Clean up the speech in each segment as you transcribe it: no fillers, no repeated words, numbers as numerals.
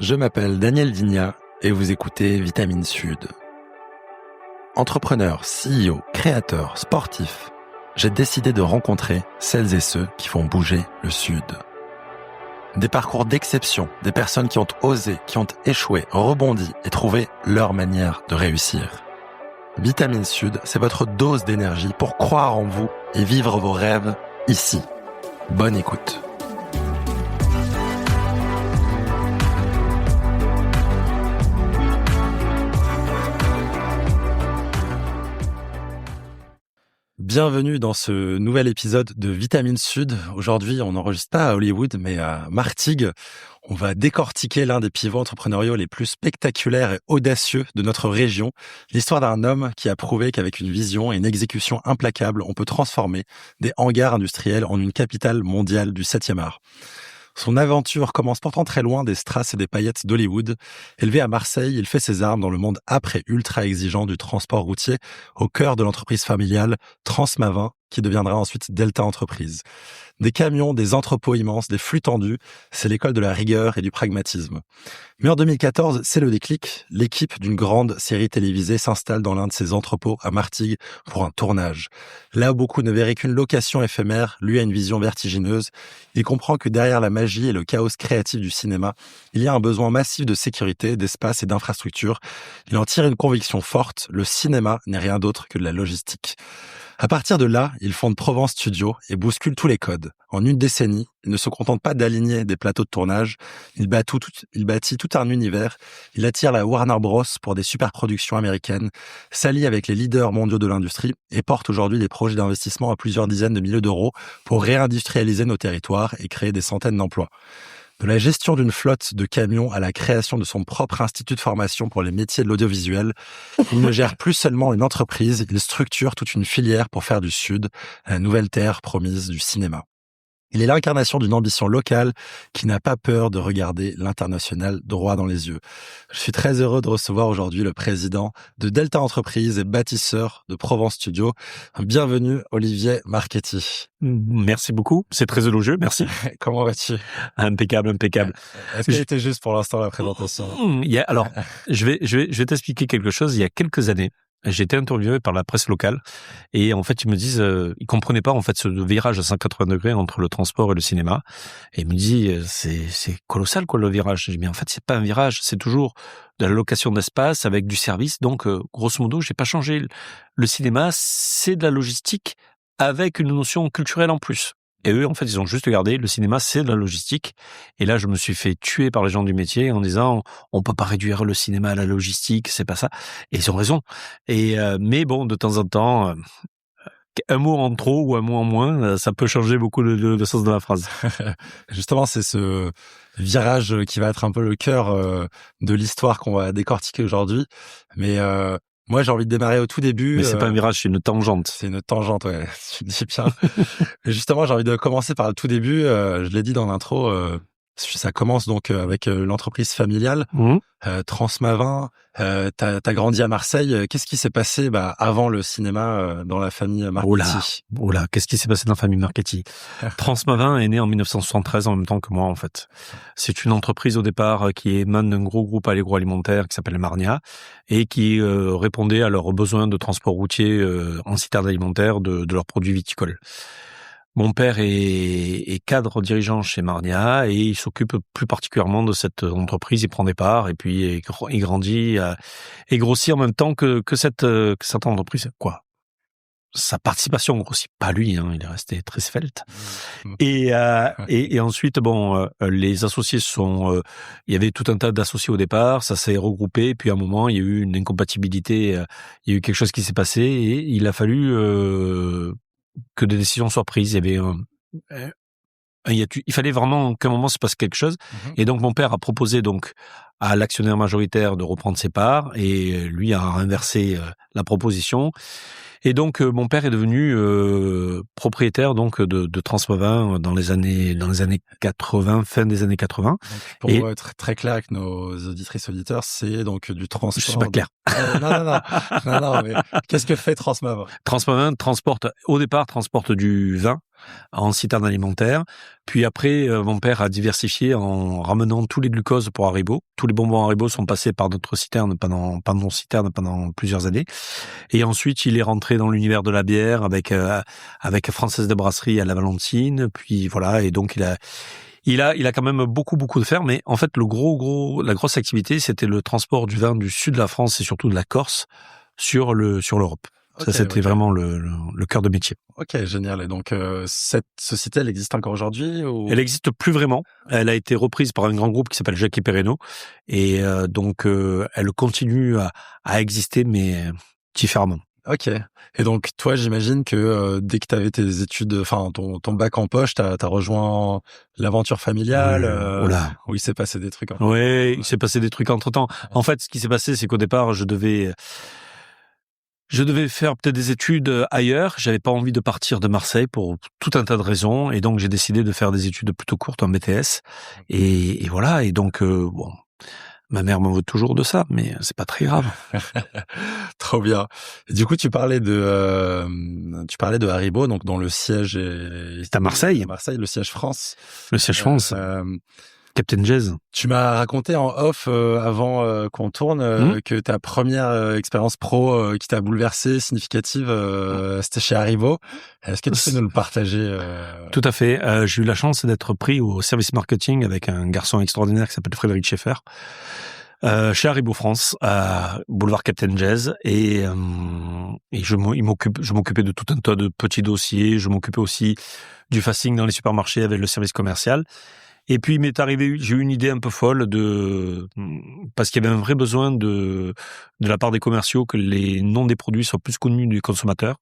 Je m'appelle Daniel Digna et vous écoutez Vitamine Sud. Entrepreneur, CEO, créateur, sportif, j'ai décidé de rencontrer celles et ceux qui font bouger le Sud. Des parcours d'exception, des personnes qui ont osé, qui ont échoué, rebondi et trouvé leur manière de réussir. Vitamine Sud, c'est votre dose d'énergie pour croire en vous et vivre vos rêves ici. Bonne écoute. Bienvenue dans ce nouvel épisode de Vitamine Sud. Aujourd'hui, on n'enregistre pas à Hollywood, mais à Martigues. On va décortiquer l'un des pivots entrepreneuriaux les plus spectaculaires et audacieux de notre région. L'histoire d'un homme qui a prouvé qu'avec une vision et une exécution implacable, on peut transformer des hangars industriels en une capitale mondiale du 7e art. Son aventure commence pourtant très loin des strass et des paillettes d'Hollywood. Élevé à Marseille, il fait ses armes dans le monde après ultra exigeant du transport routier au cœur de l'entreprise familiale Transmavin, qui deviendra ensuite Delta Entreprise. Des camions, des entrepôts immenses, des flux tendus, c'est l'école de la rigueur et du pragmatisme. Mais en 2014, c'est le déclic. L'équipe d'une grande série télévisée s'installe dans l'un de ses entrepôts à Martigues pour un tournage. Là où beaucoup ne verraient qu'une location éphémère, lui a une vision vertigineuse. Il comprend que derrière la magie et le chaos créatif du cinéma, il y a un besoin massif de sécurité, d'espace et d'infrastructures. Il en tire une conviction forte, le cinéma n'est rien d'autre que de la logistique. À partir de là, il fonde Provence Studio et bouscule tous les codes. En une décennie, il ne se contente pas d'aligner des plateaux de tournage, il bâtit tout un univers, il attire la Warner Bros pour des superproductions américaines, s'allie avec les leaders mondiaux de l'industrie et porte aujourd'hui des projets d'investissement à plusieurs dizaines de milliers d'euros pour réindustrialiser nos territoires et créer des centaines d'emplois. De la gestion d'une flotte de camions à la création de son propre institut de formation pour les métiers de l'audiovisuel, il ne gère plus seulement une entreprise, il structure toute une filière pour faire du Sud la nouvelle terre promise du cinéma. Il est l'incarnation d'une ambition locale qui n'a pas peur de regarder l'international droit dans les yeux. Je suis très heureux de recevoir aujourd'hui le président de Delta Entreprise et bâtisseur de Provence Studio. Bienvenue Olivier Marchetti. Merci beaucoup, c'est très élogieux, merci. Comment vas-tu? Impeccable. Est-ce que c'était juste pour l'instant la présentation? Alors, je vais t'expliquer quelque chose. Il y a quelques années, j'ai été interviewé par la presse locale et en fait ils me disent ils comprenaient pas en fait ce virage à 180 degrés entre le transport et le cinéma et ils me disent c'est colossal quoi le virage. J'ai dit mais en fait c'est pas un virage, c'est toujours de la location d'espace avec du service, donc grosso modo j'ai pas changé. Le cinéma c'est de la logistique avec une notion culturelle en plus. Et eux, en fait, ils ont juste regardé, le cinéma, c'est de la logistique. Et là, je me suis fait tuer par les gens du métier en disant, on peut pas réduire le cinéma à la logistique, c'est pas ça. Et ils ont raison. Mais bon, de temps en temps, un mot en trop ou un mot en moins, ça peut changer beaucoup le sens de la phrase. Justement, c'est ce virage qui va être un peu le cœur de l'histoire qu'on va décortiquer aujourd'hui. Mais moi, j'ai envie de démarrer au tout début. Mais c'est pas un virage, c'est une tangente. C'est une tangente, ouais. Tu dis bien. Et justement, j'ai envie de commencer par le tout début. Je l'ai dit dans l'intro, ça commence donc avec l'entreprise familiale, Transmavin. T'as grandi à Marseille. Qu'est-ce qui s'est passé avant le cinéma dans la famille Marchetti? Oula, qu'est-ce qui s'est passé dans la famille Marchetti? Transmavin est né en 1973 en même temps que moi en fait. C'est une entreprise au départ qui émane d'un gros groupe agroalimentaire qui s'appelle Marnia et qui répondait à leurs besoins de transport routier en citerne alimentaire de leurs produits viticoles. Mon père est cadre dirigeant chez Marnia et il s'occupe plus particulièrement de cette entreprise. Il prend des parts et puis il grandit et grossit en même temps que cette entreprise. Quoi? Sa participation grossit, pas lui, hein, il est resté très svelte. Et ensuite, les associés il y avait tout un tas d'associés au départ, ça s'est regroupé, puis à un moment, il y a eu une incompatibilité, il y a eu quelque chose qui s'est passé et il a fallu que des décisions soient prises. Il y avait il fallait vraiment qu'à un moment se passe quelque chose. Et donc mon père a proposé donc à l'actionnaire majoritaire de reprendre ses parts et lui a inversé la proposition. Et donc mon père est devenu propriétaire donc de Transmavin dans les années 80, fin des années 80. Donc, pour être très clair avec nos auditrices auditeurs, c'est donc du transport. Je suis pas clair. Non, mais qu'est-ce que fait Transmavin? Transmavin transporte du vin en citerne alimentaire Puis après, mon père a diversifié en ramenant tous les glucoses pour Haribo. Tous les bonbons Haribo sont passés par notre citerne pendant plusieurs années. Et ensuite, il est rentré dans l'univers de la bière avec Française de Brasserie à la Valentine. Puis voilà, et donc il a quand même beaucoup de faire, mais en fait, la grosse activité, c'était le transport du vin du sud de la France et surtout de la Corse sur l'Europe. Ça, c'était vraiment le cœur de métier. Ok, génial. Et donc, cette société, elle existe encore aujourd'hui ou... Elle n'existe plus vraiment. Elle a été reprise par un grand groupe qui s'appelle Jackie Perreno. Et donc, elle continue à exister, mais différemment. Ok. Et donc, toi, j'imagine que dès que tu avais tes études, enfin, ton bac en poche, t'as rejoint l'aventure familiale où il s'est passé des trucs. Oui, il s'est passé des trucs entre-temps. En fait, ce qui s'est passé, c'est qu'au départ, je devais faire peut-être des études ailleurs. J'avais pas envie de partir de Marseille pour tout un tas de raisons. Et donc, j'ai décidé de faire des études plutôt courtes en BTS. Et voilà. Et donc, bon, ma mère m'en veut toujours de ça, mais c'est pas très grave. Trop bien. Et du coup, tu parlais de Haribo, donc dont le siège est à Marseille. À Marseille, le siège France. Le siège France. Captain Jazz. Tu m'as raconté en off avant qu'on tourne que ta première expérience pro qui t'a bouleversé, significative, c'était chez Haribo. Est-ce que tu peux nous le partager Tout à fait. J'ai eu la chance d'être pris au service marketing avec un garçon extraordinaire qui s'appelle Frédéric Schaeffer. Chez Haribo France, à boulevard Captain Jazz, et je m'occupais de tout un tas de petits dossiers. Je m'occupais aussi du fasting dans les supermarchés avec le service commercial. Et puis, il m'est arrivé, j'ai eu une idée un peu folle parce qu'il y avait un vrai besoin de la part des commerciaux que les noms des produits soient plus connus du consommateur.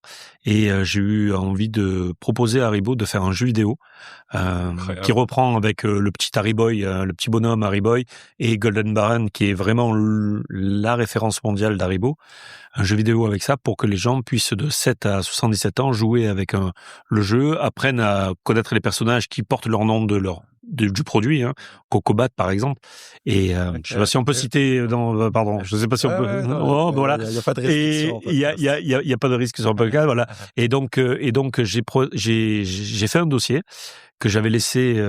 Et j'ai eu envie de proposer à Haribo de faire un jeu vidéo, qui reprend avec le petit Hariboy, le petit bonhomme Hariboy et Golden Baron, qui est vraiment la référence mondiale d'Haribo. Un jeu vidéo avec ça pour que les gens puissent de 7 à 77 ans jouer avec le jeu, apprennent à connaître les personnages qui portent leur nom du produit, Cocobat par exemple. Et je sais pas si on peut citer pardon, je sais pas si on peut. Voilà. Il y a pas de restriction. Et il y a pas de risque sur le podcast, voilà. Et donc j'ai fait un dossier que j'avais laissé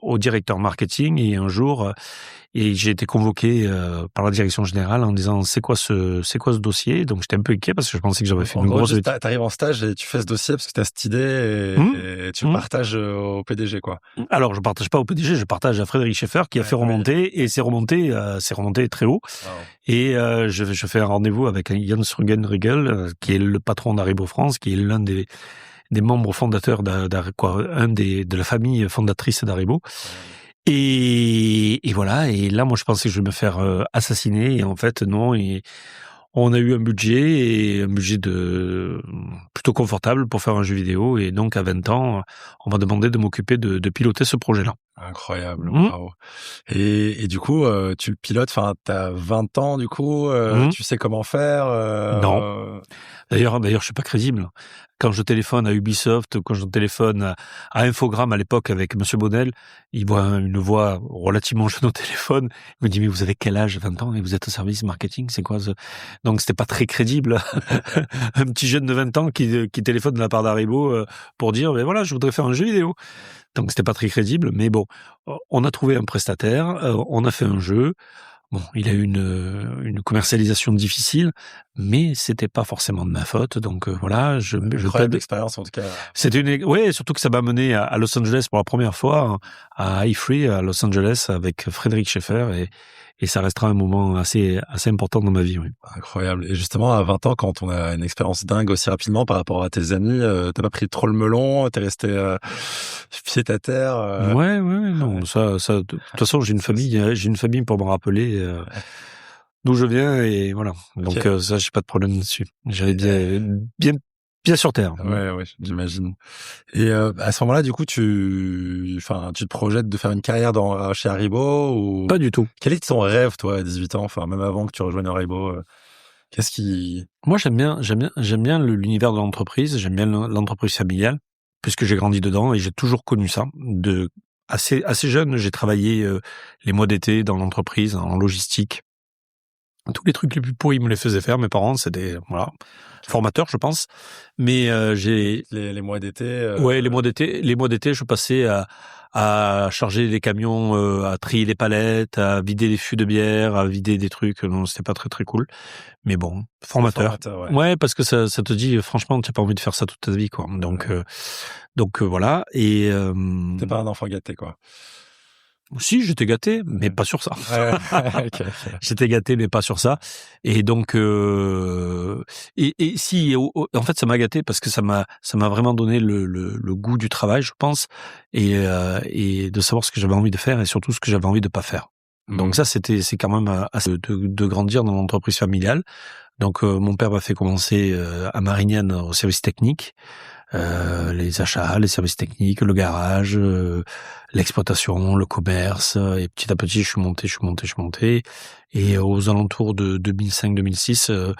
au directeur marketing, et un jour et j'ai été convoqué par la direction générale en disant c'est quoi ce dossier. Donc j'étais un peu inquiet parce que je pensais que j'avais fait une grosse. T'arrives en stage et tu fais ce dossier parce que t'as cette idée et tu le partages au PDG, quoi. Alors je partage pas au PDG, je partage à Frédéric Schaeffer qui a fait remonter, et c'est remonté très haut. Wow. Et je fais un rendez-vous avec Jens Rugenriegel qui est le patron d'Haribo France, qui est l'un des membres fondateurs de la famille fondatrice d'Haribo. Et voilà, et là, moi, je pensais que je vais me faire assassiner, et en fait, non, et on a eu un budget plutôt confortable pour faire un jeu vidéo, et donc, à 20 ans, on m'a demandé de m'occuper de piloter ce projet-là. Incroyable, wow. Et du coup, tu le pilotes, enfin, t'as 20 ans, du coup, tu sais comment faire Non. D'ailleurs, je suis pas crédible. Quand je téléphone à Ubisoft, quand je téléphone à Infogrames à l'époque avec Monsieur Bonnel, il voit une voix relativement jeune au téléphone. Il me dit, mais vous avez quel âge, 20 ans, et vous êtes au service marketing, c'est quoi ce... Donc, c'était pas très crédible. Un petit jeune de 20 ans qui téléphone de la part d'Haribo pour dire, mais voilà, je voudrais faire un jeu vidéo. Donc, c'était pas très crédible, mais bon, on a trouvé un prestataire, on a fait un jeu. Bon, il a eu une commercialisation difficile, mais c'était pas forcément de ma faute. Donc voilà, incroyable expérience en tout cas. Ouais, surtout que ça m'a mené à Los Angeles pour la première fois, à iFree à Los Angeles avec Frédéric Schaeffer, et ça restera un moment assez important dans ma vie, oui. Incroyable. Et justement, à 20 ans, quand on a une expérience dingue aussi rapidement par rapport à tes amis, t'as pas pris trop le melon, t'es resté pied à terre. Ouais, non, ça, de toute façon, j'ai une famille pour me rappeler d'où je viens, et voilà. Donc ça, j'ai pas de problème là-dessus. J'allais bien sur terre. Ouais, j'imagine. Et à ce moment-là, du coup, tu te projettes de faire une carrière chez Haribo ou pas du tout. Quel est ton rêve, toi, à 18 ans, enfin même avant que tu rejoignes Haribo Qu'est-ce qui... Moi, j'aime bien l'univers de l'entreprise. J'aime bien l'entreprise familiale, puisque j'ai grandi dedans et j'ai toujours connu ça. Assez jeune, j'ai travaillé les mois d'été dans l'entreprise, en logistique. Tous les trucs les plus pourris, ils me les faisaient faire. Mes parents, c'était formateurs, je pense. Mais j'ai les mois d'été. Ouais, les mois d'été, je passais à à charger les camions, à trier les palettes, à vider les fûts de bière, à vider des trucs. Non, c'était pas très très cool. Mais bon, formateur. Ouais. Ouais, parce que ça te dit, franchement, tu n'as pas envie de faire ça toute ta vie, quoi. Donc voilà. Et t'es pas un enfant gâté, quoi. si, j'étais gâté, mais pas sur ça. Ouais. Okay. J'étais gâté, mais pas sur ça. Et donc, et si, en fait, ça m'a gâté parce que ça m'a vraiment donné le goût du travail, je pense, et de savoir ce que j'avais envie de faire et surtout ce que j'avais envie de pas faire. Donc ça, c'est quand même assez de grandir dans l'entreprise familiale. Donc, mon père m'a fait commencer à Marignane au service technique. Les achats, les services techniques, le garage, l'exploitation, le commerce, et petit à petit je suis monté, et aux alentours de 2005-2006,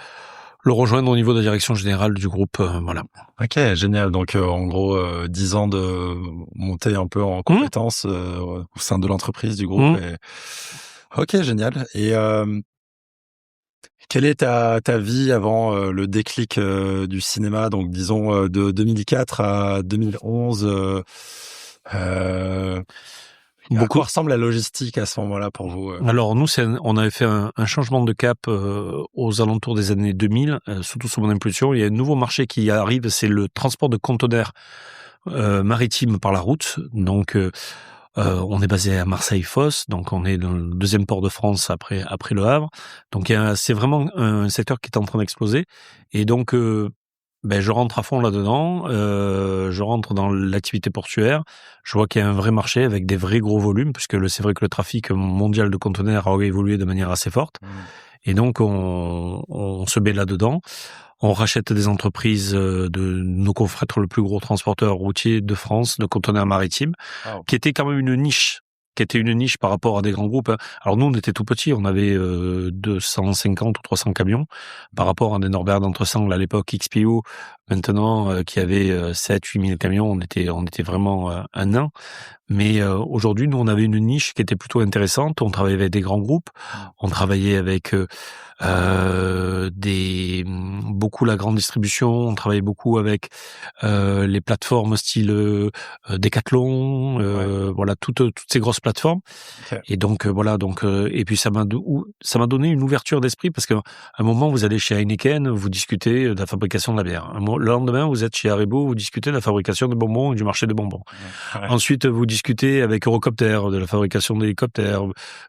le rejoindre au niveau de la direction générale du groupe, voilà. Ok, génial. Donc en gros 10 ans de montée un peu en compétences au sein de l'entreprise, du groupe. Et... Ok, génial. Et quelle est ta vie avant le déclic du cinéma, donc disons de 2004 à 2011 à quoi ressemble la logistique à ce moment-là pour vous Alors nous, on avait fait un changement de cap aux alentours des années 2000, surtout sous mon impulsion. Il y a un nouveau marché qui arrive, c'est le transport de conteneurs maritimes par la route. Donc on est basé à Marseille-Fos, donc on est dans le deuxième port de France après Le Havre. Donc c'est vraiment un secteur qui est en train d'exploser. Et donc je rentre à fond là-dedans, je rentre dans l'activité portuaire, je vois qu'il y a un vrai marché avec des vrais gros volumes, puisque c'est vrai que le trafic mondial de conteneurs a évolué de manière assez forte. Et donc on se met là-dedans, on rachète des entreprises de nos confrères, le plus gros transporteur routier de France de conteneurs maritimes, qui était quand même une niche par rapport à des grands groupes. Alors nous, on était tout petits, on avait 250 ou 300 camions par rapport à des Norbert d'Entresangles à l'époque XPO, maintenant qui avait 7-8 000 camions, on était vraiment un nain. Mais aujourd'hui, nous, on avait une niche qui était plutôt intéressante. On travaillait avec des grands groupes, on travaillait avec beaucoup la grande distribution, on travaillait beaucoup avec les plateformes style Decathlon, voilà toutes ces grosses plateformes. Okay. Et donc et puis ça m'a donné une ouverture d'esprit, parce qu'à un moment vous allez chez Heineken, vous discutez de la fabrication de la bière. Le lendemain vous êtes chez Haribo, vous discutez de la fabrication de bonbons et du marché des bonbons. Ouais. Ensuite vous discutez avec Eurocopter de la fabrication d'hélicoptères.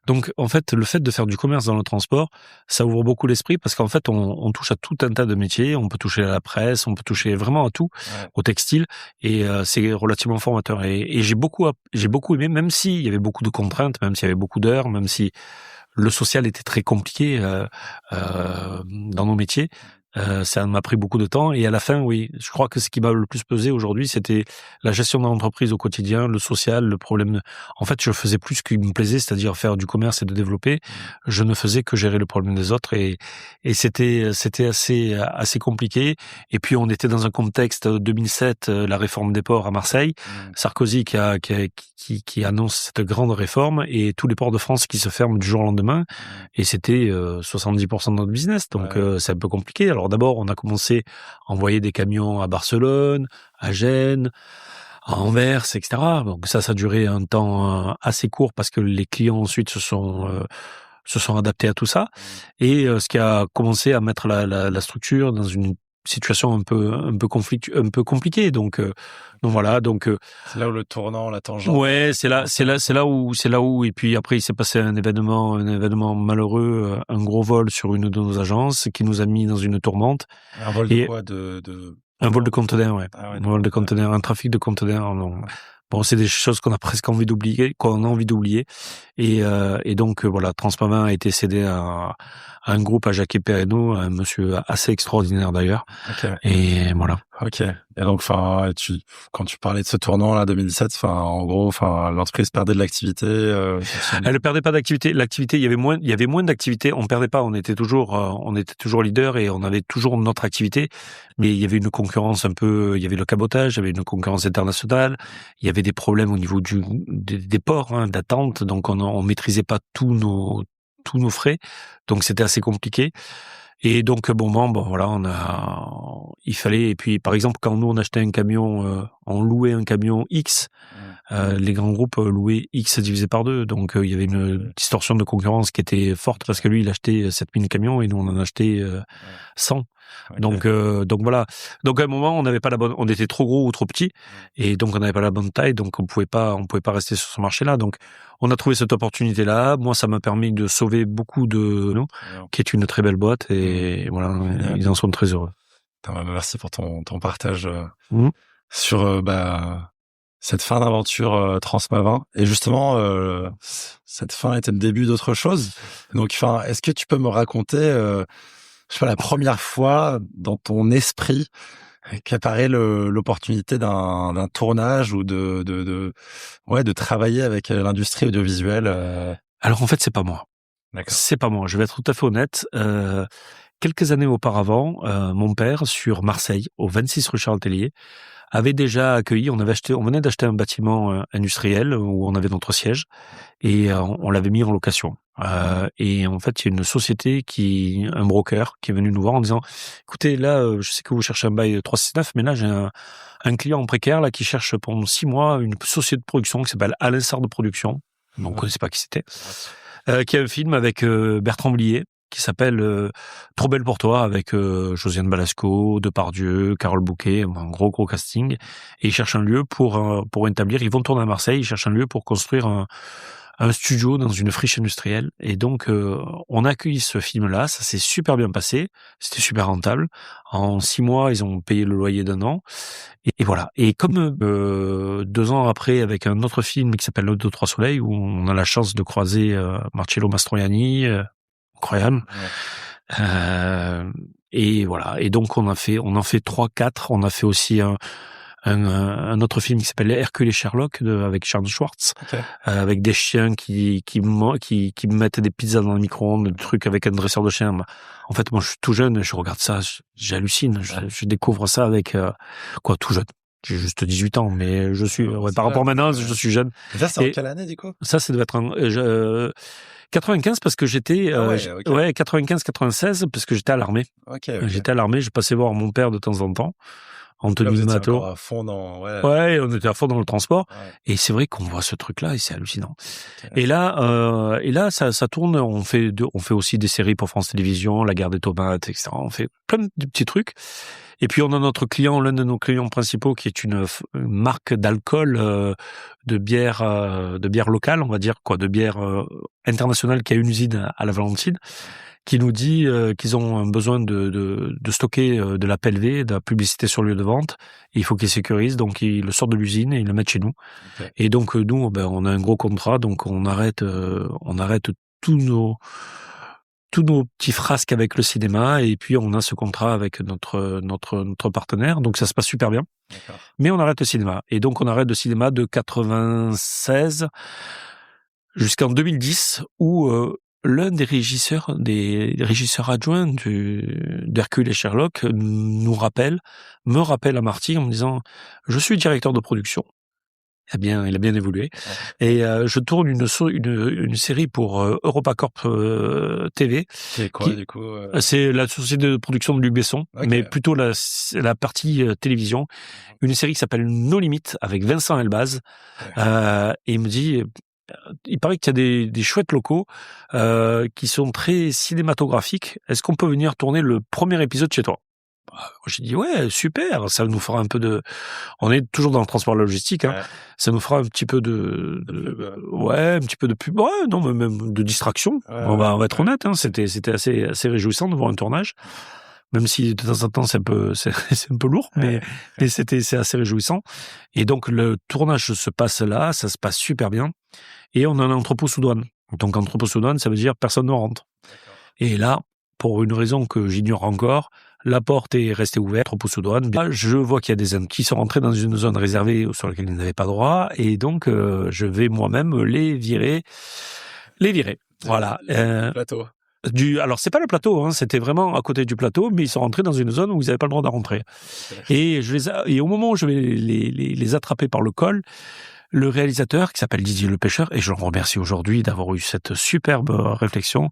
Donc en fait le fait de faire du commerce dans le transport, ça ouvre beaucoup l'esprit, parce qu'en fait on touche à tout un tas de métiers, on peut toucher à la presse, on peut toucher vraiment à tout, au textile, et c'est relativement formateur. Et j'ai beaucoup aimé, même s'il y avait beaucoup de contraintes, même s'il y avait beaucoup d'heures, même si le social était très compliqué dans nos métiers. Ça m'a pris beaucoup de temps, et à la fin, oui, je crois que ce qui m'a le plus pesé aujourd'hui, c'était la gestion de l'entreprise au quotidien, le social, le problème. En fait, je faisais plus ce qui me plaisait, c'est-à-dire faire du commerce et de développer. Je ne faisais que gérer le problème des autres, et c'était assez compliqué. Et puis on était dans un contexte 2007, la réforme des ports à Marseille, Sarkozy qui annonce cette grande réforme, et tous les ports de France qui se ferment du jour au lendemain, et c'était 70% de notre business, donc c'est un peu compliqué. Alors d'abord, on a commencé à envoyer des camions à Barcelone, à Gênes, à Anvers, etc. Donc ça a duré un temps assez court, parce que les clients ensuite se sont adaptés à tout ça. Et ce qui a commencé à mettre la structure dans une situation un peu compliquée. Donc voilà. Donc c'est là où le tournant, la tangente. Ouais, c'est là où. Et puis après, il s'est passé un événement malheureux, un gros vol sur une de nos agences qui nous a mis dans une tourmente. Un vol de quoi Un vol de conteneurs, ouais. Un vol de conteneurs, un trafic de conteneurs. Bon, c'est des choses qu'on a presque envie d'oublier, et donc voilà, Transmavin a été cédé à un groupe, à Jacques Perreno, un monsieur assez extraordinaire d'ailleurs. Okay. Et voilà. Ok. Et donc, quand tu parlais de ce tournant là, 2017, en gros, l'entreprise perdait de l'activité. Elle ne perdait pas d'activité. L'activité, il y avait moins d'activité. On perdait pas. On était toujours leader, et on avait toujours notre activité. Mais il y avait une concurrence il y avait le cabotage, il y avait une concurrence internationale. Il y avait des problèmes au niveau des ports, d'attente. Donc on maîtrisait pas tous nos frais. Donc c'était assez compliqué. Et donc, il fallait, et puis, par exemple, quand nous, on achetait un camion, on louait un camion X, les grands groupes louaient X divisé par 2. Donc, il y avait une distorsion de concurrence qui était forte parce que lui, il achetait 7000 camions et nous, on en achetait 100. Okay. Donc voilà. Donc à un moment, on était trop gros ou trop petit, et donc on n'avait pas la bonne taille, donc on pouvait pas rester sur ce marché-là. Donc on a trouvé cette opportunité-là. Moi, ça m'a permis de sauver beaucoup de nous, qui est une très belle boîte, et voilà, ils en sont très heureux. Merci pour ton partage sur cette fin d'aventure Transmavin. Et justement, cette fin était le début d'autre chose. Donc, est-ce que tu peux me raconter la première fois dans ton esprit qu'apparaît l'opportunité d'un tournage ou de travailler avec l'industrie audiovisuelle Alors en fait, c'est pas moi. D'accord. C'est pas moi. Je vais être tout à fait honnête. Quelques années auparavant, mon père, sur Marseille, au 26 rue Charles-Tellier, avait déjà accueilli, on venait d'acheter un bâtiment industriel où on avait notre siège, et on l'avait mis en location. Et en fait, il y a une société un broker, qui est venu nous voir en disant, écoutez, là, je sais que vous cherchez un bail 369, mais là, j'ai un client précaire, là, qui cherche pendant 6 mois une société de production qui s'appelle Alain Sarr de Production. Donc, on ne connaissait pas qui c'était. Qui a un film avec Bertrand Blier, qui s'appelle Trop belle pour toi, avec Josiane Balasco, Depardieu, Carole Bouquet, un gros casting. Et ils cherchent un lieu pour établir. Ils vont tourner à Marseille. Ils cherchent un lieu pour construire un studio dans une friche industrielle. Et donc, on a accueilli ce film-là. Ça s'est super bien passé. C'était super rentable. En 6 mois, ils ont payé le loyer d'1 an. Et voilà. Et comme 2 ans après, avec un autre film qui s'appelle Le 2-3 Soleil, où on a la chance de croiser Marcello Mastroianni, incroyable. Ouais. Et voilà. Et donc on en fait 3-4. On a fait aussi un autre film qui s'appelle Hercule et Sherlock avec Charles Schwartz, avec des chiens qui mettent des pizzas dans le micro-ondes, des trucs avec un dresseur de chiens. En fait, moi, je suis tout jeune, je regarde ça, j'hallucine. Je découvre ça avec tout jeune. J'ai juste 18 ans, mais je suis par rapport à maintenant, je suis jeune. Et ça, c'est en quelle année, du coup? Ça devait être 95, parce que j'étais 95-96, parce que j'étais à l'armée. J'étais à l'armée, je passais voir mon père de temps en temps en tenue de mato. À fond dans on était à fond dans le transport. Ouais. Et c'est vrai qu'on voit ce truc-là et c'est hallucinant. Okay. Et là, ça tourne. On fait aussi des séries pour France Télévisions, La Guerre des Tomates, etc. On fait plein de petits trucs. Et puis on a l'un de nos clients principaux, qui est une marque d'alcool, de bière locale, on va dire, de bière internationale, qui a une usine à la Valentine, qui nous dit qu'ils ont besoin de stocker de la PLV, de la publicité sur lieu de vente. Et il faut qu'ils sécurisent, donc ils le sortent de l'usine et ils le mettent chez nous. Okay. Et donc nous, on a un gros contrat, donc on arrête tous nos petits frasques avec le cinéma, et puis on a ce contrat avec notre partenaire, donc ça se passe super bien. D'accord. Mais on arrête le cinéma. Et donc on arrête le cinéma de 96 jusqu'en 2010, où l'un des régisseurs adjoints d'Hercule et Sherlock me rappelle à Martigues en me disant, je suis directeur de production. Il a bien évolué. Ouais. Et je tourne une série pour EuropaCorp TV. C'est quoi, du coup C'est la société de production de Luc Besson, mais plutôt la partie télévision. Une série qui s'appelle No Limit, avec Vincent Elbaz. Ouais. Et il me dit, il paraît qu'il y a des chouettes locaux qui sont très cinématographiques. Est-ce qu'on peut venir tourner le premier épisode chez toi? J'ai dit ouais, super, ça nous fera un peu de... On est toujours dans le transport logistique, hein. Ouais. Ça nous fera un petit peu un petit peu de pub, non, mais même de distraction. Ouais, on va être honnête, hein. C'était assez réjouissant de voir un tournage, même si de temps en temps c'est un peu lourd, mais c'est assez réjouissant. Et donc le tournage se passe là, ça se passe super bien, et on a un entrepôt sous douane. Donc entrepôt sous douane, ça veut dire personne ne rentre. D'accord. Et là, pour une raison que j'ignore encore, la porte est restée ouverte, entrepôt sous douane. Je vois qu'il y a des hommes qui sont rentrés dans une zone réservée sur laquelle ils n'avaient pas droit, et donc je vais moi-même les virer. Voilà. Le plateau. Alors c'est pas le plateau, hein, c'était vraiment à côté du plateau, mais ils sont rentrés dans une zone où ils n'avaient pas le droit de rentrer. Et au moment où je vais les attraper par le col, le réalisateur, qui s'appelle Didier Le Pêcheur, et je le remercie aujourd'hui d'avoir eu cette superbe réflexion,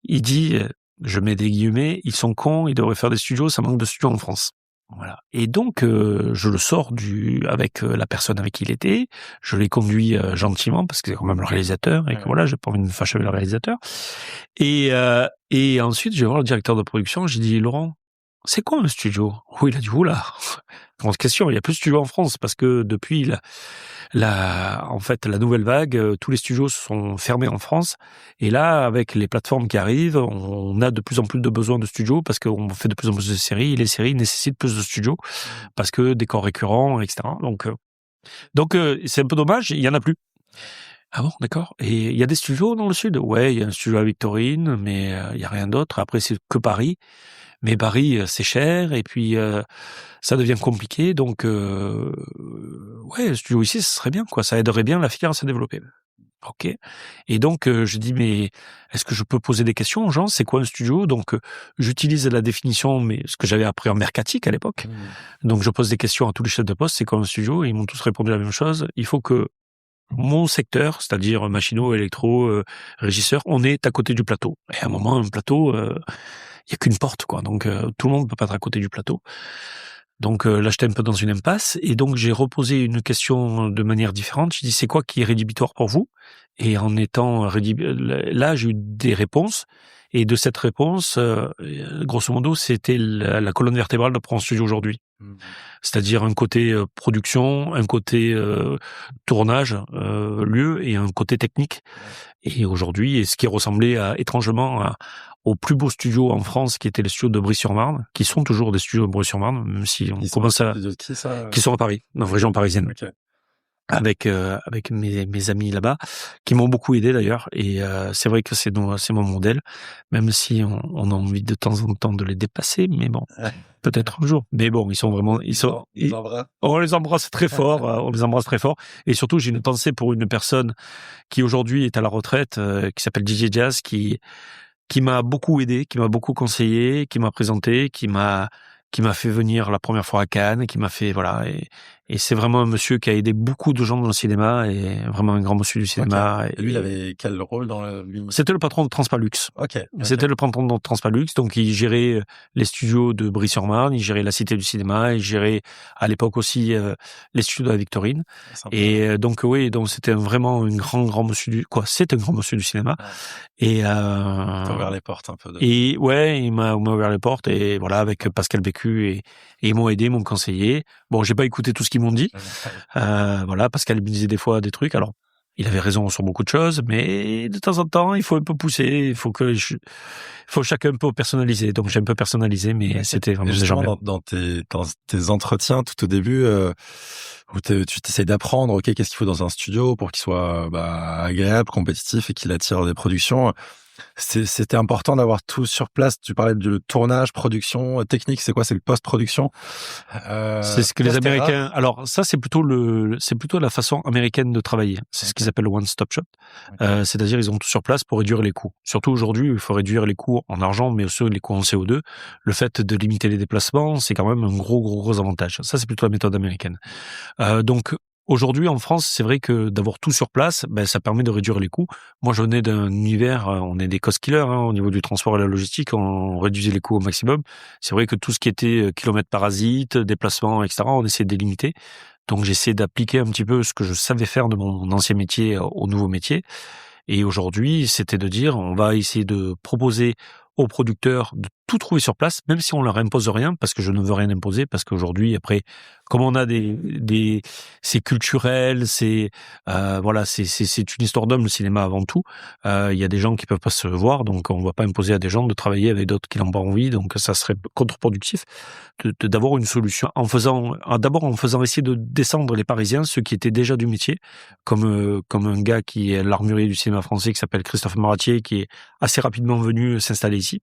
il dit, je mets des guillemets, ils sont cons, ils devraient faire des studios, ça manque de studios en France. Voilà. Et donc, je le sors avec la personne avec qui il était, je l'ai conduit gentiment, parce que c'est quand même le réalisateur, et que voilà, j'ai pas envie de me fâcher avec le réalisateur. Et ensuite, je vais voir le directeur de production, j'ai dit, Laurent, c'est quoi un studio? Oui, il a dit, oula, grande question, il y a plus de studios en France, parce que depuis en fait, la nouvelle vague, tous les studios sont fermés en France. Et là, avec les plateformes qui arrivent, on a de plus en plus de besoins de studios parce qu'on fait de plus en plus de séries. Et les séries nécessitent plus de studios parce que décors récurrents, etc. Donc, c'est un peu dommage. Il y en a plus. Ah bon, d'accord. Et il y a des studios dans le sud? Ouais, il y a un studio à Victorine, mais il y a rien d'autre. Après, c'est que Paris. Mais Paris, c'est cher, et puis ça devient compliqué. Donc, ouais, le studio ici, ce serait bien, quoi. Ça aiderait bien la filière à se développer. Ok. Et donc, je dis, mais est-ce que je peux poser des questions aux gens? C'est quoi un studio? Donc, j'utilise la définition, mais ce que j'avais appris en mercatique à l'époque. Donc, je pose des questions à tous les chefs de poste. C'est quoi un studio? Et ils m'ont tous répondu la même chose. Il faut que mon secteur, c'est-à-dire machinaux, électro, régisseurs, on est à côté du plateau. Et à un moment, un plateau, il y a qu'une porte, quoi. Donc, tout le monde peut pas être à côté du plateau. Donc, là, j'étais un peu dans une impasse. Et donc, j'ai reposé une question de manière différente. J'ai dit, c'est quoi qui est rédhibitoire pour vous? Et en étant là, j'ai eu des réponses. Et de cette réponse, grosso modo, c'était la colonne vertébrale de Pro Studio aujourd'hui. C'est-à-dire un côté production, un côté tournage, lieu, et un côté technique. Et aujourd'hui, ce qui ressemblait étrangement aux plus beaux studios en France, qui étaient les studios de Brie-sur-Marne, qui sont toujours des studios de Brie-sur-Marne, même si on commence qui sont à Paris, dans la région parisienne. Okay. Avec mes amis là-bas, qui m'ont beaucoup aidé d'ailleurs, et c'est vrai que c'est mon modèle, même si on a envie de temps en temps de les dépasser, mais bon, peut-être un jour. Mais bon, on les embrasse très fort, on les embrasse très fort, et surtout j'ai une pensée pour une personne qui aujourd'hui est à la retraite, qui s'appelle DJ Jazz, qui m'a beaucoup aidé, qui m'a beaucoup conseillé, qui m'a présenté, qui m'a fait venir la première fois à Cannes, qui m'a fait, voilà, et c'est vraiment un monsieur qui a aidé beaucoup de gens dans le cinéma, et vraiment un grand monsieur du cinéma. Okay. Et lui, il avait quel rôle dans C'était le patron de Transpalux. Okay. C'était le patron de Transpalux, donc il gérait les studios de Brie-sur-Marne, il gérait la Cité du Cinéma, il gérait à l'époque aussi les studios de la Victorine. Et donc oui, donc c'était vraiment un grand monsieur c'est un grand monsieur du cinéma. Et il t'a ouvert les portes un peu. Et ouais, il m'a ouvert les portes, et voilà, avec Pascal Bécu, et ils m'ont aidé, m'ont conseillé. Bon, j'ai pas écouté tout ce qu'ils m'ont dit. Voilà, Pascal me disait des fois des trucs. Alors, il avait raison sur beaucoup de choses, mais de temps en temps, il faut un peu pousser. Il faut chacun peu personnaliser. Donc, j'ai un peu personnalisé, mais c'était vraiment déjà bien. Dans tes entretiens tout au début, où tu t'essayes d'apprendre, ok, qu'est-ce qu'il faut dans un studio pour qu'il soit agréable, compétitif, et qu'il attire des productions. C'était important d'avoir tout sur place. Tu parlais du tournage, production, technique. C'est quoi? C'est le post-production. C'est ce que les Américains. Alors ça, c'est plutôt la façon américaine de travailler. C'est ce qu'ils appellent le one-stop shop. C'est-à-dire ils ont tout sur place pour réduire les coûts. Surtout aujourd'hui, il faut réduire les coûts en argent, mais aussi les coûts en CO2. Le fait de limiter les déplacements, c'est quand même un gros avantage. Ça, c'est plutôt la méthode américaine. Donc aujourd'hui, en France, c'est vrai que d'avoir tout sur place, ça permet de réduire les coûts. Moi, je venais d'un univers, on est des cost killers, au niveau du transport et de la logistique, on réduisait les coûts au maximum. C'est vrai que tout ce qui était kilomètres parasites, déplacements, etc., on essayait de limiter. Donc, j'essaie d'appliquer un petit peu ce que je savais faire de mon ancien métier au nouveau métier. Et aujourd'hui, c'était de dire, on va essayer de proposer aux producteurs de tout trouver sur place, même si on leur impose rien, parce que je ne veux rien imposer, parce qu'aujourd'hui, après, comme on a c'est culturel, voilà, c'est une histoire d'homme, le cinéma avant tout. Il y a des gens qui peuvent pas se voir, donc on va pas imposer à des gens de travailler avec d'autres qui n'ont pas envie, donc ça serait contre-productif d'avoir une solution en faisant essayer de descendre les Parisiens, ceux qui étaient déjà du métier, comme un gars qui est l'armurier du cinéma français qui s'appelle Christophe Maratier, qui est assez rapidement venu s'installer ici.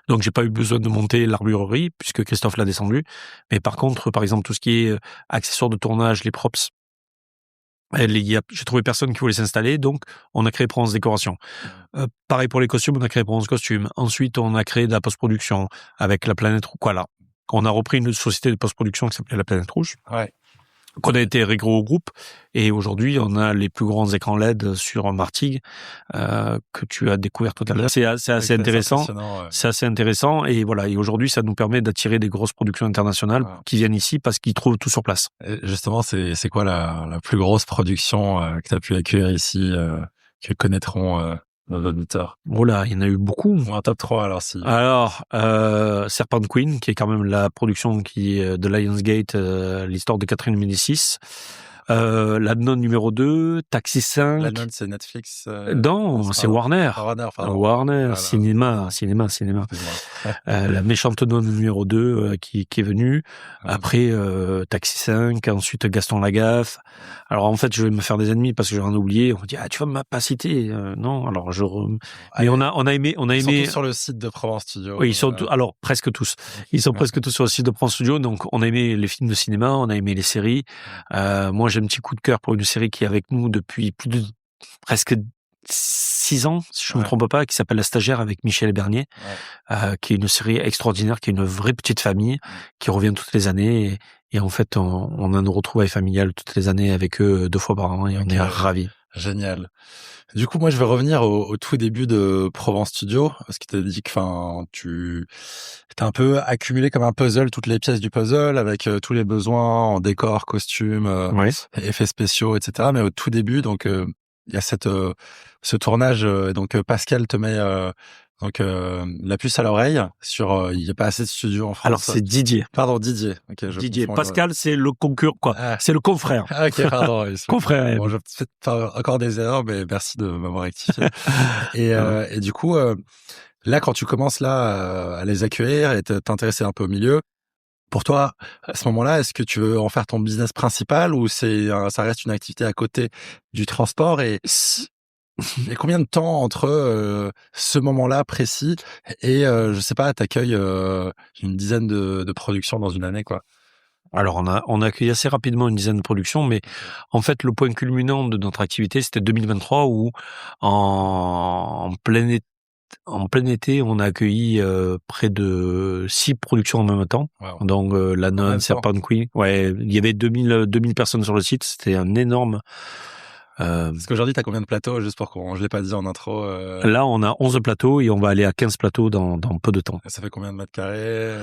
Donc j'ai pas eu besoin de monter l'armurerie puisque Christophe l'a descendu. Mais par contre, par exemple, tout ce qui est accessoires de tournage, les props, j'ai trouvé personne qui voulait s'installer, donc on a créé Provence Décoration. Pareil pour les costumes, on a créé Provence Costumes. Ensuite, on a créé de la post-production avec La Planète Rouge. Voilà. On a repris une société de post-production qui s'appelait La Planète Rouge. Ouais. qu'on a été intégré au groupe. Et aujourd'hui, on a les plus grands écrans LED sur Martigues que tu as découvert tout à l'heure. C'est assez intéressant. Ouais. C'est assez intéressant. Et voilà. Et aujourd'hui, ça nous permet d'attirer des grosses productions internationales qui viennent ici parce qu'ils trouvent tout sur place. Et justement, c'est quoi la plus grosse production que tu as pu accueillir ici, que connaîtront nos auditeurs? Oh là, il y en a eu beaucoup. Ou un top 3 alors si. Alors, Serpent Queen, qui est quand même la production de Lionsgate, l'histoire de Catherine Médicis. La Nonne numéro 2, Taxi 5. La Nonne, c'est Netflix. Non, c'est Warner. Warner, pardon. Warner, Voilà. cinéma. La Méchante Nonne numéro 2 qui est venue. Après, Taxi 5, ensuite Gaston Lagaffe. Alors en fait, je vais me faire des ennemis parce que j'ai rien oublié. On me dit tu vas pas citer. Non, alors mais on a aimé. Ils sont tous sur le site de Provence Studio. Oui, ils sont alors presque tous. Ils sont presque tous sur le site de Provence Studio. Donc on a aimé les films de cinéma, on a aimé les séries. Moi, j'ai un petit coup de cœur pour une série qui est avec nous depuis plus de presque 6 ans, si je me trompe pas, qui s'appelle La Stagiaire avec Michel Bernier, qui est une série extraordinaire, qui est une vraie petite famille, qui revient toutes les années. Et en fait, on a une retrouvaille familiale toutes les années avec eux 2 fois par an et on est ravis. Génial. Du coup, moi, je vais revenir au tout début de Provence Studio, parce que tu as dit que, tu as un peu accumulé comme un puzzle toutes les pièces du puzzle avec tous les besoins en décor, costumes, effets spéciaux, etc. Mais au tout début, donc, il y a ce tournage, donc Pascal te met la puce à l'oreille sur il y a pas assez de studios en France. Alors c'est Didier. Pardon, Didier. Okay, Didier. Pascal, c'est le concurrent, quoi. C'est le confrère. Ok, pardon. Confrère. Bon, je vais peut-être faire encore des erreurs, mais merci de m'avoir rectifié. Et du coup, là, quand tu commences là à les accueillir et t'intéresser un peu au milieu, pour toi, à ce moment-là, est-ce que tu veux en faire ton business principal ou ça reste une activité à côté du transport et combien de temps entre ce moment-là précis et je sais pas, t'accueilles une dizaine de productions dans une année, quoi? Alors on a accueilli assez rapidement une dizaine de productions, mais en fait le point culminant de notre activité c'était 2023 où en plein été on a accueilli près de 6 productions en même temps. Wow. Donc La Nonne, Serpent Queen. Ouais, il y avait 2000 personnes sur le site, c'était un énorme. Parce qu'aujourd'hui, t'as combien de plateaux, juste pour je l'ai pas dit en intro? Là, on a 11 plateaux et on va aller à 15 plateaux dans peu de temps. Ça fait combien de mètres carrés?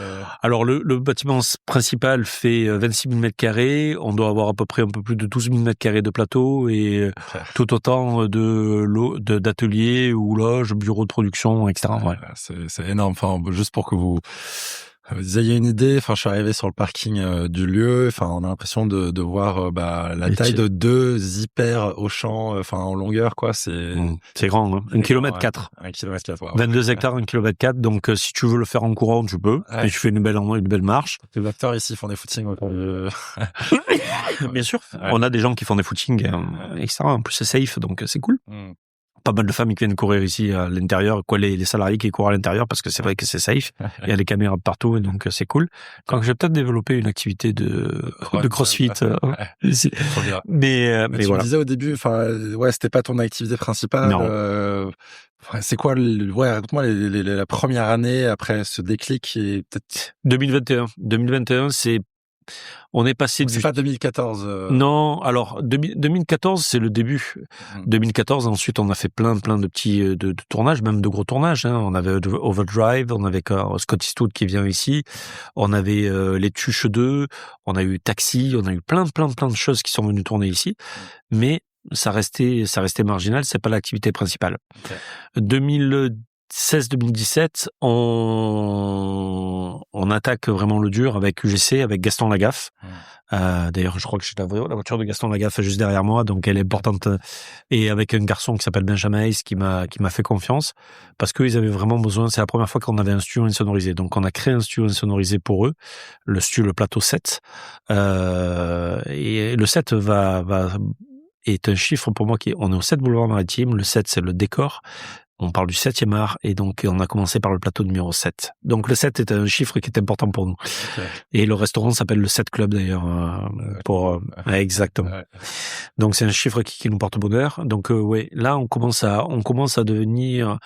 Alors, le bâtiment principal fait 26 000 mètres carrés. On doit avoir à peu près un peu plus de 12 000 mètres carrés de plateaux et tout autant d'ateliers ou loges, bureaux de production, etc. Ouais. C'est énorme. Enfin, juste pour que vous ayez une idée, je suis arrivé sur le parking du lieu, on a l'impression de voir la taille de 2 hyper Auchan, en longueur, quoi. C'est grand, hein. 1,4 km. 1,4 km. Wow. 22 hectares, 1,4 km. Donc si tu veux le faire en courant, tu peux. Et tu fais une belle marche. Les acteurs ici font des footings autour du... Bien sûr. Ouais. On a des gens qui font des footings, etc. En plus, c'est safe, donc c'est cool. Pas mal de femmes qui viennent courir ici à l'intérieur, les salariés qui courent à l'intérieur parce que c'est vrai que c'est safe. Il y a des caméras partout et donc c'est cool. Quand je vais peut-être développer une activité de CrossFit ici. Mais tu voilà. me disais au début, c'était pas ton activité principale. Non. C'est quoi raconte-moi la première année après ce déclic qui est peut-être 2021. 2021, on est passé c'est pas 2014. Non, alors 2014 c'est le début. 2014 ensuite on a fait plein de petits de tournages, même de gros tournages. Hein. On avait Overdrive, on avait Scott Eastwood qui vient ici, on avait Les Tuches 2, on a eu Taxi, on a eu plein de choses qui sont venues tourner ici, mais ça restait marginal, c'est pas l'activité principale. Okay. 2016-2017, on attaque vraiment le dur avec UGC, avec Gaston Lagaffe. D'ailleurs, je crois que j'ai la voiture de Gaston Lagaffe juste derrière moi, donc elle est importante. Et avec un garçon qui s'appelle Benjamin Hayes qui m'a fait confiance parce qu'ils avaient vraiment besoin. C'est la première fois qu'on avait un studio insonorisé, donc on a créé un studio insonorisé pour eux, le plateau 7. Et le 7 est un chiffre pour moi on est au 7 boulevard Maritime. Le 7 c'est le décor. On parle du 7e art et donc on a commencé par le plateau numéro 7. Donc le 7 est un chiffre qui est important pour nous. Okay. Et le restaurant s'appelle le 7 Club d'ailleurs exactement. Ouais. Donc c'est un chiffre qui nous porte bonheur. Donc là on commence à devenir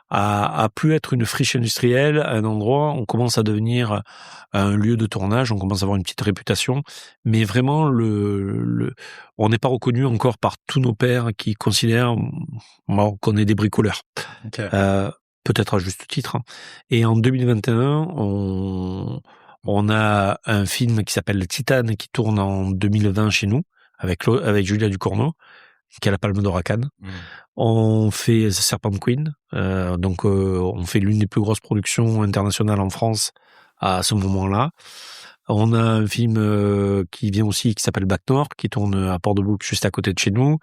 à plus être une friche industrielle, un endroit. On commence à devenir un lieu de tournage. On commence à avoir une petite réputation, mais vraiment on n'est pas reconnu encore par tous nos pairs qui considèrent qu'on est des bricoleurs. Okay. Peut-être à juste titre. Et en 2021, on a un film qui s'appelle Titane qui tourne en 2020 chez nous avec Julia Ducournau, qui a la Palme d'Or à Cannes. On fait The Serpent Queen, donc on fait l'une des plus grosses productions internationales en France à ce moment-là. On a un film qui vient aussi, qui s'appelle Bac Nord, qui tourne à Port-de-Bouc, juste à côté de chez nous.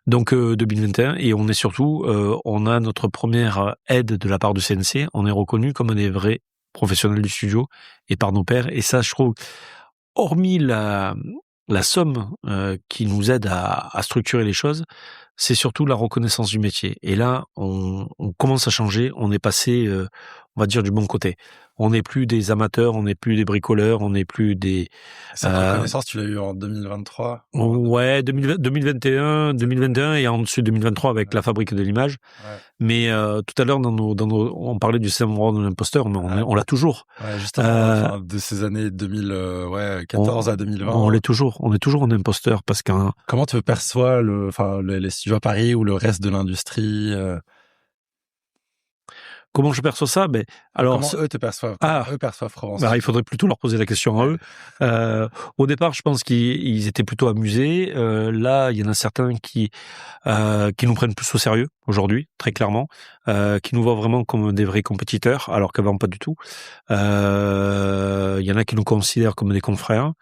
Donc 2021, et on est surtout, on a notre première aide de la part du CNC. On est reconnu comme des vrais professionnels du studio et par nos pairs. Et ça, je trouve, hormis la somme qui nous aide à structurer les choses, c'est surtout la reconnaissance du métier. Et là, on commence à changer. On est passé, on va dire, du bon côté. On n'est plus des amateurs, on n'est plus des bricoleurs, on n'est plus des... Cette reconnaissance, tu l'as eu en 2023? Ouais, 2021 et ensuite 2023 avec la Fabrique de l'image. Ouais. Mais tout à l'heure, on parlait du syndrome de l'imposteur, mais on l'a toujours. Ouais, justement, de ces années 2014 à 2020. On est toujours un imposteur parce qu'un... Comment tu perçois les studios à Paris ou le reste de l'industrie Comment je perçois ça? Comment eux te perçoivent? Eux perçoivent Provence. Il faudrait plutôt leur poser la question à eux. Au départ, je pense qu'ils étaient plutôt amusés. Là, il y en a certains qui nous prennent plus au sérieux aujourd'hui, très clairement, qui nous voient vraiment comme des vrais compétiteurs, alors qu'avant pas du tout. Il y en a qui nous considèrent comme des confrères.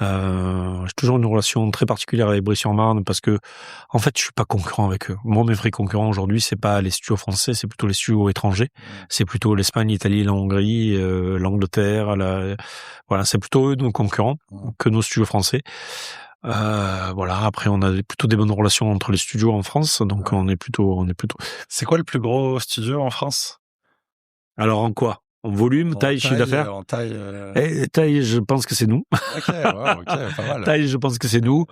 J'ai toujours une relation très particulière avec Brie-sur-Marne parce que, en fait, je suis pas concurrent avec eux. Moi, mes vrais concurrents aujourd'hui, c'est pas les studios français, c'est plutôt les studios étrangers. C'est plutôt l'Espagne, l'Italie, la Hongrie, l'Angleterre. Voilà, c'est plutôt eux nos concurrents que nos studios français. Voilà. Après, on a plutôt des bonnes relations entre les studios en France, donc on est plutôt. C'est quoi le plus gros studio en France? Alors, en quoi? En volume, taille, chiffre d'affaires? En taille. Taille, je pense que c'est nous. Ok, pas mal. Taille, je pense que c'est nous.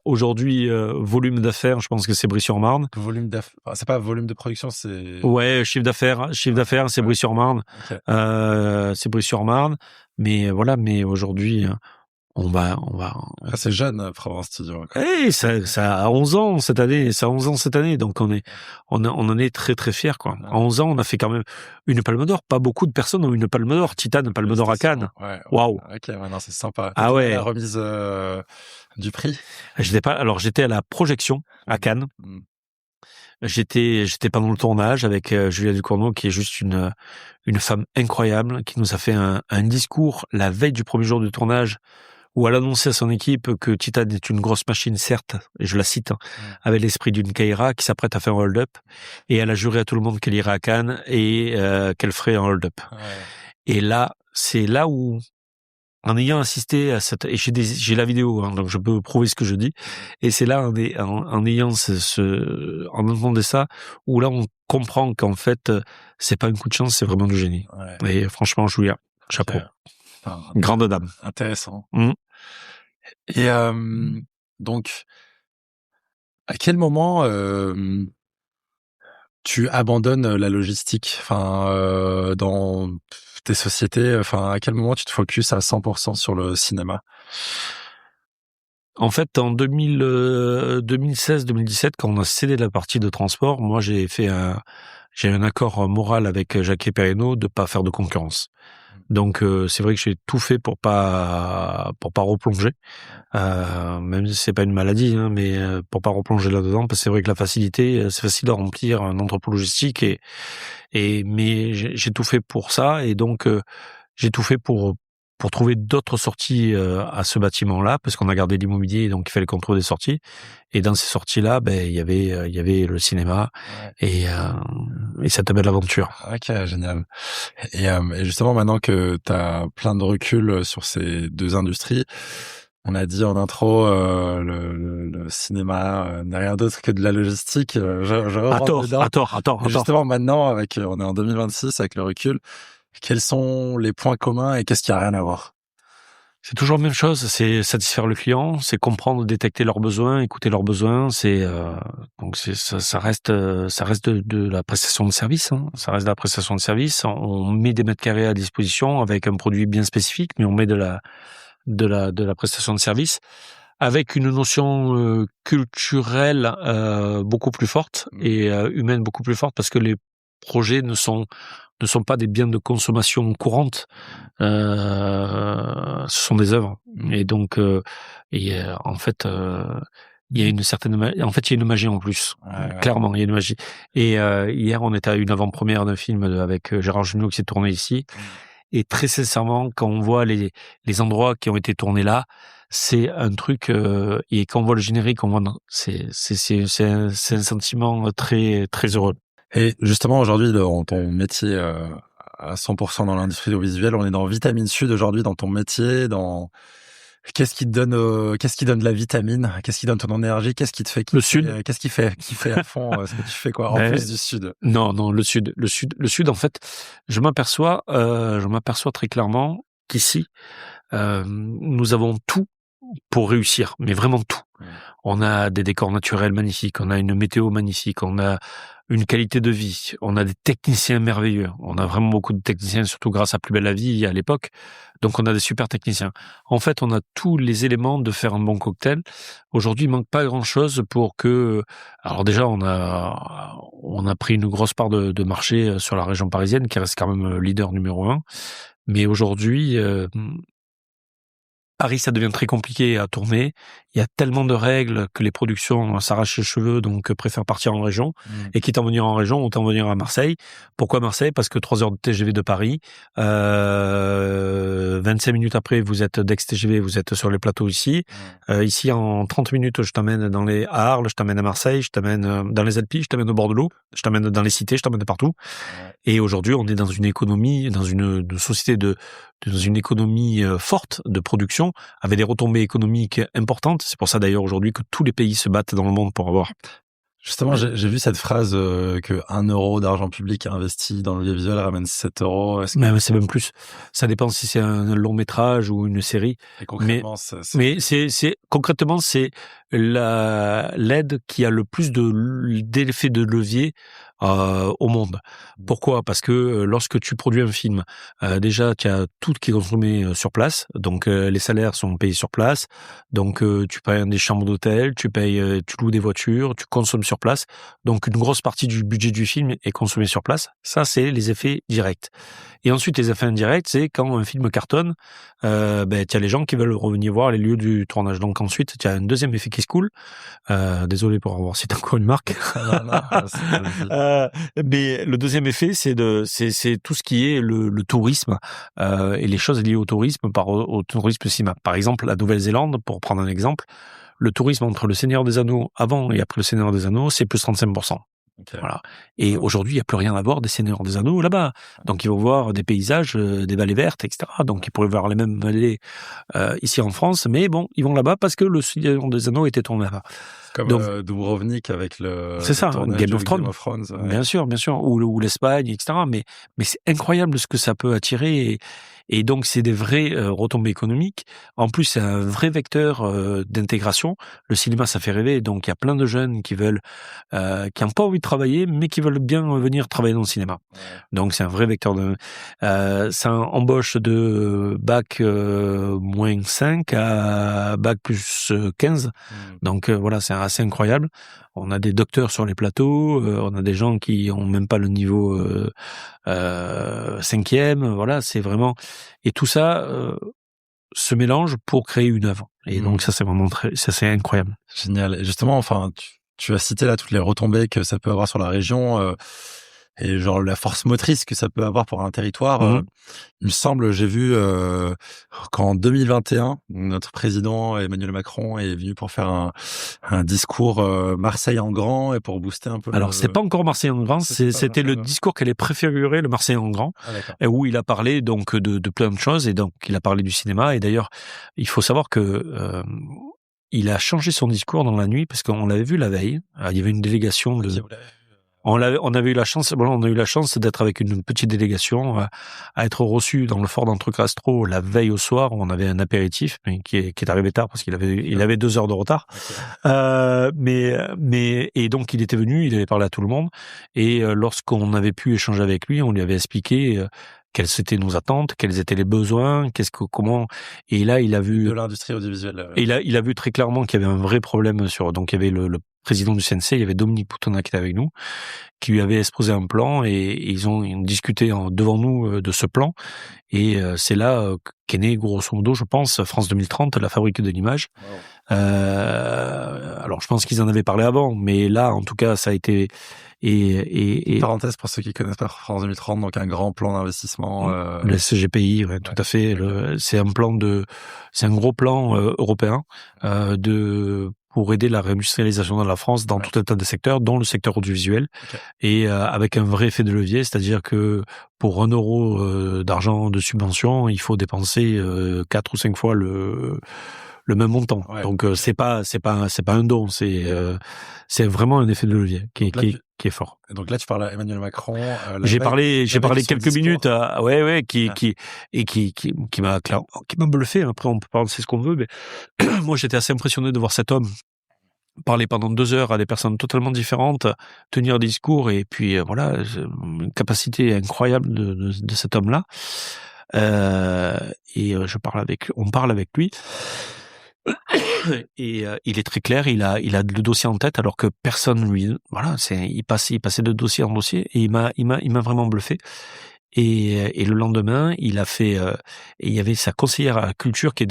Aujourd'hui, volume d'affaires, je pense que c'est Brie-sur-Marne. Volume d'affaires, c'est pas volume de production, c'est. Ouais, chiffre d'affaires, c'est Brie-sur-Marne. Okay. C'est Brie-sur-Marne. Mais voilà, mais aujourd'hui, on va. C'est jeune, Provence Studio. Ça a 11 ans cette année. Donc on en est très très fiers, quoi. À 11 ans, on a fait quand même une Palme d'Or. Pas beaucoup de personnes ont une Palme d'Or. Titane, Palme d'Or à Cannes. Waouh. Ok, maintenant c'est sympa. Ah ouais. La remise du prix. J'étais à la projection à Cannes. J'étais pendant le tournage avec Julia Ducournau, qui est juste une femme incroyable, qui nous a fait un discours la veille du premier jour du tournage, où elle annonçait à son équipe que Titane est une grosse machine, certes, et je la cite, avec l'esprit d'une Keira qui s'apprête à faire un hold-up, et elle a juré à tout le monde qu'elle irait à Cannes et qu'elle ferait un hold-up. Ouais. Et là, c'est là où, en ayant assisté à cette, et j'ai la vidéo, donc je peux prouver ce que je dis, et c'est là, en ayant en entendant ça, où là on comprend qu'en fait, c'est pas un coup de chance, c'est vraiment du génie. Ouais. Et franchement, Julia, chapeau. Grande dame. Intéressant. Et donc, à quel moment tu abandonnes la logistique, dans tes sociétés, à quel moment tu te focuses à 100% sur le cinéma? En fait, en 2016-2017, quand on a cédé la partie de transport, moi j'ai un accord moral avec Jacques Perrineau de pas faire de concurrence. Donc c'est vrai que j'ai tout fait pour pas replonger, même si c'est pas une maladie, mais pour pas replonger là-dedans, parce que c'est vrai que la facilité, c'est facile de remplir un entrepôt logistique mais j'ai tout fait pour ça, et donc j'ai tout fait pour trouver d'autres sorties à ce bâtiment-là, parce qu'on a gardé l'immobilier, donc il fallait qu'on trouve des sorties. Et dans ces sorties-là, il y avait le cinéma et cette belle aventure. Ok, génial. Et justement, maintenant que tu as plein de recul sur ces deux industries, on a dit en intro, le cinéma n'est rien d'autre que de la logistique. À tort. Justement, maintenant, on est en 2026, avec le recul, quels sont les points communs et qu'est-ce qui a rien à voir? C'est toujours la même chose, c'est satisfaire le client, c'est comprendre, détecter leurs besoins, écouter leurs besoins, c'est Donc ça reste de la prestation de service. Hein. Ça reste de la prestation de service. On met des mètres carrés à disposition avec un produit bien spécifique, mais on met de la prestation de service avec une notion culturelle beaucoup plus forte et humaine beaucoup plus forte, parce que les projets ne sont pas des biens de consommation courante, ce sont des œuvres. Et donc en fait il y a une certaine il y a une magie en plus. Clairement, il y a une magie. Et hier on était à une avant-première d'un film avec Gérard Jugnot qui s'est tourné ici. Et très sincèrement, quand on voit les endroits qui ont été tournés là, c'est un truc et quand on voit le générique, on voit c'est un sentiment très très heureux. Et justement aujourd'hui dans ton métier à 100% dans l'industrie audiovisuelle, on est dans Vitamine Sud aujourd'hui, dans ton métier, qu'est-ce qui te donne de la vitamine, qu'est-ce qui donne ton énergie, qu'est-ce qui te fait kiffer, le sud, qu'est-ce qui fait à fond ce que tu fais quoi en plus du sud? Non, le sud en fait, je m'aperçois très clairement qu'ici nous avons tout pour réussir, mais vraiment tout. On a des décors naturels magnifiques, on a une météo magnifique, on a une qualité de vie, on a des techniciens merveilleux. On a vraiment beaucoup de techniciens, surtout grâce à Plus belle la vie à l'époque. Donc on a des super techniciens. En fait, on a tous les éléments de faire un bon cocktail. Aujourd'hui, il manque pas grand-chose pour que... Alors déjà, on a pris une grosse part de marché sur la région parisienne, qui reste quand même leader numéro 1. Mais aujourd'hui... Paris, ça devient très compliqué à tourner. Il y a tellement de règles que les productions s'arrachent les cheveux, donc préfèrent partir en région. Et quitte à venir en région, autant venir à Marseille. Pourquoi Marseille? Parce que 3 heures de TGV de Paris, 25 minutes après, vous êtes d'ex-TGV, vous êtes sur les plateaux ici. Ici, en 30 minutes, je t'amène à Arles, je t'amène à Marseille, je t'amène dans les Alpes, je t'amène au bord de l'eau, je t'amène dans les cités, je t'amène de partout. Et aujourd'hui, on est dans une économie, dans une société dans une économie forte de production, avec des retombées économiques importantes. C'est pour ça d'ailleurs aujourd'hui que tous les pays se battent dans le monde pour avoir. Justement, j'ai vu cette phrase que 1 euro d'argent public investi dans l'audiovisuel ramène 7 euros. Mais c'est même plus. Ça dépend si c'est un long métrage ou une série. Et concrètement, mais concrètement, c'est l'aide qui a le plus d'effet de levier au monde. Pourquoi? Parce que lorsque tu produis un film, déjà tu as tout qui est consommé sur place, donc les salaires sont payés sur place, donc tu payes des chambres d'hôtel, tu loues des voitures, tu consommes sur place, donc une grosse partie du budget du film est consommé sur place. Ça, c'est les effets directs. Et ensuite, les effets indirects, c'est quand un film cartonne, tu as les gens qui veulent revenir voir les lieux du tournage. Donc ensuite, tu as un deuxième effet qui se coule. Désolé pour avoir cité encore une marque. Mais le deuxième effet, c'est tout ce qui est le tourisme et les choses liées au tourisme au tourisme cinéma. Par exemple, la Nouvelle-Zélande, pour prendre un exemple, le tourisme entre le Seigneur des Anneaux avant et après le Seigneur des Anneaux, c'est plus 35%. Okay. Voilà. Et aujourd'hui, il n'y a plus rien à voir des Seigneurs des Anneaux là-bas. Donc, ils vont voir des paysages, des vallées vertes, etc. Donc, ils pourraient voir les mêmes vallées ici en France. Mais bon, ils vont là-bas parce que le Seigneur des Anneaux était tourné là-bas. Comme Dubrovnik avec c'est ça, Game of Thrones. Ouais. Bien sûr. Ou l'Espagne, etc. Mais c'est incroyable ce que ça peut attirer. Et donc, c'est des vraies retombées économiques. En plus, c'est un vrai vecteur d'intégration. Le cinéma, ça fait rêver. Donc, il y a plein de jeunes qui n'ont pas envie de travailler, mais qui veulent bien venir travailler dans le cinéma. Ouais. Donc, c'est un vrai vecteur ça embauche de bac moins 5 à bac plus 15. Donc, voilà, c'est assez incroyable. On a des docteurs sur les plateaux, on a des gens qui ont même pas le niveau 5e. Voilà, c'est vraiment... Et tout ça se mélange pour créer une œuvre. Et donc ça, c'est vraiment c'est incroyable. Génial. Et justement, enfin, tu as cité là toutes les retombées que ça peut avoir sur la région et genre la force motrice que ça peut avoir pour un territoire. Il me semble, j'ai vu qu'en 2021, notre président Emmanuel Macron est venu pour faire un discours Marseille en grand et pour booster un peu. Alors, c'est pas encore Marseille en grand, c'était le discours qu'elle est préfiguré, le Marseille en grand, où il a parlé donc de plein de choses, et donc il a parlé du cinéma. Et d'ailleurs, il faut savoir que il a changé son discours dans la nuit parce qu'on l'avait vu la veille. Il y avait une délégation de... On avait eu la chance, on a eu la chance d'être avec une petite délégation, à être reçus dans le fort d'Entrecastro la veille au soir. Où on avait un apéritif, mais qui est arrivé tard parce qu'il avait 2 heures de retard. Okay. Et donc il était venu, il avait parlé à tout le monde. Et lorsqu'on avait pu échanger avec lui, on lui avait expliqué quelles étaient nos attentes, quels étaient les besoins, comment. Et là, il a vu de l'industrie audiovisuelle. Et là, il a vu très clairement qu'il y avait un vrai problème donc il y avait le président du CNC, il y avait Dominique Poutonna qui était avec nous, qui lui avait exposé un plan et ils ont discuté devant nous de ce plan. Et c'est là qu'est né, grosso modo, je pense, France 2030, la fabrique de l'image. Wow. Alors, je pense qu'ils en avaient parlé avant, mais là, en tout cas, ça a été... Et parenthèse pour ceux qui connaissent pas France 2030, donc un grand plan d'investissement. Le CGPI, ouais, tout à fait. C'est un gros plan européen pour aider la réindustrialisation de la France dans tout un tas de secteurs, dont le secteur audiovisuel, et avec un vrai effet de levier, c'est-à-dire que pour 1 euro d'argent de subvention, il faut dépenser 4 ou 5 fois le même montant. Ouais. Donc c'est pas un don, c'est vraiment un effet de levier qui est fort. Et donc là tu parles à Emmanuel Macron. J'ai parlé quelques minutes qui m'a bluffé. Après on peut penser ce qu'on veut, mais moi j'étais assez impressionné de voir cet homme parler pendant 2 heures à des personnes totalement différentes, tenir des discours, et puis voilà, une capacité incroyable de cet homme-là. On parle avec lui. Et il est très clair, il a le dossier en tête, alors que personne lui, voilà, il passait de dossier en dossier, et il m'a vraiment bluffé. Et le lendemain, il a fait, et il y avait sa conseillère à la culture qui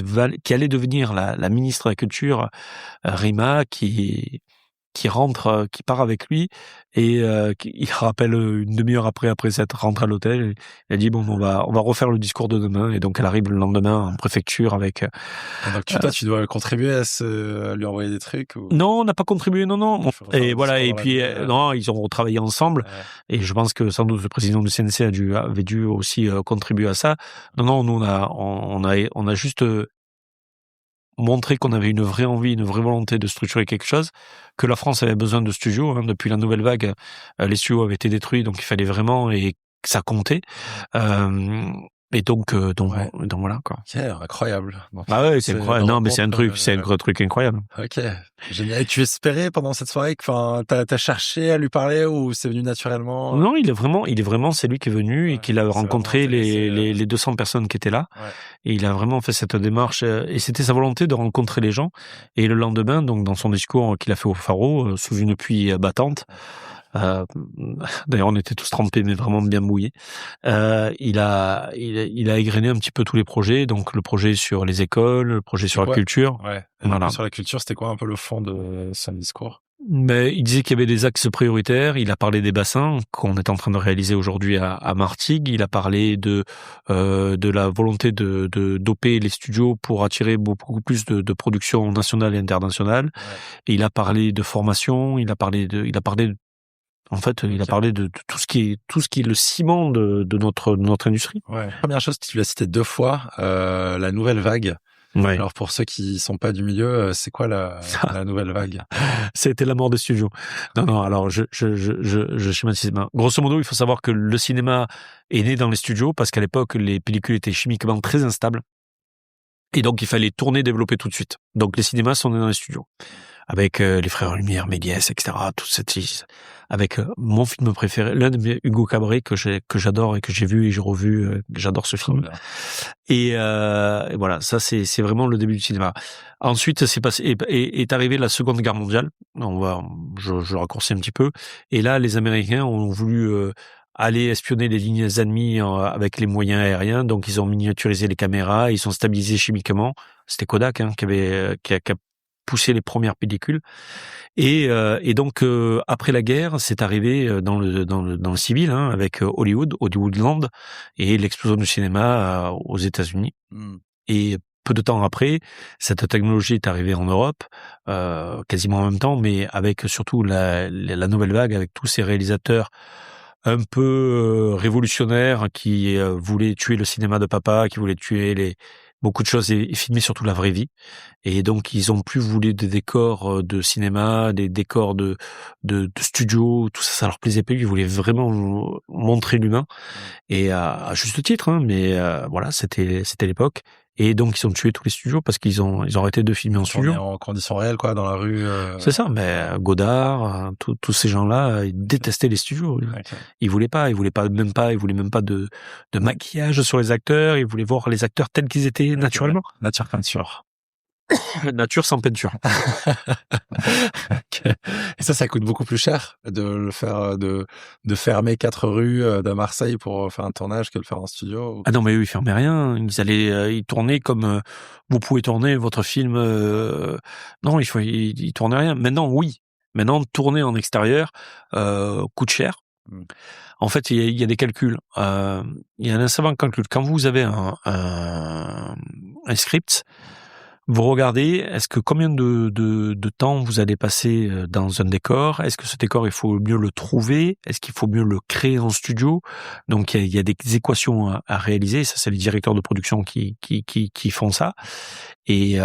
allait devenir la ministre de la culture, Rima, qui part avec lui, et il rappelle une demi-heure après s'être rentré à l'hôtel. Il a dit bon, on va refaire le discours de demain, et donc elle arrive le lendemain en préfecture avec. Donc toi, tu dois contribuer à lui envoyer des trucs ou... Non, on n'a pas contribué, non. Et voilà, et puis non, ils ont travaillé ensemble, ouais. Et je pense que sans doute le président du CNC avait dû aussi contribuer à ça. Non, nous on a juste montrer qu'on avait une vraie envie, une vraie volonté de structurer quelque chose, que la France avait besoin de studios. Depuis la nouvelle vague, les studios avaient été détruits, donc il fallait vraiment, et que ça comptait. Et donc voilà, quoi. Ok, incroyable. Donc, ouais, c'est incroyable. Non, mais c'est un truc incroyable. Ok, génial. Et tu espérais pendant cette soirée que, t'as cherché à lui parler, ou c'est venu naturellement? Non, il est vraiment, c'est lui qui est venu, et qu'il a rencontré les 200 personnes qui étaient là. Ouais. Et il a vraiment fait cette démarche, et c'était sa volonté de rencontrer les gens. Et le lendemain, donc, dans son discours qu'il a fait au Faro, sous une pluie battante, d'ailleurs on était tous trempés, mais vraiment bien mouillés, il a égrené un petit peu tous les projets, donc le projet sur les écoles, le projet sur la culture. Ouais. Voilà. Sur la culture, c'était quoi un peu le fond de son discours? Mais il disait qu'il y avait des axes prioritaires. Il a parlé des bassins qu'on est en train de réaliser aujourd'hui à Martigues. Il a parlé de la volonté de doper les studios pour attirer beaucoup plus de production nationale et internationale. Ouais. Et il a parlé de formation. Il a parlé de tout ce qui est le ciment de notre industrie. Ouais. Première chose, tu l'as cité 2 fois, la nouvelle vague. Ouais. Alors pour ceux qui sont pas du milieu, c'est quoi la nouvelle vague? C'était la mort des studios. Non. Alors je schématise. Grosso modo, il faut savoir que le cinéma est né dans les studios parce qu'à l'époque les pellicules étaient chimiquement très instables, et donc il fallait tourner, développer tout de suite. Donc les cinémas sont nés dans les studios, avec les frères Lumière, Méliès, etc. Avec mon film préféré, l'un de Hugo Cabret que j'adore et que j'ai vu et j'ai revu. J'adore ce film. Et voilà, ça c'est vraiment le début du cinéma. Ensuite, est arrivée la Seconde Guerre mondiale. Je raccourcis un petit peu. Et là, les Américains ont voulu aller espionner les lignes ennemies avec les moyens aériens. Donc ils ont miniaturisé les caméras, ils sont stabilisés chimiquement. C'était Kodak qui a poussé les premières pellicules. Et donc après la guerre, c'est arrivé dans le civil, avec Hollywoodland, et l'explosion du cinéma aux États-Unis. Et peu de temps après, cette technologie est arrivée en Europe, quasiment en même temps, mais avec surtout la nouvelle vague, avec tous ces réalisateurs un peu révolutionnaires qui voulaient tuer le cinéma de papa, qui voulaient tuer beaucoup de choses et filmer surtout la vraie vie. Et donc ils ont plus voulu des décors de cinéma, des décors de studio, tout ça leur plaisait pas. Ils voulaient vraiment montrer l'humain et à juste titre, hein, mais voilà, c'était l'époque. Et donc ils ont tué tous les studios parce qu'ils ont arrêté de filmer en studio. En conditions réelles, quoi, dans la rue. C'est ça, mais Godard, tous ces gens-là, ils détestaient les studios. Okay. Ils voulaient même pas de maquillage sur les acteurs. Ils voulaient voir les acteurs tels qu'ils étaient naturellement. Nature peinture. Nature sans peinture. Okay. Et ça coûte beaucoup plus cher de le faire, de fermer 4 rues de Marseille pour faire un tournage que de le faire en studio. Ou... Ah non, mais eux, ils fermaient rien. Ils tournaient comme vous pouvez tourner votre film. Non, ils tournaient rien. Maintenant, oui. Maintenant, tourner en extérieur coûte cher. En fait, il y a des calculs. Il y a un savant calcul. Quand vous avez un script, vous regardez, est-ce que combien de temps vous allez passer dans un décor? Est-ce que ce décor, il faut mieux le trouver? Est-ce qu'il faut mieux le créer en studio? Donc, il y a des équations à réaliser. Ça, c'est les directeurs de production qui font ça. Et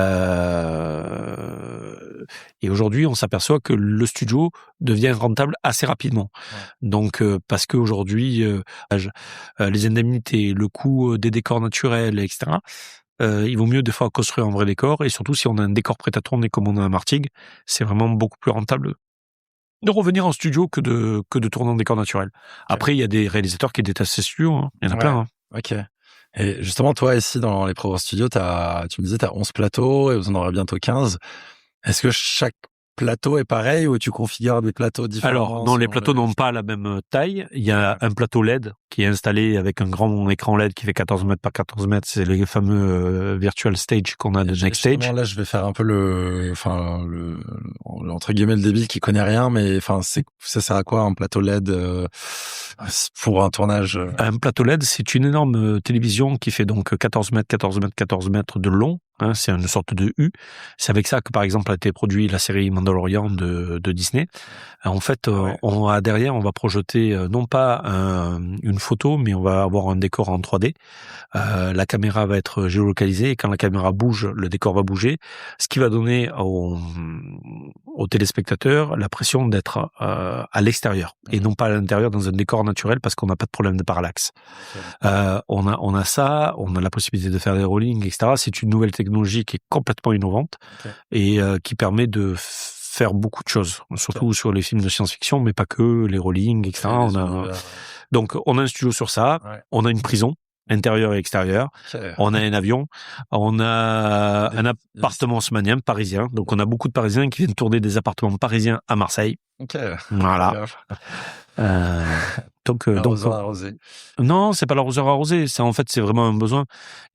aujourd'hui, on s'aperçoit que le studio devient rentable assez rapidement. Ouais. Donc, parce qu'aujourd'hui, les indemnités, le coût des décors naturels, etc., il vaut mieux des fois construire un vrai décor, et surtout si on a un décor prêt à tourner comme on a à Martigues, c'est vraiment beaucoup plus rentable de revenir en studio que de tourner en décor naturel. Okay. Après, il y a des réalisateurs qui détestent ces studios, hein. Il y en a plein. Hein. Ok. Et justement, toi, ici, dans les Provence Studios, tu me disais, t'as 11 plateaux et vous en aurez bientôt 15. Est-ce que chaque plateau est pareil ou tu configures des plateaux différents? Alors, non, les plateaux n'ont pas la même taille. Il y a un plateau LED qui est installé avec un grand écran LED qui fait 14 mètres par 14 mètres. C'est les fameux virtual stage qu'on a de Next Stage. Là, je vais faire un peu entre guillemets, le débile qui connaît rien, mais enfin, ça sert à quoi un plateau LED pour un tournage? Un plateau LED, c'est une énorme télévision qui fait donc 14 mètres, 14 mètres, 14 mètres de long. Hein, c'est une sorte de U. C'est avec ça que, par exemple, a été produit la série Mandalorian de Disney. En fait, derrière, on va projeter non pas une photo, mais on va avoir un décor en 3D. La caméra va être géolocalisée et quand la caméra bouge, le décor va bouger, ce qui va donner aux téléspectateurs l'impression d'être à l'extérieur et non pas à l'intérieur dans un décor naturel parce qu'on n'a pas de problème de parallaxe. On a ça, on a la possibilité de faire des rollings, etc. C'est une nouvelle technologie qui est complètement innovante et qui permet de faire beaucoup de choses, surtout sur les films de science-fiction, mais pas que, les rollings, etc. Donc, on a un studio sur ça, on a une prison, intérieur et extérieur, on a un avion, on a un appartement haussmannien parisien, donc on a beaucoup de Parisiens qui viennent tourner des appartements parisiens à Marseille. Voilà. Donc arrosé. Non, c'est pas l'arroseur arrosé. C'est vraiment un besoin.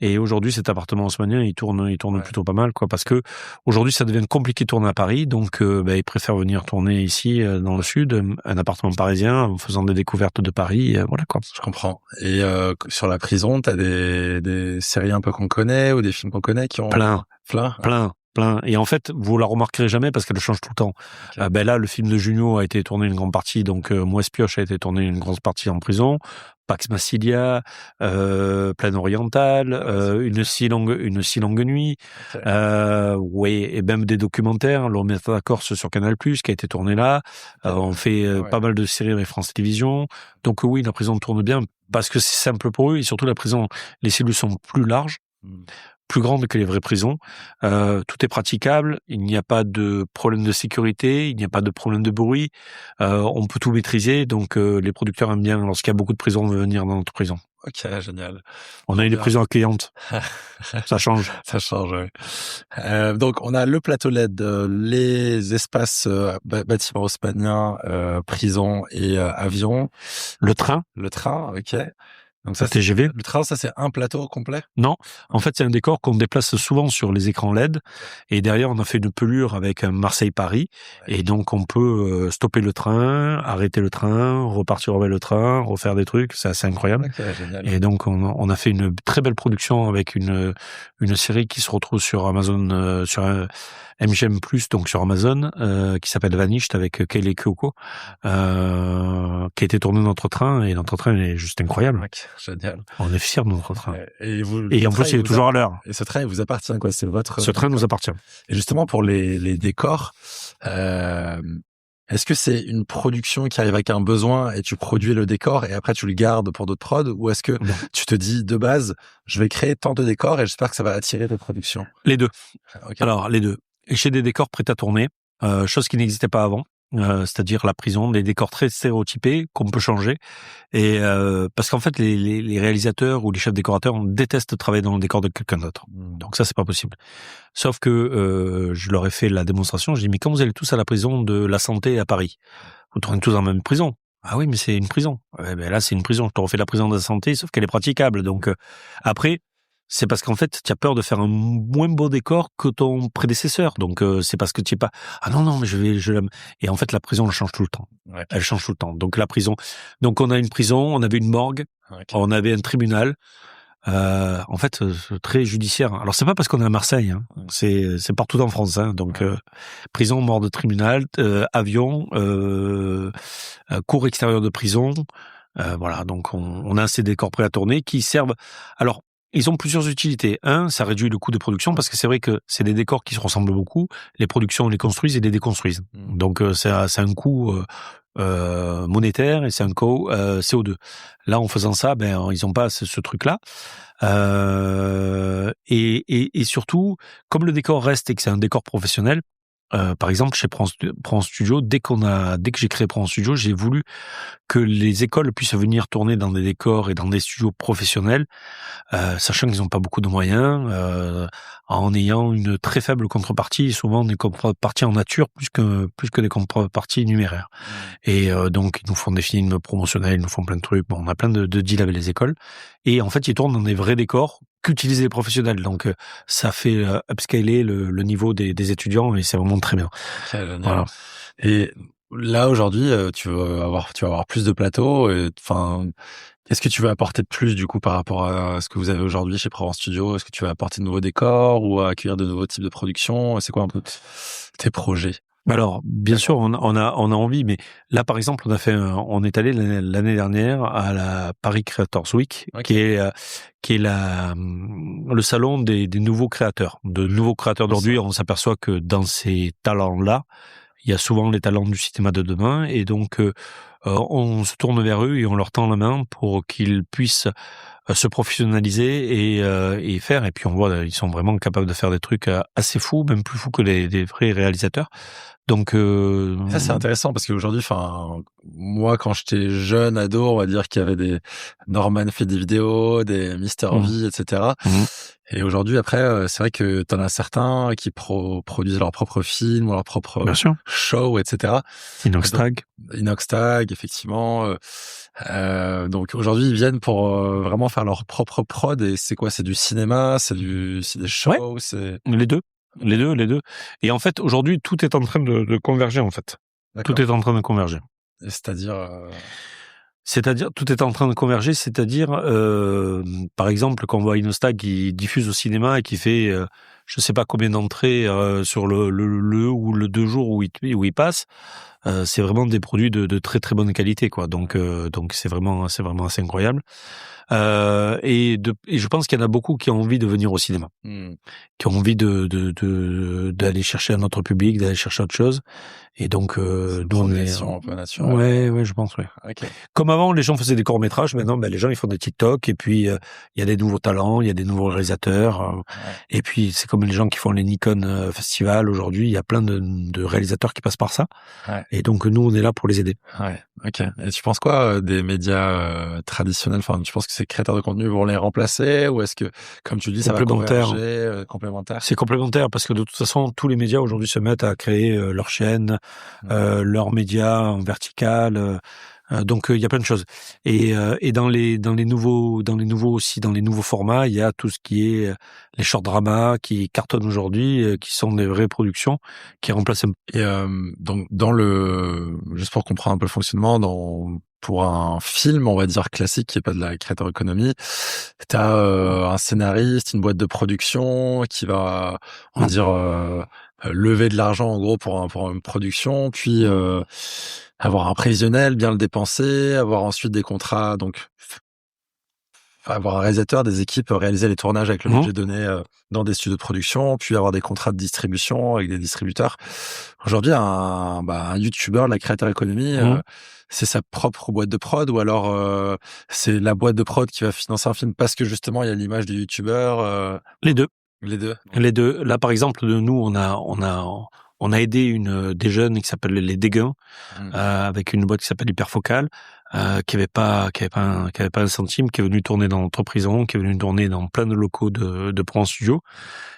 Et aujourd'hui, cet appartement haussmannien, il tourne plutôt pas mal, quoi, parce que aujourd'hui, ça devient compliqué de tourner à Paris. Donc, ils préfèrent venir tourner ici, dans le sud, un appartement parisien, en faisant des découvertes de Paris. Voilà, quoi. Je comprends. Et sur la prison, t'as des séries un peu qu'on connaît ou des films qu'on connaît qui ont plein. Et en fait, vous la remarquerez jamais parce qu'elle change tout le temps. Okay. Là, le film de Junio a été tourné une grande partie, donc Mouesse Pioche a été tourné une grande partie en prison. Pax Massilia, Plaine Orientale, une si longue nuit, et même des documentaires, L'Homme est à Corse sur Canal+, qui a été tourné là. On fait pas mal de séries avec France Télévisions. Donc oui, la prison tourne bien parce que c'est simple pour eux et surtout la prison, les cellules sont plus larges. Plus grande que les vraies prisons. Tout est praticable. Il n'y a pas de problème de sécurité. Il n'y a pas de problème de bruit. On peut tout maîtriser. Donc, les producteurs aiment bien, lorsqu'il y a beaucoup de prisons, venir dans notre prison. Ok, génial. On a eu des prisons accueillantes. Ça change. Ça change, oui. Donc, on a le plateau LED, les espaces bâtiments haussmanniens, prison et avion. Le train, ok. Donc ça, TGV. Le train, ça c'est un plateau complet? Non, en fait c'est un décor qu'on déplace souvent sur les écrans LED et derrière on a fait une pelure avec un Marseille-Paris et donc on peut stopper le train, arrêter le train, repartir avec le train, refaire des trucs, c'est assez incroyable. Okay, génial. Et donc on a fait une très belle production avec une série qui se retrouve sur Amazon, sur MGM+, donc sur Amazon, qui s'appelle Vanished avec Kayleigh Cuoco, qui a été tournée dans notre train et notre train est juste incroyable. Génial. On est fiers de notre train. Et Et en plus, il est toujours à l'heure. Et ce train, il vous appartient, quoi. C'est votre... Ce train nous appartient. Et justement, pour les décors, est-ce que c'est une production qui arrive avec un besoin et tu produis le décor et après tu le gardes pour d'autres prods, ou est-ce que tu te dis de base, je vais créer tant de décors et j'espère que ça va attirer tes productions? Les deux. Okay. Alors, les deux. Et j'ai des décors prêts à tourner, chose qui n'existait pas avant. C'est-à-dire la prison, des décors très stéréotypés qu'on peut changer. Et parce qu'en fait, les réalisateurs ou les chefs décorateurs détestent travailler dans le décor de quelqu'un d'autre. Donc ça, c'est pas possible. Sauf que je leur ai fait la démonstration. Je dis, mais quand vous allez tous à la prison de la santé à Paris, vous tournez tous dans la même prison. Ah oui, mais c'est une prison. Ben là, c'est une prison. Je te refais la prison de la santé, sauf qu'elle est praticable. Donc après, c'est parce qu'en fait, tu as peur de faire un moins beau décor que ton prédécesseur. Donc, c'est parce que tu es pas... Ah non, mais Et en fait, la prison, elle change tout le temps. Ouais. Elle change tout le temps. Donc, la prison... Donc, on a une prison, on avait une morgue, on avait un tribunal. En fait, très judiciaire. Alors, c'est pas parce qu'on est à Marseille. Hein. C'est partout en France. Hein. Donc, prison, morgue, tribunal, avion, cour extérieure de prison. Voilà, donc on a ces décors prêts à tourner qui servent... Alors, ils ont plusieurs utilités. Un, ça réduit le coût de production parce que c'est vrai que c'est des décors qui se ressemblent beaucoup. Les productions, on les construisent et les déconstruisent. Donc, c'est un coût monétaire et c'est un coût CO2. Là, en faisant ça, ils n'ont pas ce truc-là. Et surtout, comme le décor reste et que c'est un décor professionnel, par exemple, chez Prend Studio, dès que j'ai créé Prend Studio, j'ai voulu que les écoles puissent venir tourner dans des décors et dans des studios professionnels, sachant qu'ils n'ont pas beaucoup de moyens, en ayant une très faible contrepartie, souvent des contreparties en nature plus que des contreparties numéraires. Et donc, ils nous font des films promotionnels, ils nous font plein de trucs. Bon, on a plein de deals avec les écoles. Et en fait, ils tournent dans des vrais décors qu'utilisent les professionnels. Donc, ça fait upscaler le niveau des étudiants et c'est vraiment très bien. Voilà. Et là, aujourd'hui, tu vas avoir plus de plateaux. Enfin, qu'est-ce que tu veux apporter de plus, du coup, par rapport à ce que vous avez aujourd'hui chez Prend Studio? Est-ce que tu vas apporter de nouveaux décors ou accueillir de nouveaux types de production? C'est quoi un peu tes projets? Alors, bien sûr, on a envie, mais là, par exemple, on est allé l'année dernière à la Paris Creators Week, qui est le salon des nouveaux créateurs, de nouveaux créateurs d'aujourd'hui. On s'aperçoit que dans ces talents-là, il y a souvent les talents du cinéma de demain, et donc on se tourne vers eux et on leur tend la main pour qu'ils puissent se professionnaliser et faire. Et puis on voit, ils sont vraiment capables de faire des trucs assez fous, même plus fous que les vrais réalisateurs. Donc ça, c'est intéressant parce qu'aujourd'hui, enfin, moi, quand j'étais jeune ado, on va dire qu'il y avait des Norman fait des vidéos, des Mister V, etc. Et aujourd'hui, après, c'est vrai que t'en as certains qui produisent leurs propres films ou leurs propres shows, etc. Inoxtag, effectivement. Donc aujourd'hui, ils viennent pour vraiment faire leur propre prod. Et c'est quoi? C'est du cinéma, c'est des shows, c'est les deux. Les deux. Et en fait, aujourd'hui, tout est en train de converger, en fait. D'accord. Tout est en train de converger. C'est-à-dire, tout est en train de converger, c'est-à-dire, par exemple, quand on voit Inoxtag qui diffuse au cinéma et qui fait, je sais pas combien d'entrées sur le ou le 2 jours où il passe, c'est vraiment des produits de très très bonne qualité, quoi. Donc c'est vraiment assez incroyable. Et je pense qu'il y en a beaucoup qui ont envie de venir au cinéma, qui ont envie d'aller chercher un autre public, d'aller chercher autre chose. Et donc, nous, on est un peu naturelle. Ouais, je pense, ouais. Okay. Comme avant, les gens faisaient des courts-métrages. Maintenant, les gens, ils font des TikTok. Et puis, il y a des nouveaux talents, il y a des nouveaux réalisateurs. Et puis, c'est comme les gens qui font les Nikon Festival. Aujourd'hui, il y a plein de réalisateurs qui passent par ça. Et donc, nous, on est là pour les aider. Ouais. Ok. Et tu penses quoi des médias traditionnels? Enfin, tu penses que ces créateurs de contenu vont les remplacer, ou est-ce que, comme tu dis, ça va converger, complémentaire? C'est complémentaire parce que de toute façon, tous les médias aujourd'hui se mettent à créer leur chaîne, leurs médias en vertical. Donc il y a plein de choses. Et dans les nouveaux formats, il y a tout ce qui est les short dramas qui cartonnent aujourd'hui, qui sont des vraies productions qui remplacent. Et donc juste pour comprendre un peu le fonctionnement, pour un film, on va dire classique, qui est pas de la creator economy, t'as un scénariste, une boîte de production qui va, on va dire, lever de l'argent en gros pour une production, puis avoir un prévisionnel, bien le dépenser, avoir ensuite des contrats, donc avoir un réalisateur, des équipes, réaliser les tournages avec le budget donné dans des studios de production, puis avoir des contrats de distribution avec des distributeurs. Aujourd'hui, un YouTuber, la créateur économie, c'est sa propre boîte de prod, ou alors c'est la boîte de prod qui va financer un film parce que justement il y a l'image du YouTuber. Les deux. Les deux. Les deux. Là, par exemple, nous, on a aidé des jeunes qui s'appellent les Déguins, avec une boîte qui s'appelle Hyperfocal, qui avait pas un centime, qui est venu tourner dans l'entreprise, qui est venu tourner dans plein de locaux de Provence Studio.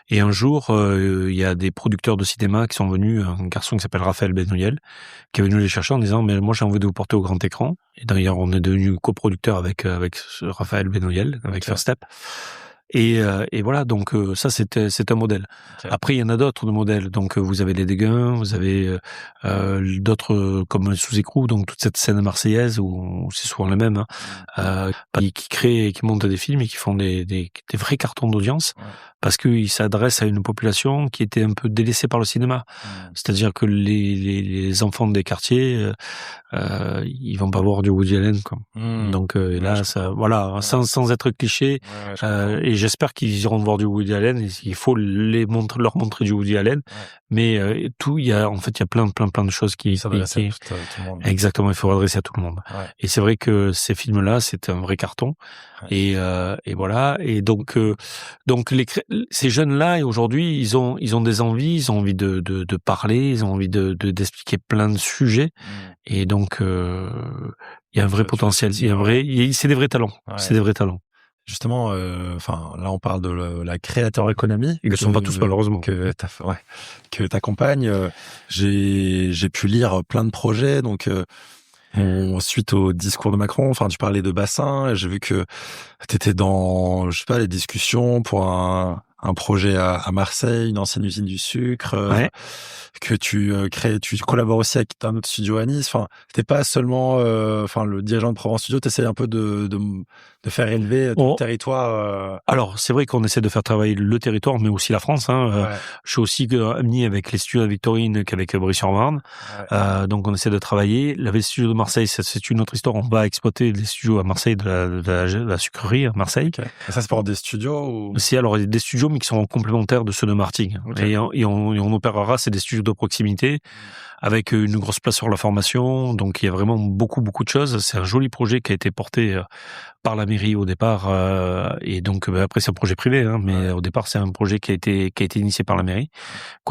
Et un jour, il y a des producteurs de cinéma qui sont venus, un garçon qui s'appelle Raphaël Benoyel, qui est venu les chercher en disant, mais moi j'ai envie de vous porter au grand écran. Et d'ailleurs, on est devenu coproducteur avec Raphaël Benoyel, avec First Step. Et voilà, donc ça c'est un modèle. Okay. Après il y en a d'autres de modèles. Donc vous avez les Déguins, vous avez d'autres comme Sous écrou, donc toute cette scène marseillaise où c'est souvent les mêmes, qui créent et qui montent des films et qui font des vrais cartons d'audience, parce qu'ils s'adressent à une population qui était un peu délaissée par le cinéma. C'est-à-dire que les enfants des quartiers, ils vont pas voir du Woody Allen, quoi. Donc là, ça, voilà, sans être cliché. Et j'espère qu'ils iront voir du Woody Allen. Il faut leur montrer du Woody Allen. Mais il y a plein de choses qui s'adressent à tout le monde. Exactement, il faut adresser à tout le monde. Et c'est vrai que ces films-là, c'est un vrai carton. Et voilà. Et donc ces jeunes-là, et aujourd'hui, ils ont des envies, ils ont envie de parler, ils ont envie d'expliquer plein de sujets. Et donc il y a un vrai potentiel. C'est des vrais talents. C'est des vrais talents. Justement, là on parle de la créateur économie. Ils ne sont pas tous, malheureusement. Que t'accompagnes. J'ai pu lire plein de projets, donc suite au discours de Macron, tu parlais de bassin, j'ai vu que t'étais dans, je sais pas, les discussions pour un projet à Marseille, une ancienne usine du sucre, que tu collabores aussi avec un autre studio à Nice. T'es pas seulement, le dirigeant de Provence Studio, t'essayes un peu de faire élever ton territoire. Alors, c'est vrai qu'on essaie de faire travailler le territoire, mais aussi la France. Je suis aussi ami avec les studios de Victorine qu'avec Brie-sur-Marne. Donc, on essaie de travailler. Les studios de Marseille, c'est une autre histoire. On va exploiter les studios à Marseille de la sucrerie à Marseille. Okay. Et ça, c'est pour des studios ou... C'est alors des studios, mais qui sont complémentaires de ceux de Martigues. Okay. Et on opérera, c'est des studios de proximité, avec une grosse place sur la formation. Donc, il y a vraiment beaucoup de choses. C'est un joli projet qui a été porté par la mairie au départ, et donc après c'est un projet privé, mais au départ c'est un projet qui a été initié par la mairie.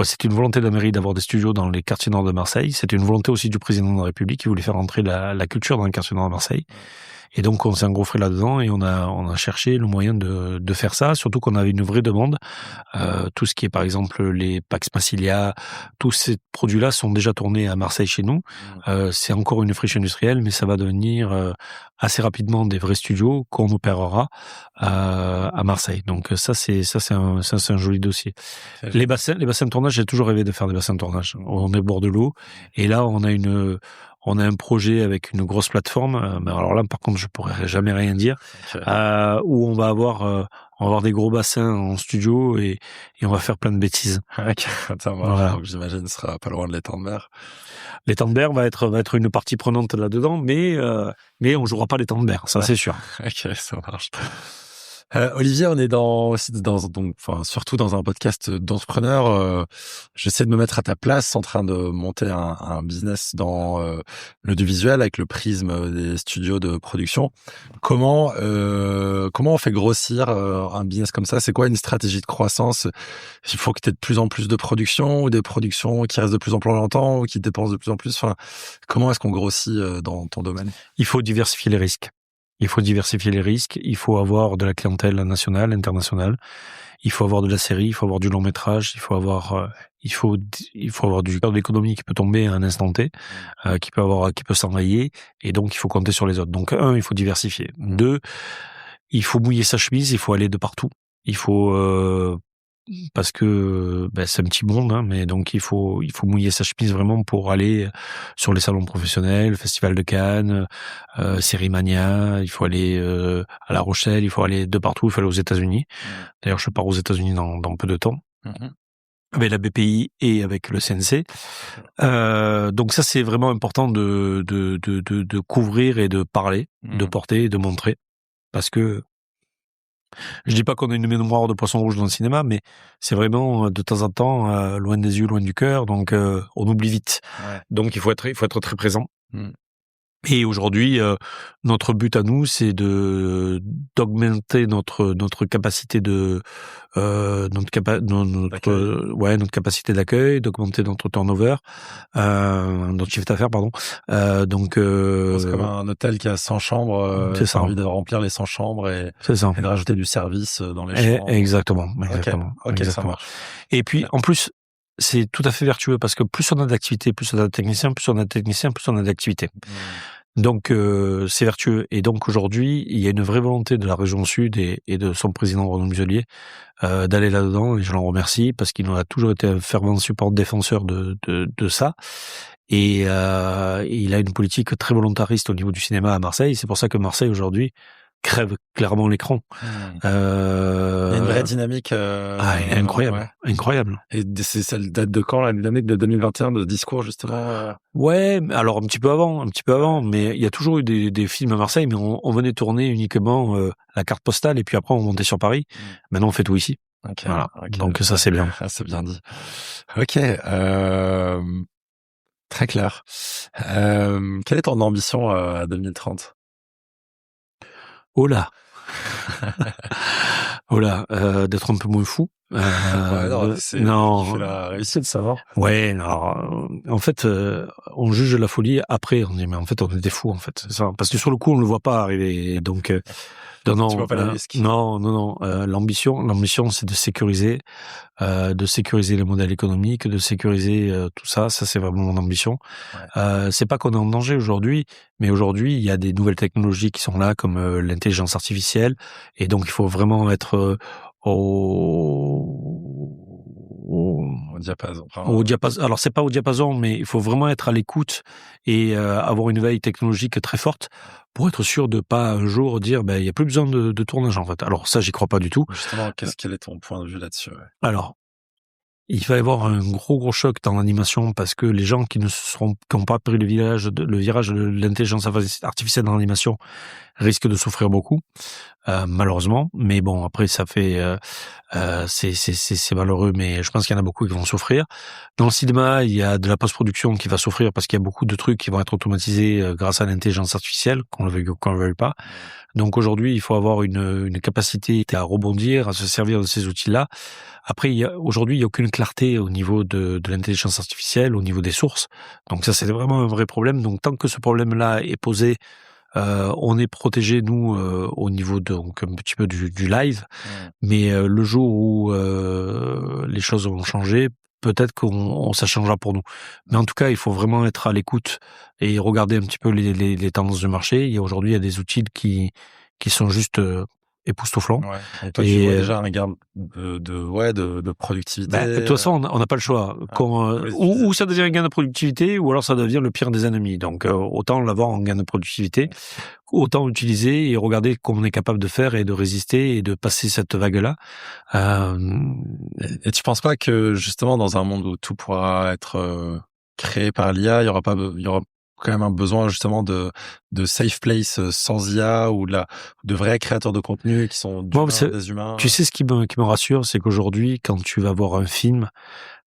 C'est une volonté de la mairie d'avoir des studios dans les quartiers nord de Marseille. C'est une volonté aussi du président de la République qui voulait faire entrer la culture dans les quartiers nord de Marseille. Et donc on s'est engouffré là-dedans et on a cherché le moyen de faire ça, surtout qu'on avait une vraie demande. Tout ce qui est par exemple les Pax Massilia, tous ces produits-là sont déjà tournés à Marseille chez nous. C'est encore une friche industrielle, mais ça va devenir assez rapidement des vrais studios qu'on opérera à Marseille. Donc ça c'est un joli dossier. Les bassins de tournage, j'ai toujours rêvé de faire des bassins de tournage. On est au bord de l'eau et là on a un projet avec une grosse plateforme, mais alors là, par contre, je pourrais jamais rien dire, où on va avoir des gros bassins en studio et on va faire plein de bêtises. Voilà. Donc j'imagine, ce sera pas loin de l'étang de mer. L'étang de mer va être une partie prenante là-dedans, mais on jouera pas l'étang de mer, ça c'est sûr. Ok, ça marche. Olivier, on est surtout dans un podcast d'entrepreneur. J'essaie de me mettre à ta place en train de monter un business dans l'audiovisuel avec le prisme des studios de production. Comment on fait grossir un business comme ça? C'est quoi une stratégie de croissance? Il faut que tu aies de plus en plus de production, ou des productions qui restent de plus en plus longtemps, ou qui dépensent de plus en plus. Comment est-ce qu'on grossit dans ton domaine? Il faut diversifier les risques. Il faut avoir de la clientèle nationale, internationale. Il faut avoir de la série, il faut avoir du long métrage, il faut avoir du cadre d'économie qui peut tomber à un instant T, qui peut s'enrayer, et donc il faut compter sur les autres. Donc il faut diversifier. 2, il faut mouiller sa chemise, il faut aller de partout. Il faut parce que c'est un petit monde, mais donc il faut mouiller sa chemise vraiment pour aller sur les salons professionnels, Festival de Cannes, Série Mania, il faut aller à La Rochelle, il faut aller de partout, il faut aller aux États-Unis. D'ailleurs, je pars aux États-Unis dans peu de temps. Avec la BPI et avec le CNC. Donc ça, c'est vraiment important de couvrir et de parler, de porter et de montrer, parce que Je dis pas qu'on a une mémoire de poisson rouge dans le cinéma, mais c'est vraiment de temps en temps loin des yeux, loin du cœur, donc on oublie vite. Ouais. Donc il faut être très présent. Mm. Et aujourd'hui, notre but à nous, c'est d'augmenter notre capacité de notre capacité d'accueil, d'augmenter notre turnover, notre chiffre d'affaires, pardon. C'est comme un hôtel qui a 100 chambres. C'est T'as ça. envie de remplir les 100 chambres et de rajouter du service dans les chambres. Exactement. Ok, ça marche. Et puis, en plus, c'est tout à fait vertueux parce que plus on a d'activités, plus on a de techniciens, plus on a de techniciens, plus on a d'activités. Donc, c'est vertueux. Et donc, aujourd'hui, il y a une vraie volonté de la région Sud et de son président Renaud Muselier d'aller là-dedans. Et je l'en remercie parce qu'il a toujours été un fervent support défenseur de ça. Et il a une politique très volontariste au niveau du cinéma à Marseille. C'est pour ça que Marseille, aujourd'hui, crève clairement l'écran. Il y a une vraie dynamique. Incroyable. Et ça date de quand, l'année de 2021, de discours, justement? Ouais, alors un petit peu avant, mais il y a toujours eu des films à Marseille, mais on venait tourner uniquement la carte postale, et puis après on montait sur Paris. Maintenant on fait tout ici. Okay, voilà. Okay. Donc ça c'est bien. C'est bien dit. Ok, très clair. Quelle est ton ambition à 2030? Oh là d'être un peu moins fou. C'est la réussite, ça va. Ouais, alors, en fait, on juge la folie après. On dit, mais en fait, on est des fous, en fait. C'est ça. Parce que sur le coup, on le voit pas arriver. Donc, non, tu vois pas les risques. Non. L'ambition, c'est de sécuriser le modèle économique, de sécuriser tout ça. Ça, c'est vraiment mon ambition. Ouais. C'est pas qu'on est en danger aujourd'hui, mais aujourd'hui, il y a des nouvelles technologies qui sont là, comme l'intelligence artificielle, et donc il faut vraiment être au diapason. Au diapason. Alors c'est pas au diapason, mais il faut vraiment être à l'écoute et avoir une veille technologique très forte pour être sûr de pas un jour dire il y a plus besoin de tournage en fait. Alors ça j'y crois pas du tout. Justement, quel est ton point de vue là-dessus? Alors il va y avoir un gros choc dans l'animation parce que les gens qui n'ont pas pris le virage de l'intelligence artificielle dans l'animation risquent de souffrir beaucoup, malheureusement. Mais bon, après ça fait c'est malheureux, mais je pense qu'il y en a beaucoup qui vont souffrir. Dans le cinéma, il y a de la post-production qui va souffrir parce qu'il y a beaucoup de trucs qui vont être automatisés grâce à l'intelligence artificielle, qu'on le veuille ou qu'on le veuille pas. Donc aujourd'hui, il faut avoir une capacité à rebondir, à se servir de ces outils-là. Après, aujourd'hui, il n'y a aucune clarté au niveau de l'intelligence artificielle, au niveau des sources. Donc ça, c'est vraiment un vrai problème. Donc tant que ce problème-là est posé, on est protégé nous au niveau donc un petit peu du live, mais le jour où les choses vont changer, peut-être ça changera pour nous. Mais en tout cas, il faut vraiment être à l'écoute et regarder un petit peu les tendances du marché. Et aujourd'hui, il y a des outils qui sont juste époustouflants. Ouais. Et toi, tu vois déjà un gain de productivité. De toute façon, on n'a pas le choix. Ou ça devient un gain de productivité, ou alors ça devient le pire des ennemis. Donc, autant l'avoir en gain de productivité, autant utiliser et regarder comment on est capable de faire et de résister et de passer cette vague-là. Et tu penses pas que justement dans un monde où tout pourra être créé par l'IA, il y aura quand même un besoin justement de safe place sans IA ou de vrais créateurs de contenu qui sont des humains. Tu sais ce qui me rassure, c'est qu'aujourd'hui, quand tu vas voir un film,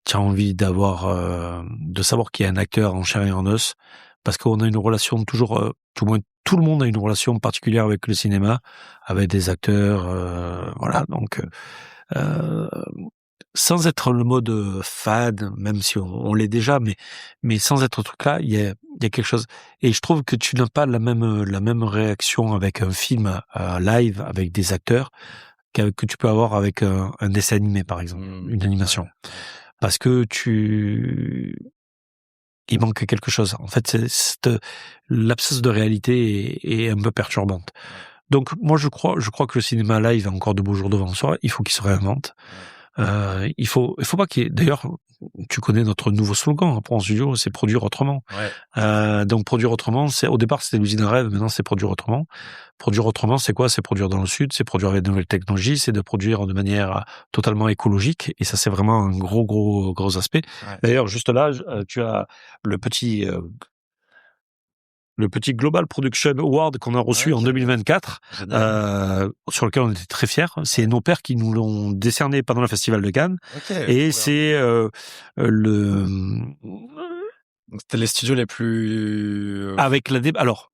tu as envie de savoir qu'il y a un acteur en chair et en os, parce qu'on a une relation toujours, tout le monde a une relation particulière avec le cinéma, avec des acteurs, voilà. Donc sans être le mode fade, même si on l'est déjà, mais sans être truc-là, il y a quelque chose. Et je trouve que tu n'as pas la même réaction avec un film live avec des acteurs que tu peux avoir avec un dessin animé, par exemple, une animation. Ouais. Parce que il manque quelque chose. En fait, l'absence de réalité est un peu perturbante. Donc, moi, je crois que le cinéma live a encore de beaux jours devant soi. Il faut qu'il se réinvente. Il faut pas qu'il y ait... D'ailleurs, tu connais notre nouveau slogan pour en studio, c'est produire autrement. Ouais. Donc produire autrement, au départ c'était l'usine à rêve, maintenant c'est produire autrement. Produire autrement, c'est quoi? C'est produire dans le sud, c'est produire avec de nouvelles technologies, c'est de produire de manière totalement écologique. Et ça, c'est vraiment un gros aspect. Ouais. D'ailleurs, juste là, tu as le petit le petit Global Production Award qu'on a reçu en 2024, sur lequel on était très fiers. C'est nos pairs qui nous l'ont décerné pendant le Festival de Cannes. Et c'est c'était les studios les plus... Avec alors,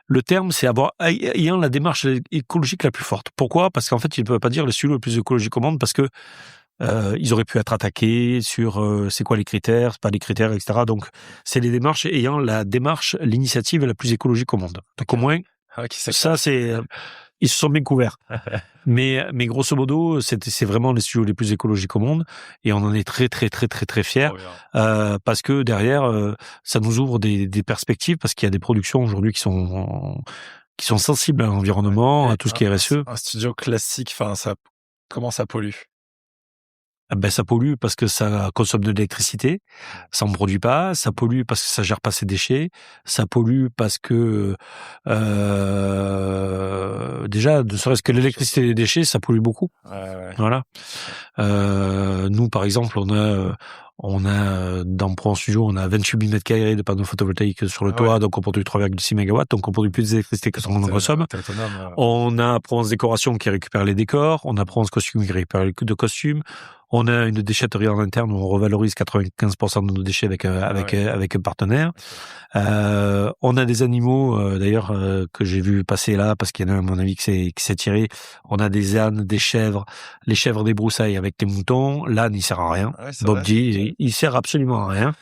le terme, c'est ayant la démarche écologique la plus forte. Pourquoi ? Parce qu'en fait, ils ne peuvent pas dire le studio le plus écologique au monde parce que ils auraient pu être attaqués sur c'est quoi les critères, c'est pas les critères, etc. Donc, c'est les démarches ayant l'initiative la plus écologique au monde. Donc, au moins, ça, c'est... ils se sont bien couverts. mais grosso modo, c'est vraiment les studios les plus écologiques au monde et on en est très, très, très, très, très fiers parce que derrière, ça nous ouvre des perspectives parce qu'il y a des productions aujourd'hui qui sont sensibles à l'environnement, à tout ce qui est RSE. Un studio classique, comment ça pollue ? Ça pollue parce que ça consomme de l'électricité, ça en produit pas, ça pollue parce que ça gère pas ses déchets, ça pollue parce que déjà, ne serait-ce que l'électricité et les déchets, ça pollue beaucoup. Voilà. Nous, par exemple, on a dans Provence Studio, on a 28 000 m² de panneaux photovoltaïques sur le toit, donc on produit 3,6 MW, donc on produit plus d'électricité que ce qu'on en consomme. On a Provence Décoration qui récupère les décors, on a Provence Costume qui récupère les costumes. On a une déchetterie en interne où on revalorise 95% de nos déchets avec un partenaire. On a des animaux, d'ailleurs, que j'ai vu passer là, parce qu'il y en a, à mon avis, qui s'est tiré. On a des ânes, des chèvres, les chèvres des broussailles avec des moutons. L'âne, il sert à rien. Bob dit, il sert absolument à rien.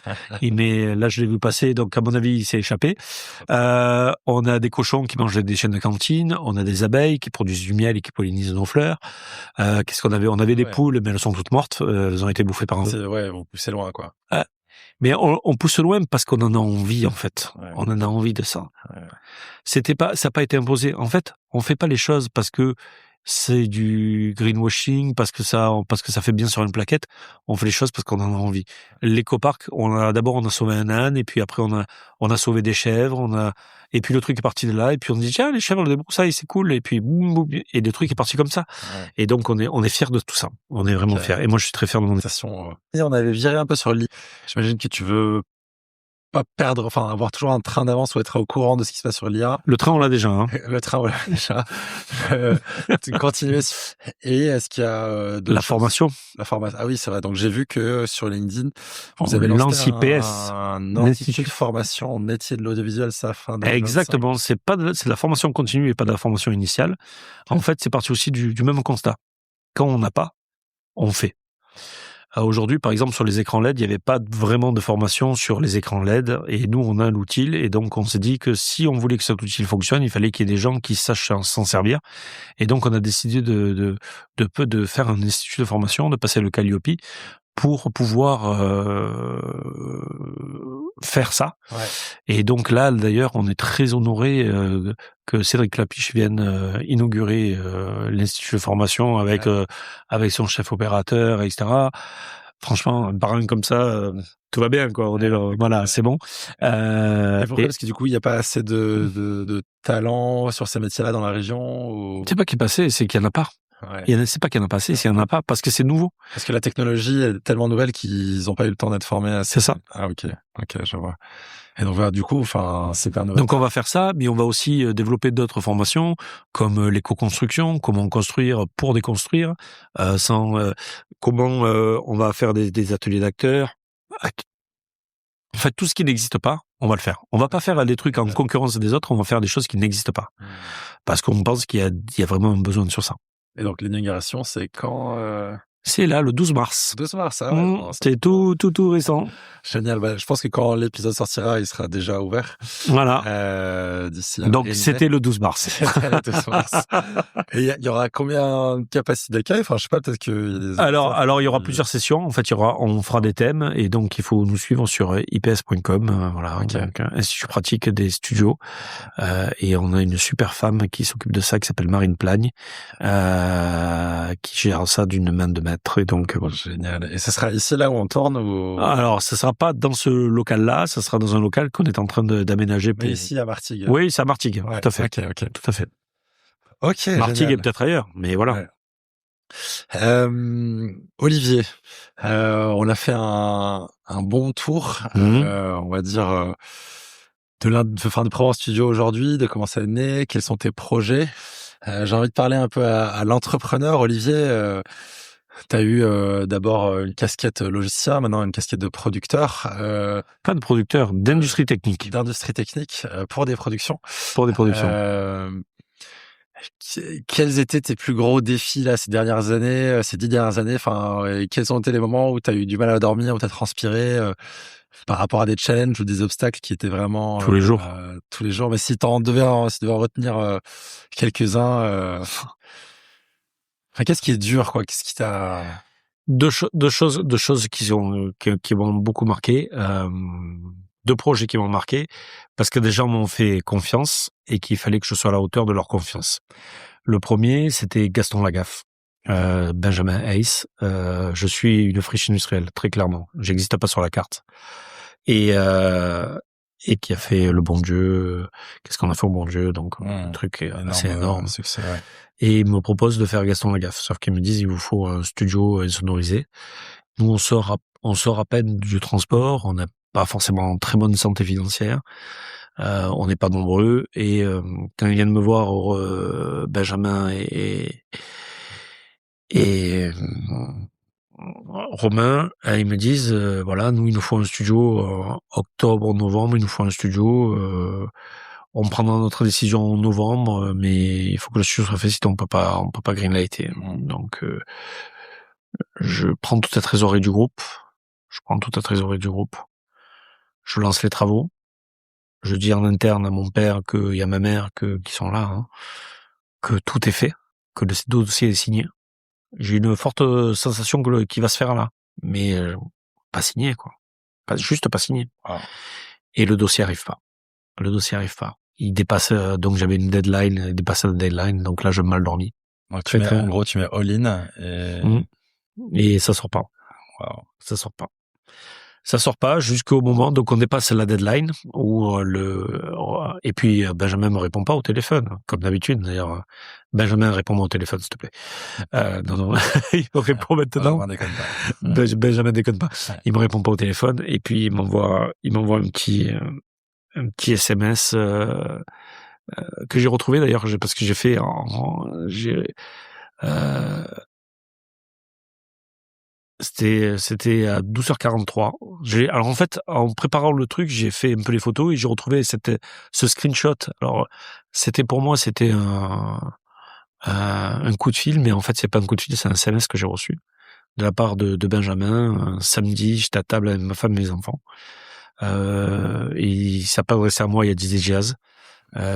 Mais là, je l'ai vu passer, donc à mon avis, il s'est échappé. On a des cochons qui mangent des déchets de cantine. On a des abeilles qui produisent du miel et qui pollinisent nos fleurs. Qu'est-ce qu'on avait ? On avait des poules, mais elles sont toutes mortes. Elles ont été bouffées par un... vous poussez loin, quoi. Mais on pousse loin parce qu'on en a envie, en fait. On en a envie de ça. Ça n'a pas été imposé. En fait, on fait pas les choses parce que c'est du greenwashing, parce que ça fait bien sur une plaquette. On fait les choses parce qu'on en a envie. L'écoparc, on a sauvé un âne, et puis après on a sauvé des chèvres, et puis le truc est parti de là, et puis on dit tiens, les chèvres des broussailles, c'est cool, et puis boum, boum, et le truc est parti comme ça. Et donc on est fiers de tout ça. On est vraiment fiers. Et moi je suis très fier de mon station. Et on avait viré un peu sur le lit. J'imagine que tu veux pas perdre, avoir toujours un train d'avance ou être au courant de ce qui se passe sur l'IA. Le train, on l'a déjà. Hein. Le train, on l'a déjà. Continuer. Et est-ce qu'il y a la formation? La formation. Ah oui, c'est vrai. Donc j'ai vu que sur LinkedIn, vous avez lancé un institut de formation en métier de l'audiovisuel, ça fin 2025. Exactement. C'est de la formation continue et pas de la formation initiale. En fait, c'est parti aussi du même constat. Quand on n'a pas, on fait. Aujourd'hui, par exemple, sur les écrans LED, il n'y avait pas vraiment de formation sur les écrans LED, et nous, on a l'outil, et donc on s'est dit que si on voulait que cet outil fonctionne, il fallait qu'il y ait des gens qui sachent s'en servir, et donc on a décidé de faire un institut de formation, de passer le Calliope, pour pouvoir faire ça. Et donc là, d'ailleurs, on est très honoré que Cédric Lapiche vienne inaugurer l'institut de formation avec son chef opérateur, etc. Franchement, par un comme ça, tout va bien, quoi. On est là, voilà, c'est bon. Pourquoi ? Parce que du coup, il n'y a pas assez de talent sur ces métiers-là dans la région ou... C'est pas qu'il y a pas assez, c'est qu'il y en a pas. C'est pas qu'il y en a pas assez, c'est qu'il y en a pas, parce que c'est nouveau. Parce que la technologie est tellement nouvelle qu'ils n'ont pas eu le temps d'être formés à ça. C'est ça. Ah, ok, je vois. Et donc, du coup, c'est pas nouveau. Donc, on va faire ça, mais on va aussi développer d'autres formations, comme l'éco-construction, comment construire pour déconstruire, comment on va faire des ateliers d'acteurs. En fait, tout ce qui n'existe pas, on va le faire. On va pas faire des trucs en concurrence des autres, on va faire des choses qui n'existent pas. Parce qu'on pense qu'il y a vraiment un besoin sur ça. Et donc, l'inauguration, c'est quand C'est là, le 12 mars. 12 mars, c'est tout récent. Génial. Je pense que quand l'épisode sortira, il sera déjà ouvert. Voilà. D'ici là. Donc, c'était le 12 mars. C'était le 12 mars. Et il y aura combien de capacité d'accueil ? Je sais pas, peut-être que... Alors, il y aura plusieurs sessions. En fait, on fera des thèmes, et donc, il faut nous suivre sur ips.com. Voilà. Donc, Institut pratique des studios. Et on a une super femme qui s'occupe de ça, qui s'appelle Marine Plagne, qui gère ça d'une main de maître. Et donc, voilà. Génial. Et ce sera ici, là où on tourne ou... Alors, ce sera pas dans ce local-là, ce sera dans un local qu'on est en train d'aménager. Mais ici, à Martigues. Oui, c'est à Martigues, tout à fait. Ok. Tout à fait. Ok, Martigues est peut-être ailleurs, mais voilà. Olivier, on a fait un bon tour, on va dire, de Provence Studio aujourd'hui, de comment ça est né, quels sont tes projets. J'ai envie de parler un peu à l'entrepreneur, Olivier. Tu as eu d'abord une casquette logicien, maintenant une casquette de producteur. Pas de producteur, d'industrie technique. D'industrie technique pour des productions. Pour des productions. Quels étaient tes plus gros défis là ces 10 dernières années, enfin, quels ont été les moments où tu as eu du mal à dormir, où tu as transpiré par rapport à des challenges ou des obstacles qui étaient vraiment tous les jours. Tous les jours. Mais si tu devais en retenir quelques-uns, enfin, qu'est-ce qui est dur, quoi? Qu'est-ce qui t'a... Deux choses qui m'ont beaucoup marqué. Deux projets qui m'ont marqué parce que des gens m'ont fait confiance et qu'il fallait que je sois à la hauteur de leur confiance. Le premier, c'était Gaston Lagaffe, Benjamin Hayes. Je suis une friche industrielle, très clairement. J'existe pas sur la carte. Et qui a fait Le Bon Dieu. Qu'est-ce qu'on a fait au Bon Dieu? Donc, un truc assez énorme. Succès, ouais. Et il me propose de faire Gaston Lagaffe. Sauf qu'ils me disent, il vous faut un studio sonorisé. Nous, on sort à peine du transport. On n'a pas forcément très bonne santé financière. On n'est pas nombreux. Et quand ils viennent me voir, Benjamin et Romain, ils me disent, voilà, nous, il nous faut un studio octobre, novembre. Il nous faut un studio. On prendra notre décision en novembre, mais il faut que le studio soit fait, sinon on peut pas greenlighter. Donc, je prends toute la trésorerie du groupe. Je lance les travaux. Je dis en interne à mon père et à ma mère qui sont là, hein, que tout est fait, que le dossier est signé. J'ai une forte sensation qu'il va se faire là, mais pas signé, quoi. Juste pas signé. Wow. Et le dossier arrive pas. Il dépasse, donc j'avais une deadline, il dépasse la deadline, donc là je me mal dormi. Donc en gros, tu mets all-in et ça sort pas. Wow. Ça sort pas jusqu'au moment, donc on dépasse la deadline où et puis Benjamin me répond pas au téléphone, comme d'habitude. D'ailleurs, Benjamin, réponds-moi au téléphone, s'il te plaît. Non, il me répond maintenant. Benjamin déconne pas. Il me répond pas au téléphone et puis il m'envoie un petit SMS que j'ai retrouvé d'ailleurs parce que j'ai fait c'était à 12h43. Alors en fait, en préparant le truc, j'ai fait un peu les photos et j'ai retrouvé ce screenshot. Alors pour moi c'était un coup de fil, mais en fait c'est pas un coup de fil, c'est un SMS que j'ai reçu de la part de Benjamin. Un samedi, j'étais à table avec ma femme et mes enfants. Et il s'est pas adressé à moi, il a dit Jazz.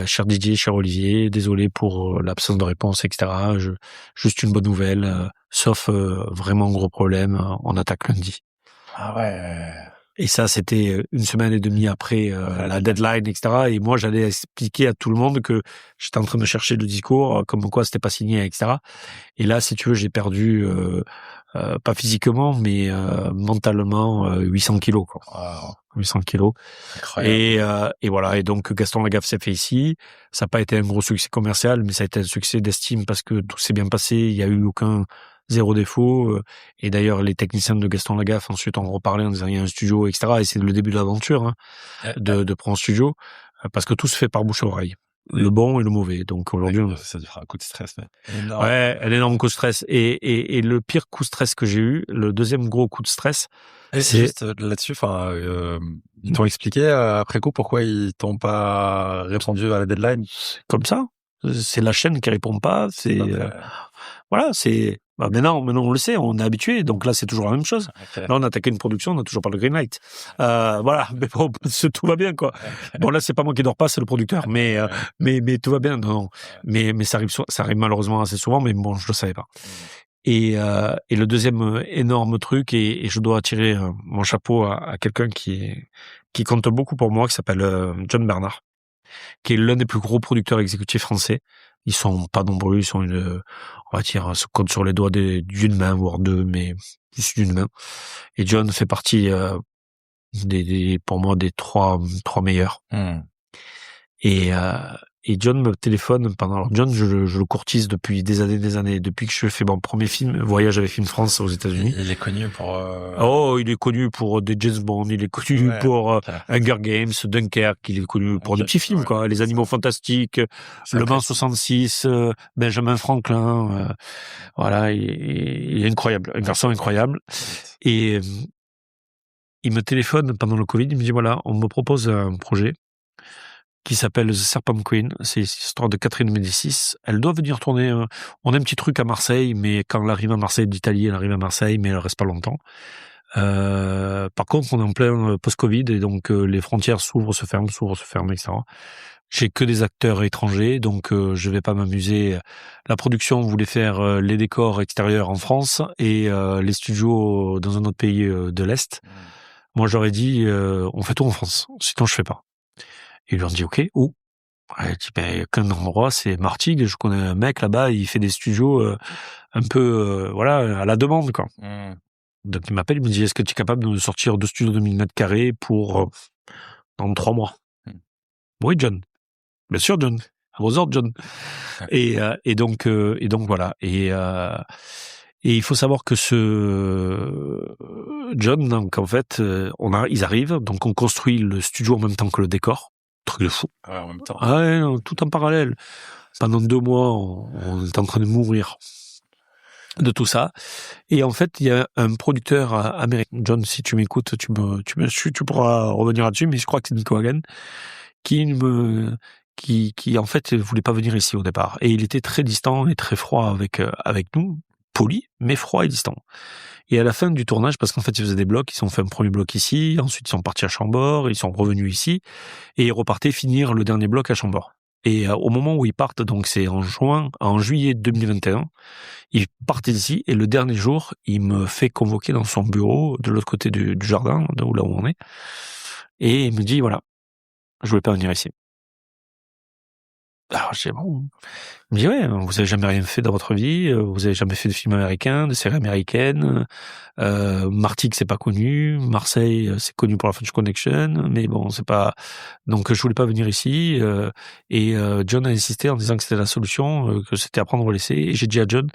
Cher Didier, cher Olivier, désolé pour l'absence de réponse, etc. Juste une bonne nouvelle, sauf vraiment gros problème, on attaque lundi. Ah ouais. Et ça, c'était une semaine et demie après la deadline, etc. Et moi, j'allais expliquer à tout le monde que j'étais en train de chercher le discours, comme quoi c'était pas signé, etc. Et là, si tu veux, j'ai perdu, pas physiquement, mais mentalement, 800 kilos, quoi. Wow. 800 kilos. Incroyable. Et voilà. Et donc, Gaston Lagaffe s'est fait ici. Ça n'a pas été un gros succès commercial, mais ça a été un succès d'estime parce que tout s'est bien passé. Il y a eu zéro défaut. Et d'ailleurs, les techniciens de Gaston Lagaffe, ensuite, ont reparlé en disant il y a un studio, etc. Et c'est le début de l'aventure, hein, de prendre un studio. Parce que tout se fait par bouche à oreille. Le bon et le mauvais. Donc aujourd'hui, ça fera un coup de stress. Ouais, un énorme coup de stress. Et le pire coup de stress que j'ai eu, le deuxième gros coup de stress, c'est juste là-dessus. Enfin, ils t'ont expliqué après coup pourquoi ils t'ont pas répondu à la deadline. Comme ça, c'est la chaîne qui répond pas. C'est voilà, c'est maintenant on le sait, on est habitué. Donc là, c'est toujours la même chose. Okay. Là, on a attaqué une production, on n'a toujours pas le green light. Voilà, mais bon, tout va bien, quoi. Okay. Bon, là, c'est pas moi qui dors pas, c'est le producteur. Mais tout va bien. Non. Mais ça arrive malheureusement assez souvent. Mais bon, je le savais pas. Et le deuxième énorme truc, et je dois tirer mon chapeau à quelqu'un qui compte beaucoup pour moi, qui s'appelle John Bernard, qui est l'un des plus gros producteurs exécutifs français. Ils sont pas nombreux, ils sont on va dire, se compte sur les doigts d'une main, voire deux, mais plus d'une main. Et John fait partie pour moi des trois meilleurs. Et John me téléphone pendant. Alors John, je le courtise depuis des années. Depuis que je fais mon premier film, Voyage avec Film France aux États-Unis. Il est connu pour. Oh, il est connu pour des James Bond. Il est connu pour Hunger Games, Dunkerque. Il est connu pour des petits films, quoi. Les Animaux Fantastiques, Le Mans 66, Benjamin Franklin. Voilà, il est incroyable, un garçon incroyable. Et il me téléphone pendant le Covid. Il me dit voilà, on me propose un projet qui s'appelle The Serpent Queen. C'est l'histoire de Catherine Médicis. Elle doit venir tourner. On a un petit truc à Marseille, mais quand elle arrive à Marseille d'Italie, elle arrive à Marseille, mais elle reste pas longtemps. Par contre, on est en plein post-Covid et donc les frontières s'ouvrent, se ferment, etc. J'ai que des acteurs étrangers, donc je vais pas m'amuser. La production voulait faire les décors extérieurs en France et les studios dans un autre pays de l'Est. Moi, j'aurais dit, on fait tout en France, sinon je fais pas. Ils lui ont dit OK, où? Il dit qu'un endroit, c'est Martigues. Je connais un mec là-bas, il fait des studios un peu à la demande, quoi. Donc il m'appelle, il me dit est-ce que tu es capable de sortir 2 studios de 1000 mètres carrés pour dans 3 mois? Oui, John. Bien sûr, John. À vos ordres, John. Et donc voilà. Et il faut savoir que ce John, donc en fait, ils arrivent, donc on construit le studio en même temps que le décor. Truc de fou. Ouais, en même temps. Ah ouais, non, tout en parallèle. Pendant 2 mois, on est en train de mourir de tout ça. Et en fait, il y a un producteur américain. John, si tu m'écoutes, tu pourras revenir là-dessus, mais je crois que c'est Nico Hagen qui en fait voulait pas venir ici au départ. Et il était très distant et très froid avec nous, poli, mais froid et distant. Et à la fin du tournage, parce qu'en fait, ils faisaient des blocs, ils ont fait un premier bloc ici, ensuite ils sont partis à Chambord, ils sont revenus ici, et ils repartaient finir le dernier bloc à Chambord. Et au moment où ils partent, donc c'est en juillet 2021, ils partent d'ici, et le dernier jour, il me fait convoquer dans son bureau, de l'autre côté du jardin, là où on est, et il me dit, voilà, je voulais pas venir ici. Alors, je dis, bon. Il me dit, ouais, vous avez jamais rien fait dans votre vie, vous avez jamais fait de film américain, de séries américaines, Martigues, c'est pas connu, Marseille, c'est connu pour la French Connection, mais bon, c'est pas, donc je voulais pas venir ici, et John a insisté en disant que c'était la solution, que c'était à prendre ou laisser, et j'ai dit à John,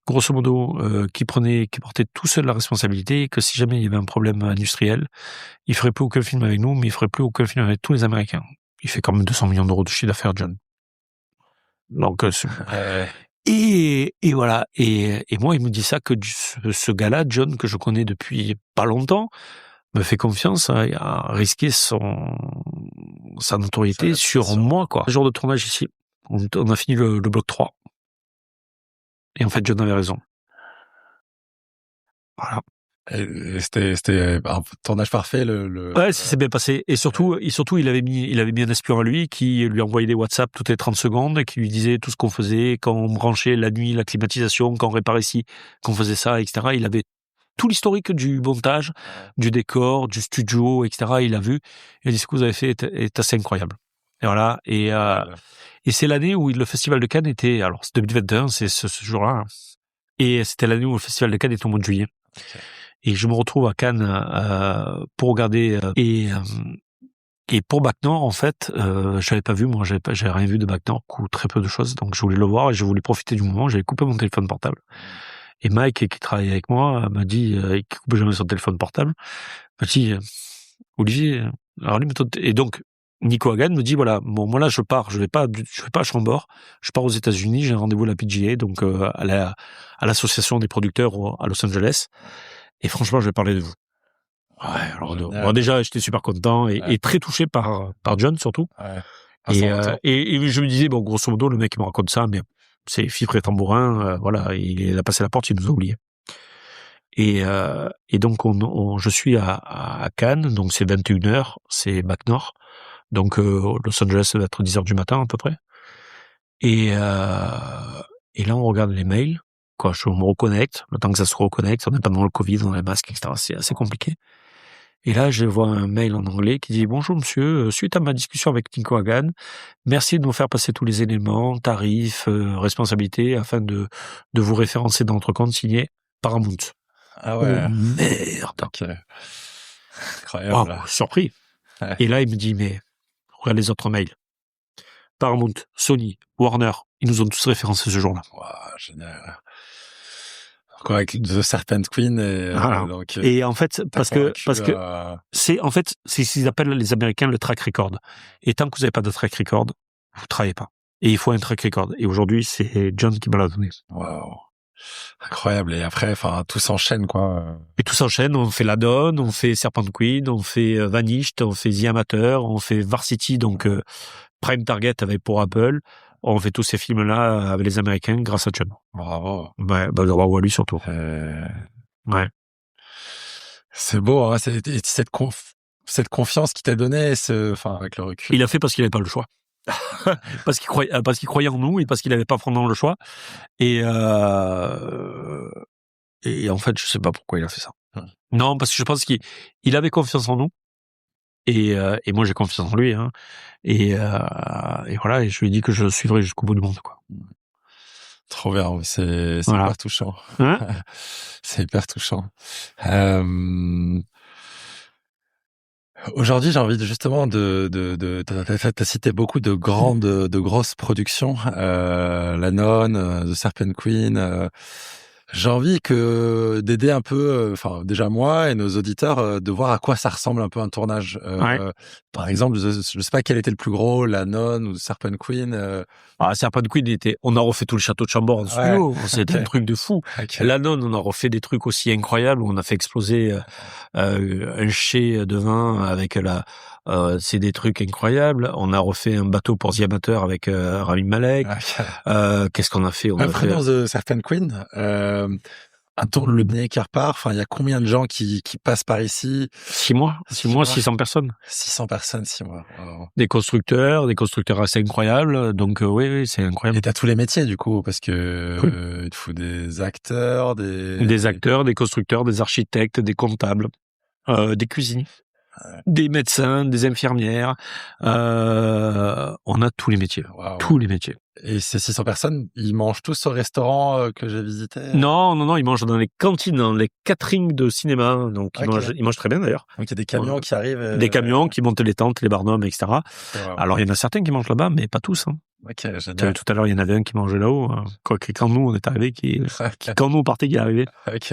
grosso modo, qui portait tout seul la responsabilité, que si jamais il y avait un problème industriel, il ferait plus aucun film avec nous, mais il ferait plus aucun film avec tous les Américains. Il fait quand même 200 millions d'euros de chiffre d'affaires, John. Donc, et voilà. Et moi, il me dit ça que ce gars-là, John, que je connais depuis pas longtemps, me fait confiance à risquer sa notoriété sur moi, quoi. Le jour de tournage ici, on a fini le bloc 3. Et en fait, John avait raison. Voilà. C'était un tournage parfait. Ouais, ça s'est bien passé. Et surtout, il avait mis un espion à lui qui lui envoyait des WhatsApp toutes les 30 secondes et qui lui disait tout ce qu'on faisait, quand on branchait la nuit, la climatisation, quand on réparait ici, qu'on faisait ça, etc. Il avait tout l'historique du montage, du décor, du studio, etc. Il a vu. Il a dit ce que vous avez fait est assez incroyable. Et voilà. Et c'est l'année où le Festival de Cannes était, alors c'est 2021, c'est ce jour-là. Hein. Et c'était l'année où le Festival de Cannes était au mois de juillet. Okay. Et je me retrouve à Cannes pour regarder et pour Bac Nord, en fait, j'avais pas vu, moi, j'avais rien vu de Bac Nord, ou très peu de choses, donc je voulais le voir et je voulais profiter du moment. J'avais coupé mon téléphone portable. Et Mike, qui travaille avec moi, m'a dit, qui coupe jamais son téléphone portable, m'a dit, Olivier, alors lui, et donc Nico Hagen me dit, voilà, bon, moi là, je vais pas à Chambord, je pars aux États-Unis, j'ai un rendez-vous à la PGA, donc à l'association des producteurs à Los Angeles. Et franchement, je vais parler de vous. Ouais, alors bon, déjà, j'étais super content et très touché par John surtout. Ouais. Et je me disais, bon, grosso modo, le mec il me raconte ça, mais c'est fibre et tambourin, voilà, il a passé la porte, il nous a oubliés. Et donc je suis à Cannes, donc c'est 21h, c'est Bac Nord, donc Los Angeles ça va être 10h du matin à peu près. Et là, on regarde les mails. Quoi, je me reconnecte, le temps que ça se reconnecte, on n'est pas dans le Covid, dans les masques, etc. C'est assez compliqué. Et là, je vois un mail en anglais qui dit « Bonjour monsieur, suite à ma discussion avec Nico Hagen, merci de nous faire passer tous les éléments, tarifs, responsabilités, afin de vous référencer dans notre compte signé Paramount. » Ah ouais. Oh merde. Okay. Incroyable. Wow, surpris. Ouais. Et là, il me dit « Mais regarde les autres mails. » Paramount, Sony, Warner, ils nous ont tous référencés ce jour-là. Wow, génial. Encore avec The Serpent Queen donc. Et en fait, parce que c'est ce qu'ils appellent les Américains le track record. Et tant que vous n'avez pas de track record, vous travaillez pas. Et il faut un track record. Et aujourd'hui, c'est John qui me l'a donné. Wow. Incroyable. Et après, tout s'enchaîne, quoi. Et tout s'enchaîne. On fait La Donne, on fait Serpent Queen, on fait Vanished, on fait The Amateur, on fait Varsity, donc Prime Target pour Apple. On fait tous ces films-là avec les Américains grâce à John. Bravo. Ouais, bravo à lui surtout. Ouais. C'est beau, hein. Cette confiance qu'il t'a donnée, avec le recul. Il a fait parce qu'il n'avait pas le choix. parce qu'il croyait en nous et parce qu'il n'avait pas vraiment le choix. Et en fait, je sais pas pourquoi il a fait ça. Non, parce que je pense qu'il avait confiance en nous. Et moi, j'ai confiance en lui, hein. Et voilà, et je lui ai dit que je suivrai jusqu'au bout du monde, quoi. Trop bien, c'est voilà. Hyper touchant. Hein c'est hyper touchant. Aujourd'hui, j'ai envie justement t'as cité beaucoup de grosses productions, La Nonne, The Serpent Queen. J'ai envie d'aider un peu, déjà moi et nos auditeurs, de voir à quoi ça ressemble un peu un tournage. Par exemple, je sais pas quel était le plus gros, La Nonne ou Serpent Queen. Serpent Queen on a refait tout le château de Chambord en studio. C'était un truc de fou. La Nonne, on a refait des trucs aussi incroyables. On a fait exploser un chai de vin avec c'est des trucs incroyables. On a refait un bateau pour The Amateur avec Rami Malek. Qu'est-ce qu'on a fait? Prenons The Serpent Queen. Un tour le nez qui repart. Il y a combien de gens qui passent par ici? 6 mois, 600 personnes. 600 personnes, 6 mois. Wow. Des constructeurs assez incroyables. Donc oui, c'est incroyable. Et t'as tous les métiers du coup, parce que il te faut des acteurs, des constructeurs, des architectes, des comptables, des cuisiniers. Des médecins, des infirmières, on a tous les métiers, tous les métiers. Et ces 600 personnes, ils mangent tous au restaurant que j'ai visité? Non, ils mangent dans les cantines, dans les caterings de cinéma, donc ils mangent très bien d'ailleurs. Donc il y a des camions qui arrivent. Des camions qui montent les tentes, les barnums, etc. Alors il y en a certains qui mangent là-bas, mais pas tous. Hein. Ok, génial. Tout à l'heure, il y en avait un qui mangeait là-haut, quand nous on est arrivés, quand nous on partait, qui est arrivé. Ok.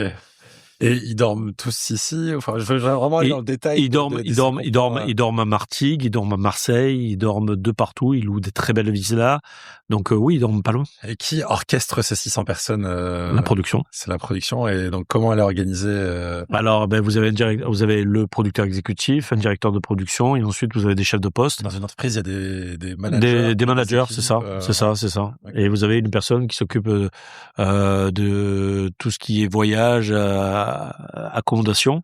Et ils dorment tous ici? Enfin, je veux vraiment aller dans le détail. Ils dorment à Martigues, ils dorment à Marseille, ils dorment de partout, ils louent des très belles villas. Donc oui, ils dorment pas loin. Et qui orchestre ces 600 personnes? La production. C'est la production. Et donc, comment elle est organisée? Alors, vous avez le producteur exécutif, un directeur de production, et ensuite vous avez des chefs de poste. Dans une entreprise, il y a des managers. Des managers, c'est ça. Okay. Et vous avez une personne qui s'occupe de tout ce qui est voyage, accommodation,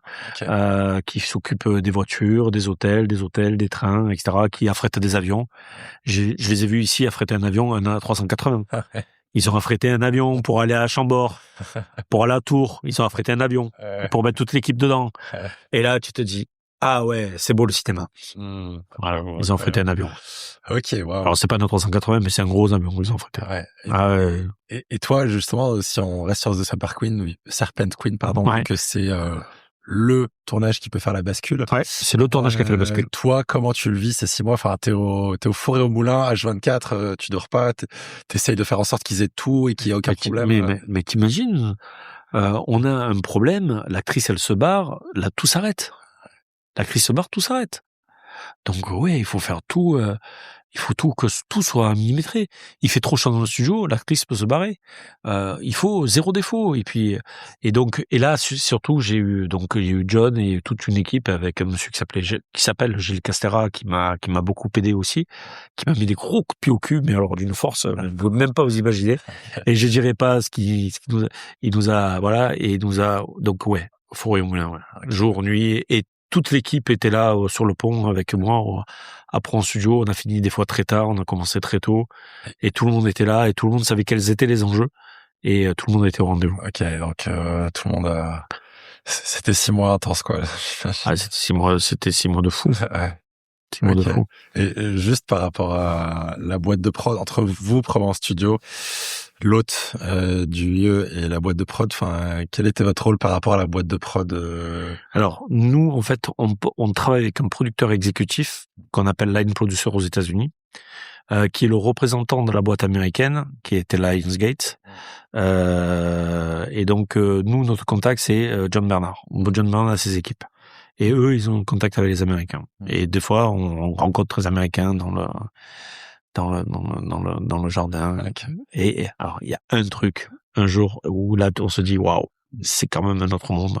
qui s'occupe des voitures, des hôtels, des trains, etc., qui affrètent des avions. Je les ai vus ici affrêter un avion, un A380. Ils ont affrété un avion pour aller à Chambord, pour aller à Tours. Ils ont affrété un avion pour mettre toute l'équipe dedans. Et là, tu te dis, ah ouais, c'est beau le cinéma. Voilà, ils ont affrété un avion. Ok, wow. Alors c'est pas un A380, mais c'est un gros avion qu'ils ont affrété. Et toi, justement, si on reste sur The Serpent Queen, que c'est le tournage qui peut faire la bascule. Ouais, c'est le tournage qui a fait la bascule. Toi, comment tu le vis ces 6 mois? Enfin, t'es au four et au moulin, H24, tu dors pas, t'essayes de faire en sorte qu'ils aient tout et qu'il y ait aucun problème. Mais t'imagines, on a un problème, l'actrice elle se barre, là tout s'arrête. L'actrice se barre, tout s'arrête. Donc ouais, il faut faire tout. Il faut que tout soit millimétré. Il fait trop chaud dans le studio, l'actrice peut se barrer. Il faut 0 défaut. Et là, surtout, j'ai eu John et toute une équipe avec un monsieur qui s'appelle Gilles Castera, qui m'a beaucoup aidé aussi, qui m'a mis des gros coups de pied au cul, mais alors d'une force, je ne peux même pas vous imaginer. Et je dirais pas il nous a, donc ouais, four et moulin, ouais. Jour, nuit, et toute l'équipe était là sur le pont avec moi. Après en studio, on a fini des fois très tard, on a commencé très tôt, et tout le monde était là et tout le monde savait quels étaient les enjeux et tout le monde était au rendez-vous. Ok, donc tout le monde c'était 6 mois intenses quoi. C'était 6 mois de fou. Ouais. 6 mois de fou. Et juste par rapport à la boîte de prod entre vous, Provence Studio, l'hôte du lieu et la boîte de prod, quel était votre rôle par rapport à la boîte de prod? Alors nous, en fait, on travaille avec un producteur exécutif qu'on appelle line producer aux États-Unis, qui est le représentant de la boîte américaine, qui était Lionsgate. Et donc, nous, notre contact, c'est John Bernard. John Bernard a ses équipes. Et eux, ils ont contact avec les Américains. Et des fois, on rencontre les Américains dans le jardin. Okay. Et alors, il y a un truc, un jour, où là, on se dit, waouh, c'est quand même un autre monde.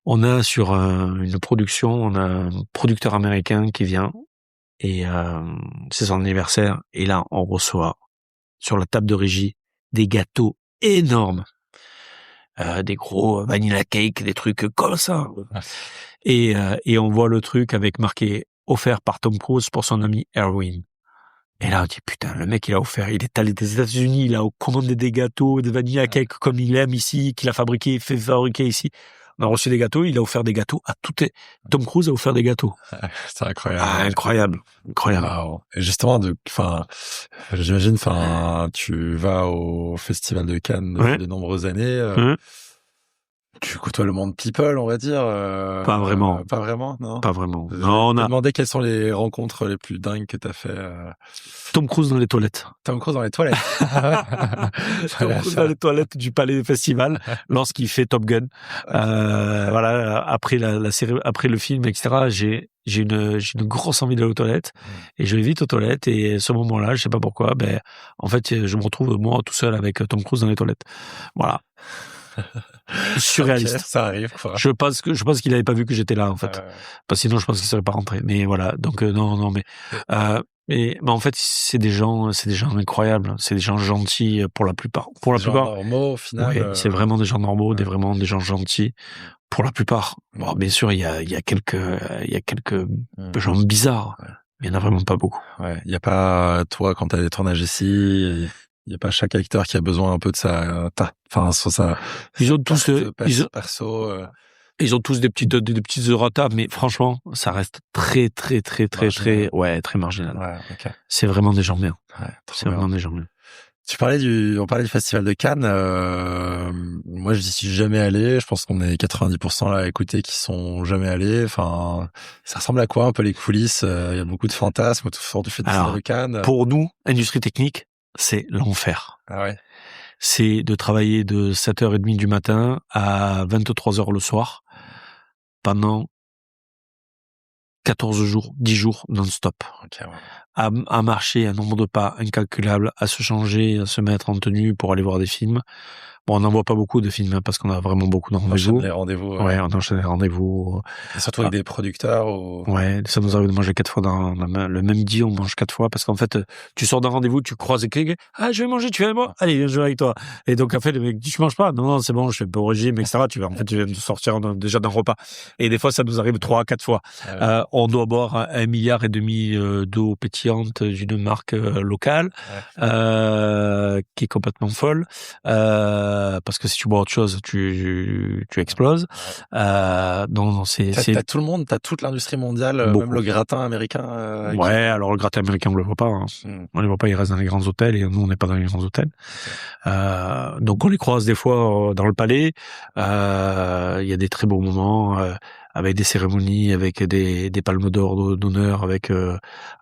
On a sur une production, on a un producteur américain qui vient, et c'est son anniversaire, et là, on reçoit sur la table de régie des gâteaux énormes. Des gros vanilla cake, des trucs comme ça. Et on voit le truc avec marqué offert par Tom Cruise pour son ami Erwin. Et là, on dit, putain, le mec, il a offert, il est allé des États-Unis, il a commandé des gâteaux, des vanilla cake comme il aime ici, qu'il a fait fabriquer ici. On a reçu des gâteaux, il a offert des gâteaux à Tom Cruise a offert des gâteaux. C'est incroyable. Ah, incroyable. Wow. Et justement, j'imagine, tu vas au Festival de Cannes depuis de nombreuses années. Tu côtoies le monde people, on va dire. Pas vraiment. Pas vraiment, non. Pas vraiment. Non, on a demandé quelles sont les rencontres les plus dingues que t'as fait. Tom Cruise dans les toilettes. Tom Cruise dans les toilettes. Tom Cruise dans les toilettes du Palais Festival lorsqu'il fait Top Gun. Voilà, après la série, après le film, etc. J'ai une grosse envie d'aller aux toilettes et je vais vite aux toilettes et à ce moment-là, je sais pas pourquoi, en fait, je me retrouve moi tout seul avec Tom Cruise dans les toilettes. Voilà. Surréaliste. Okay, ça arrive, quoi. Je pense qu'il avait pas vu que j'étais là, en fait. Parce que sinon, je pense qu'il serait pas rentré. Mais voilà. Donc, non, mais en fait, c'est des gens incroyables. C'est des gens gentils pour la plupart. Pour la plupart. Normaux, au final. Oui, c'est vraiment des gens normaux, vraiment des gens gentils. Pour la plupart. Bon, bien sûr, il y a quelques gens bizarres. Mais il y en a vraiment pas beaucoup. Ouais. Il y a pas, toi, quand t'as des tournages ici, il y a pas chaque acteur qui a besoin un peu de sur sa. Ils ont tous perso. Ils ont tous des petites errata, mais franchement, ça reste très, très, très, très, marginal. très marginal. Ouais, okay. C'est vraiment des gens bien. Ouais, c'est vraiment des gens bien. On parlait du Festival de Cannes. Moi, je n'y suis jamais allé. Je pense qu'on est 90% là à écouter qui sont jamais allés. Enfin, ça ressemble à quoi un peu les coulisses? Il y a beaucoup de fantasmes autour du Festival de Cannes. Pour nous, industrie technique, c'est l'enfer. Ah ouais. C'est de travailler de 7h30 du matin à 23h le soir pendant 14 jours, 10 jours non-stop. Okay, ouais. À marcher un nombre de pas incalculable, à se changer, à se mettre en tenue pour aller voir des films. Bon, on n'en voit pas beaucoup de films, parce qu'on a vraiment beaucoup de rendez-vous. On enchaîne les rendez-vous. Ouais, on enchaîne les rendez-vous. Et surtout avec des producteurs ou... Ouais, ça nous arrive de manger 4 fois le même midi, on mange 4 fois, parce qu'en fait, tu sors d'un rendez-vous, tu croises quelqu'un, je vais manger, tu viens avec moi? Allez, viens jouer avec toi. Et donc, en fait, le mec dit, tu manges pas? Non, c'est bon, je fais pas au régime, etc. Tu viens de sortir déjà d'un repas. Et des fois, ça nous arrive 3 à 4 fois. Ouais. On doit boire 1,5 milliard d'eau pétillante d'une marque locale, qui est complètement folle. Parce que si tu bois autre chose, tu exploses. Non, t'as tout le monde, t'as toute l'industrie mondiale, même le gratin américain. Alors le gratin américain, on le voit pas. Hein. On les voit pas, ils restent dans les grands hôtels et nous, on n'est pas dans les grands hôtels. Donc on les croise des fois dans le palais. Il y a des très beaux moments. Avec des cérémonies, avec des palmes d'or d'honneur, avec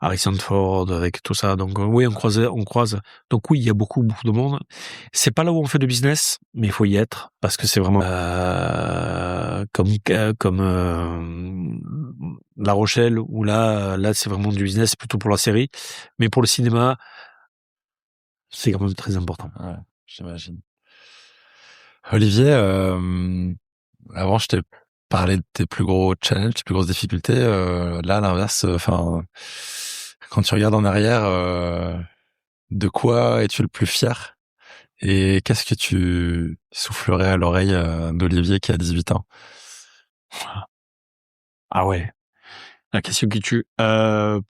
Harrison Ford, avec tout ça. Donc oui, on croise. Donc oui, il y a beaucoup de monde. C'est pas là où on fait de business, mais il faut y être parce que c'est vraiment comme La Rochelle où là c'est vraiment du business plutôt pour la série, mais pour le cinéma, c'est quand même très important. Ouais, j'imagine. Olivier, avant je t'ai parler de tes plus gros challenges, tes plus grosses difficultés. Là, à l'inverse, quand tu regardes en arrière, de quoi es-tu le plus fier? Et qu'est-ce que tu soufflerais à l'oreille d'Olivier qui a 18 ans? Ah ouais. La question qui tue. Crois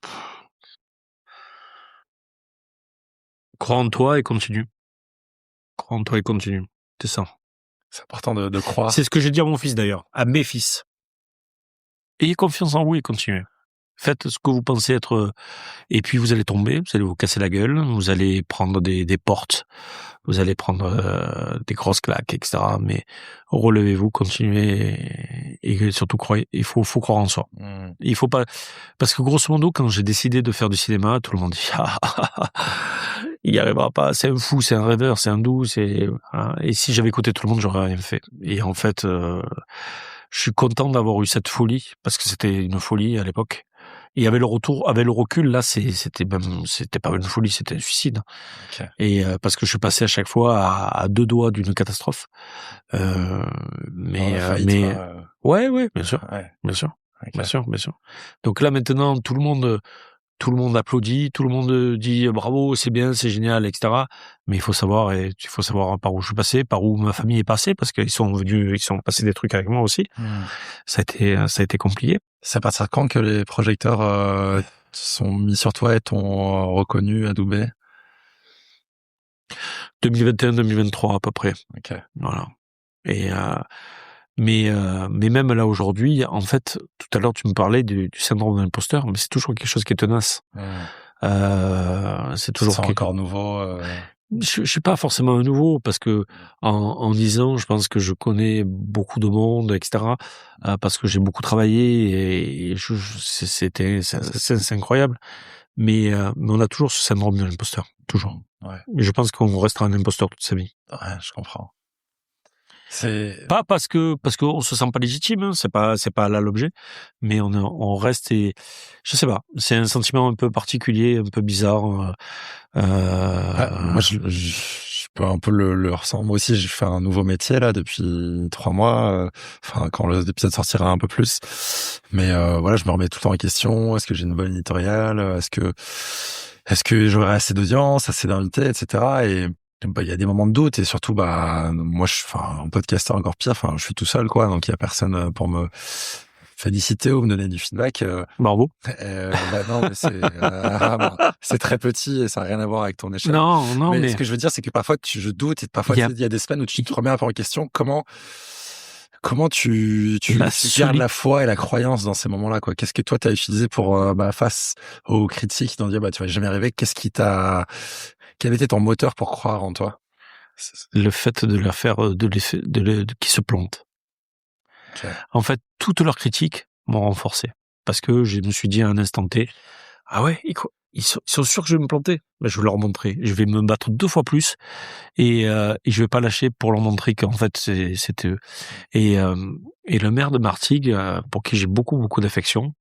en toi et continue. Crois en toi et continue. C'est ça. C'est important de croire. C'est ce que j'ai dit à mon fils d'ailleurs, à mes fils. Ayez confiance en vous et continuez. Faites ce que vous pensez être, et puis vous allez tomber, vous allez vous casser la gueule, vous allez prendre des portes, vous allez prendre des grosses claques, etc. Mais relevez-vous, continuez, et surtout croyez, il faut croire en soi. Il faut pas, parce que grosso modo, quand j'ai décidé de faire du cinéma, tout le monde dit, il y arrivera pas, c'est un fou, c'est un rêveur, c'est un doux, voilà. Et si j'avais écouté tout le monde, j'aurais rien fait. Et en fait, je suis content d'avoir eu cette folie, parce que c'était une folie à l'époque. Et avec le recul, là, c'était pas une folie, c'était un suicide. Okay. Et parce que je suis passé à chaque fois à 2 doigts d'une catastrophe. Mais ouais, bien sûr, ouais. bien sûr, Okay. bien sûr. Donc là maintenant, tout le monde applaudit, tout le monde dit bravo, c'est bien, c'est génial, etc. Mais il faut savoir par où je suis passé, par où ma famille est passée, parce qu'ils sont passés des trucs avec moi aussi. Ça a été compliqué. C'est à partir de quand que les projecteurs sont mis sur toi et t'ont reconnu, adoubé? 2021-2023 à peu près. Okay. Voilà. Et mais même là aujourd'hui, en fait, tout à l'heure tu me parlais du syndrome de l'imposteur, mais c'est toujours quelque chose qui est tenace. C'est toujours encore nouveau. Je suis pas forcément un nouveau, parce que en 10 ans, je pense que je connais beaucoup de monde, etc. Parce que j'ai beaucoup travaillé, et c'est incroyable. Mais on a toujours ce syndrome de l'imposteur, toujours. Ouais. Et je pense qu'on restera un imposteur toute sa vie. Ouais, je comprends. C'est pas parce qu'on se sent pas légitime, hein, c'est pas là l'objet, mais on reste, et je sais pas, c'est un sentiment un peu particulier, un peu bizarre. moi je peux un peu le ressentir. Moi aussi, j'ai fait un nouveau métier là depuis 3 mois. Enfin, quand l'épisode sortira un peu plus. Mais voilà, je me remets tout le temps en question. Est-ce que j'ai une bonne éditoriale? Est-ce que j'aurai assez d'audience, assez d'invités, etc. Et il y a des moments de doute, et surtout, moi, en podcasteur encore pire. Enfin, je suis tout seul, quoi. Donc il y a personne pour me féliciter ou me donner du feedback. Bravo. Non, mais c'est très petit et ça n'a rien à voir avec ton échelle. Non, mais ce que je veux dire, c'est que parfois je doute, et parfois il y a des semaines où tu te remets un peu en question. Comment tu gardes la foi et la croyance dans ces moments-là, quoi? Qu'est-ce que toi t'as utilisé pour face aux critiques d'en dire tu vas jamais arriver? Quel était ton moteur pour croire en toi? Le fait de leur faire qu'ils se plantent. Okay. En fait, toutes leurs critiques m'ont renforcé, parce que je me suis dit à un instant T, ah ouais, ils sont sûrs que je vais me planter. Ben, je vais leur montrer. Je vais me battre 2 fois plus, et je vais pas lâcher pour leur montrer qu'en fait c'était eux. Et le maire de Martigues, pour qui j'ai beaucoup d'affection,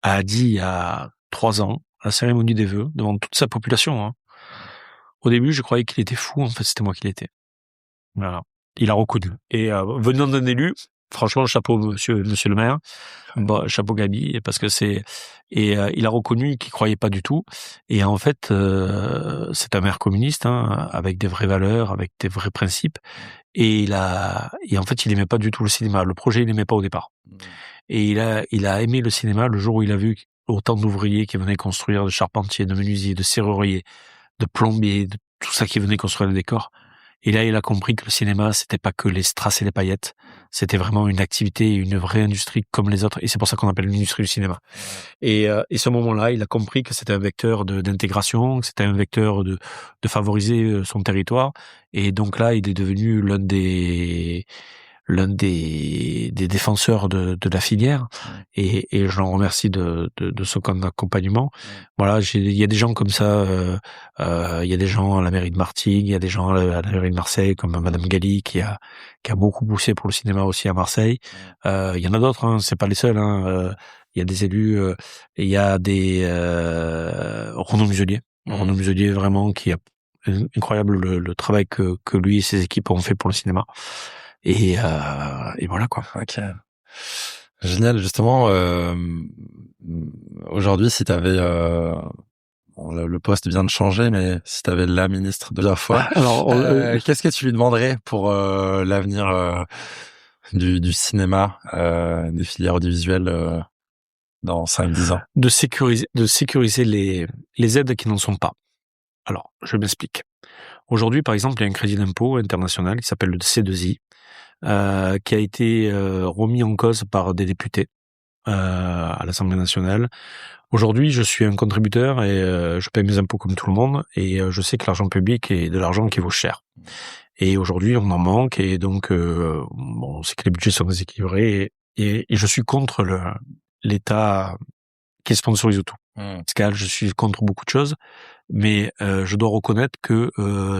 a dit il y a 3 ans, à la cérémonie des vœux, devant toute sa population, hein. Au début, je croyais qu'il était fou. En fait, c'était moi qui l'étais. Voilà. Il a reconnu. Et venant d'un élu, franchement, chapeau, monsieur le maire. Bon, chapeau Gabi, parce que il a reconnu qu'il croyait pas du tout. Et en fait, c'est un maire communiste, hein, avec des vraies valeurs, avec des vrais principes. Et en fait, il aimait pas du tout le cinéma. Le projet, il aimait pas au départ. Et il a aimé le cinéma le jour où il a vu autant d'ouvriers qui venaient construire, de charpentiers, de menuisiers, de serruriers, de plombiers, de tout ça qui venait construire le décor. Et là, il a compris que le cinéma, c'était pas que les strass et les paillettes. C'était vraiment une activité, une vraie industrie comme les autres. Et c'est pour ça qu'on appelle l'industrie du cinéma. Et ce moment-là, il a compris que c'était un vecteur d'intégration, que c'était un vecteur de favoriser son territoire. Et donc là, il est devenu l'un des défenseurs de la filière, et je l'en remercie de son accompagnement. Voilà, il y a des gens comme ça, il y a des gens à la mairie de Martigues, il y a des gens à la mairie de Marseille, comme Madame Galli, qui a beaucoup poussé pour le cinéma aussi à Marseille. Il y en a d'autres, hein, c'est pas les seuls, hein. Il y a des élus, il y a des Renaud Muselier. Renaud Muselier, vraiment, qui a incroyable le travail que lui et ses équipes ont fait pour le cinéma. Et voilà, quoi. Ok. Génial. Justement, aujourd'hui, si t'avais, le poste vient de changer, mais si t'avais la ministre de la foi, alors, qu'est-ce que tu lui demanderais pour l'avenir du cinéma, des filières audiovisuelles dans 5-10 ans? De sécuriser les aides qui n'en sont pas. Alors, je m'explique. Aujourd'hui, par exemple, il y a un crédit d'impôt international qui s'appelle le C2I, qui a été remis en cause par des députés, à l'Assemblée nationale. Aujourd'hui, je suis un contributeur et je paye mes impôts comme tout le monde, et je sais que l'argent public est de l'argent qui vaut cher. Et aujourd'hui, on en manque, et donc on sait que les budgets sont déséquilibrés, et je suis contre l'État qui sponsorise tout. Pascal, je suis contre beaucoup de choses, mais je dois reconnaître que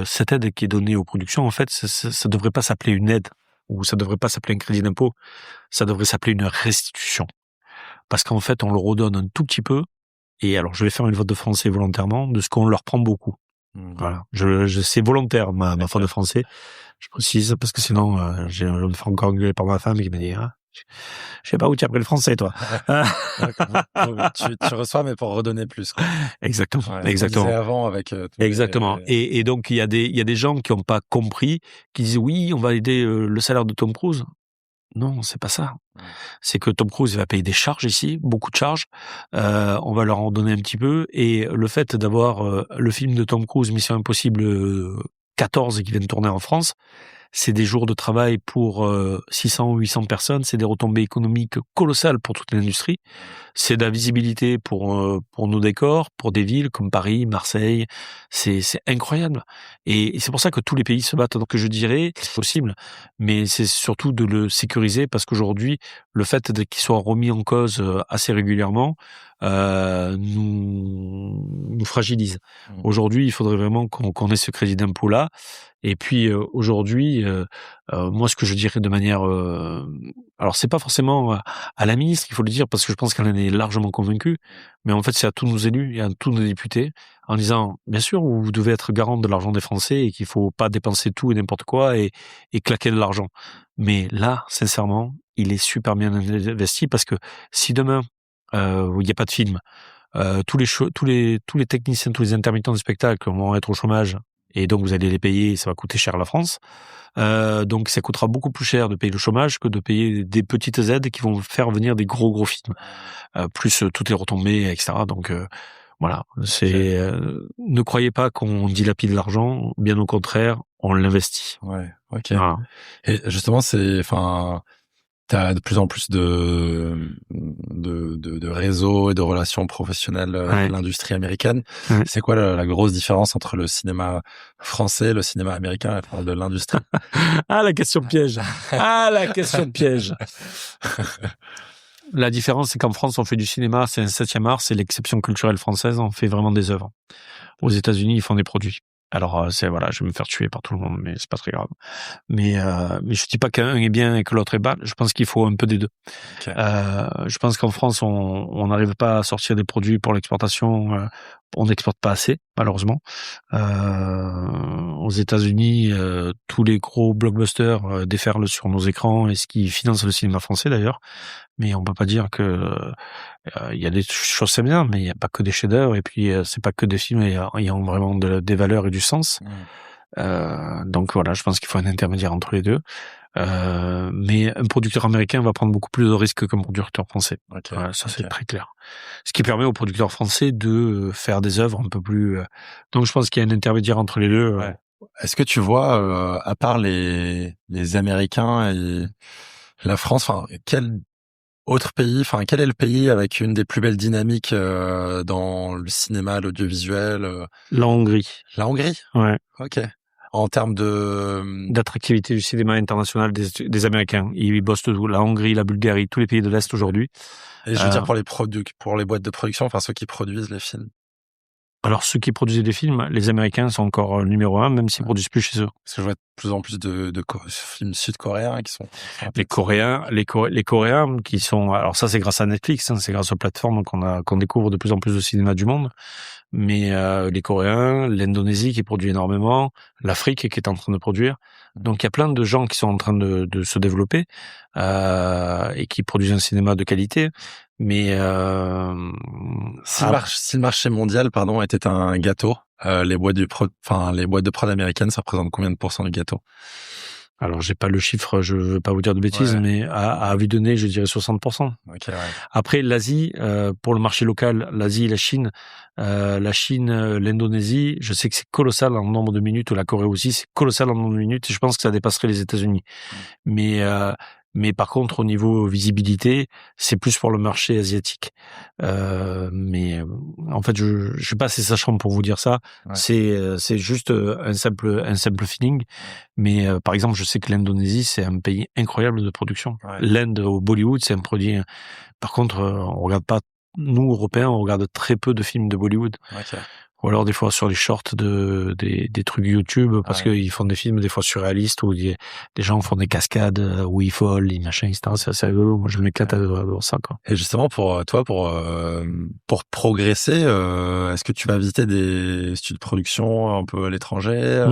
cette aide qui est donnée aux productions, en fait, ça devrait pas s'appeler une aide, ou ça devrait pas s'appeler un crédit d'impôt, ça devrait s'appeler une restitution. Parce qu'en fait, on le redonne un tout petit peu, et alors je vais faire une faute de français volontairement, de ce qu'on leur prend beaucoup. Voilà, c'est volontaire ma faute de français, je précise, parce que sinon je vais me faire encore engueuler par ma femme qui me dit je sais pas où tu as appris le français, toi. tu reçois, mais pour redonner plus, quoi. Exactement, Ouais, exactement. On disait avant avec exactement. Et donc il y a des gens qui ont pas compris, qui disent oui, on va aider le salaire de Tom Cruise. Non, c'est pas ça. C'est que Tom Cruise, il va payer des charges ici, beaucoup de charges. On va leur en donner un petit peu. Et le fait d'avoir le film de Tom Cruise, Mission Impossible 14, qui vient de tourner en France, c'est des jours de travail pour 600 ou 800 personnes. C'est des retombées économiques colossales pour toute l'industrie. C'est de la visibilité pour nos décors, pour des villes comme Paris, Marseille. C'est incroyable. Et c'est pour ça que tous les pays se battent. Donc je dirais, c'est possible, mais c'est surtout de le sécuriser, parce qu'aujourd'hui, le fait qu'il soit remis en cause assez régulièrement nous fragilise. Aujourd'hui, il faudrait vraiment qu'on ait ce crédit d'impôt là. Et puis aujourd'hui, moi, ce que je dirais de manière, alors c'est pas forcément à la ministre qu'il faut le dire, parce que je pense qu'elle en est largement convaincue, mais en fait c'est à tous nos élus et à tous nos députés, en disant bien sûr vous devez être garant de l'argent des Français et qu'il faut pas dépenser tout et n'importe quoi et claquer de l'argent. Mais là, sincèrement, il est super bien investi, parce que si demain il y a pas de film, tous les techniciens, tous les intermittents du spectacle vont être au chômage, et donc vous allez les payer, et ça va coûter cher à la France. Donc ça coûtera beaucoup plus cher de payer le chômage que de payer des petites aides qui vont faire venir des gros films, plus toutes les retombées, etc. Donc voilà, c'est ne croyez pas qu'on dilapide l'argent, bien au contraire, on l'investit. Ouais, ok. Voilà. Et justement, t'as de plus en plus de réseaux et de relations professionnelles avec l'industrie américaine. Ouais. C'est quoi la grosse différence entre le cinéma français et le cinéma américain? Elle parle de l'industrie. Ah, la question piège. La question piège. La différence, c'est qu'en France, on fait du cinéma, c'est un 7e art, c'est l'exception culturelle française, on fait vraiment des œuvres. Aux États-Unis, ils font des produits. Alors, je vais me faire tuer par tout le monde, mais c'est pas très grave. Mais je dis pas qu'un est bien et que l'autre est bas. Je pense qu'il faut un peu des deux. Okay. Je pense qu'en France, on n'arrive pas à sortir des produits pour l'exportation. On n'exporte pas assez, malheureusement. Aux États-Unis, tous les gros blockbusters déferlent sur nos écrans, et ce qui finance le cinéma français d'ailleurs. Mais on peut pas dire que il y a des choses c'est bien, mais il y a pas que des chefs-d'œuvre, et puis c'est pas que des films ayant vraiment des valeurs et du sens. Donc voilà, je pense qu'il faut un intermédiaire entre les deux. Mais un producteur américain va prendre beaucoup plus de risques qu'un producteur français. Okay. Voilà, ça c'est très clair. Ce qui permet aux producteurs français de faire des œuvres un peu plus. Donc je pense qu'il y a un intermédiaire entre les deux. Ouais. Est-ce que tu vois, à part les Américains et la France, enfin quel autre pays, enfin quel est le pays avec une des plus belles dynamiques dans le cinéma, l'audiovisuel? La Hongrie. La Hongrie. Ouais. Ok. En termes d'attractivité du cinéma international des Américains, ils bossent tout. La Hongrie, la Bulgarie, tous les pays de l'Est aujourd'hui. Et je veux dire pour les boîtes de production, enfin ceux qui produisent les films. Alors ceux qui produisaient des films, les Américains sont encore numéro 1, même s'ils produisent plus chez eux. Parce que je vois de plus en plus de films sud-coréens qui sont. Les Coréens qui sont. Alors ça c'est grâce à Netflix, c'est grâce aux plateformes qu'on découvre de plus en plus de cinéma du monde. Mais les Coréens, l'Indonésie qui produit énormément, l'Afrique qui est en train de produire. Donc il y a plein de gens qui sont en train de se développer et qui produisent un cinéma de qualité. Mais si le marché mondial, était un gâteau, les boîtes de prod américaines, ça représente combien de pourcents du gâteau? Alors, j'ai pas le chiffre, je veux pas vous dire de bêtises, mais à vue de nez, je dirais 60%. Okay, ouais. Après, l'Asie, pour le marché local, l'Asie et la Chine, l'Indonésie, je sais que c'est colossal en nombre de minutes, ou la Corée aussi, c'est colossal en nombre de minutes, et je pense que ça dépasserait les États-Unis. Mais Mais par contre, au niveau visibilité, c'est plus pour le marché asiatique. Mais en fait, je suis pas assez sachant pour vous dire ça. Ouais. C'est juste un simple feeling. Mais par exemple, je sais que l'Indonésie, c'est un pays incroyable de production. Ouais. L'Inde au Bollywood, c'est un produit. Par contre, on regarde pas. Nous, Européens, on regarde très peu de films de Bollywood. Okay. Ou alors des fois sur les shorts des trucs YouTube, parce qu'ils font des films des fois surréalistes où des gens font des cascades où ils volent, les machins, etc. C'est assez rigolo. Moi, je m'éclate à voir ça, quoi. Et justement, pour toi, pour progresser, est-ce que tu vas visiter des studios de production un peu à l'étranger?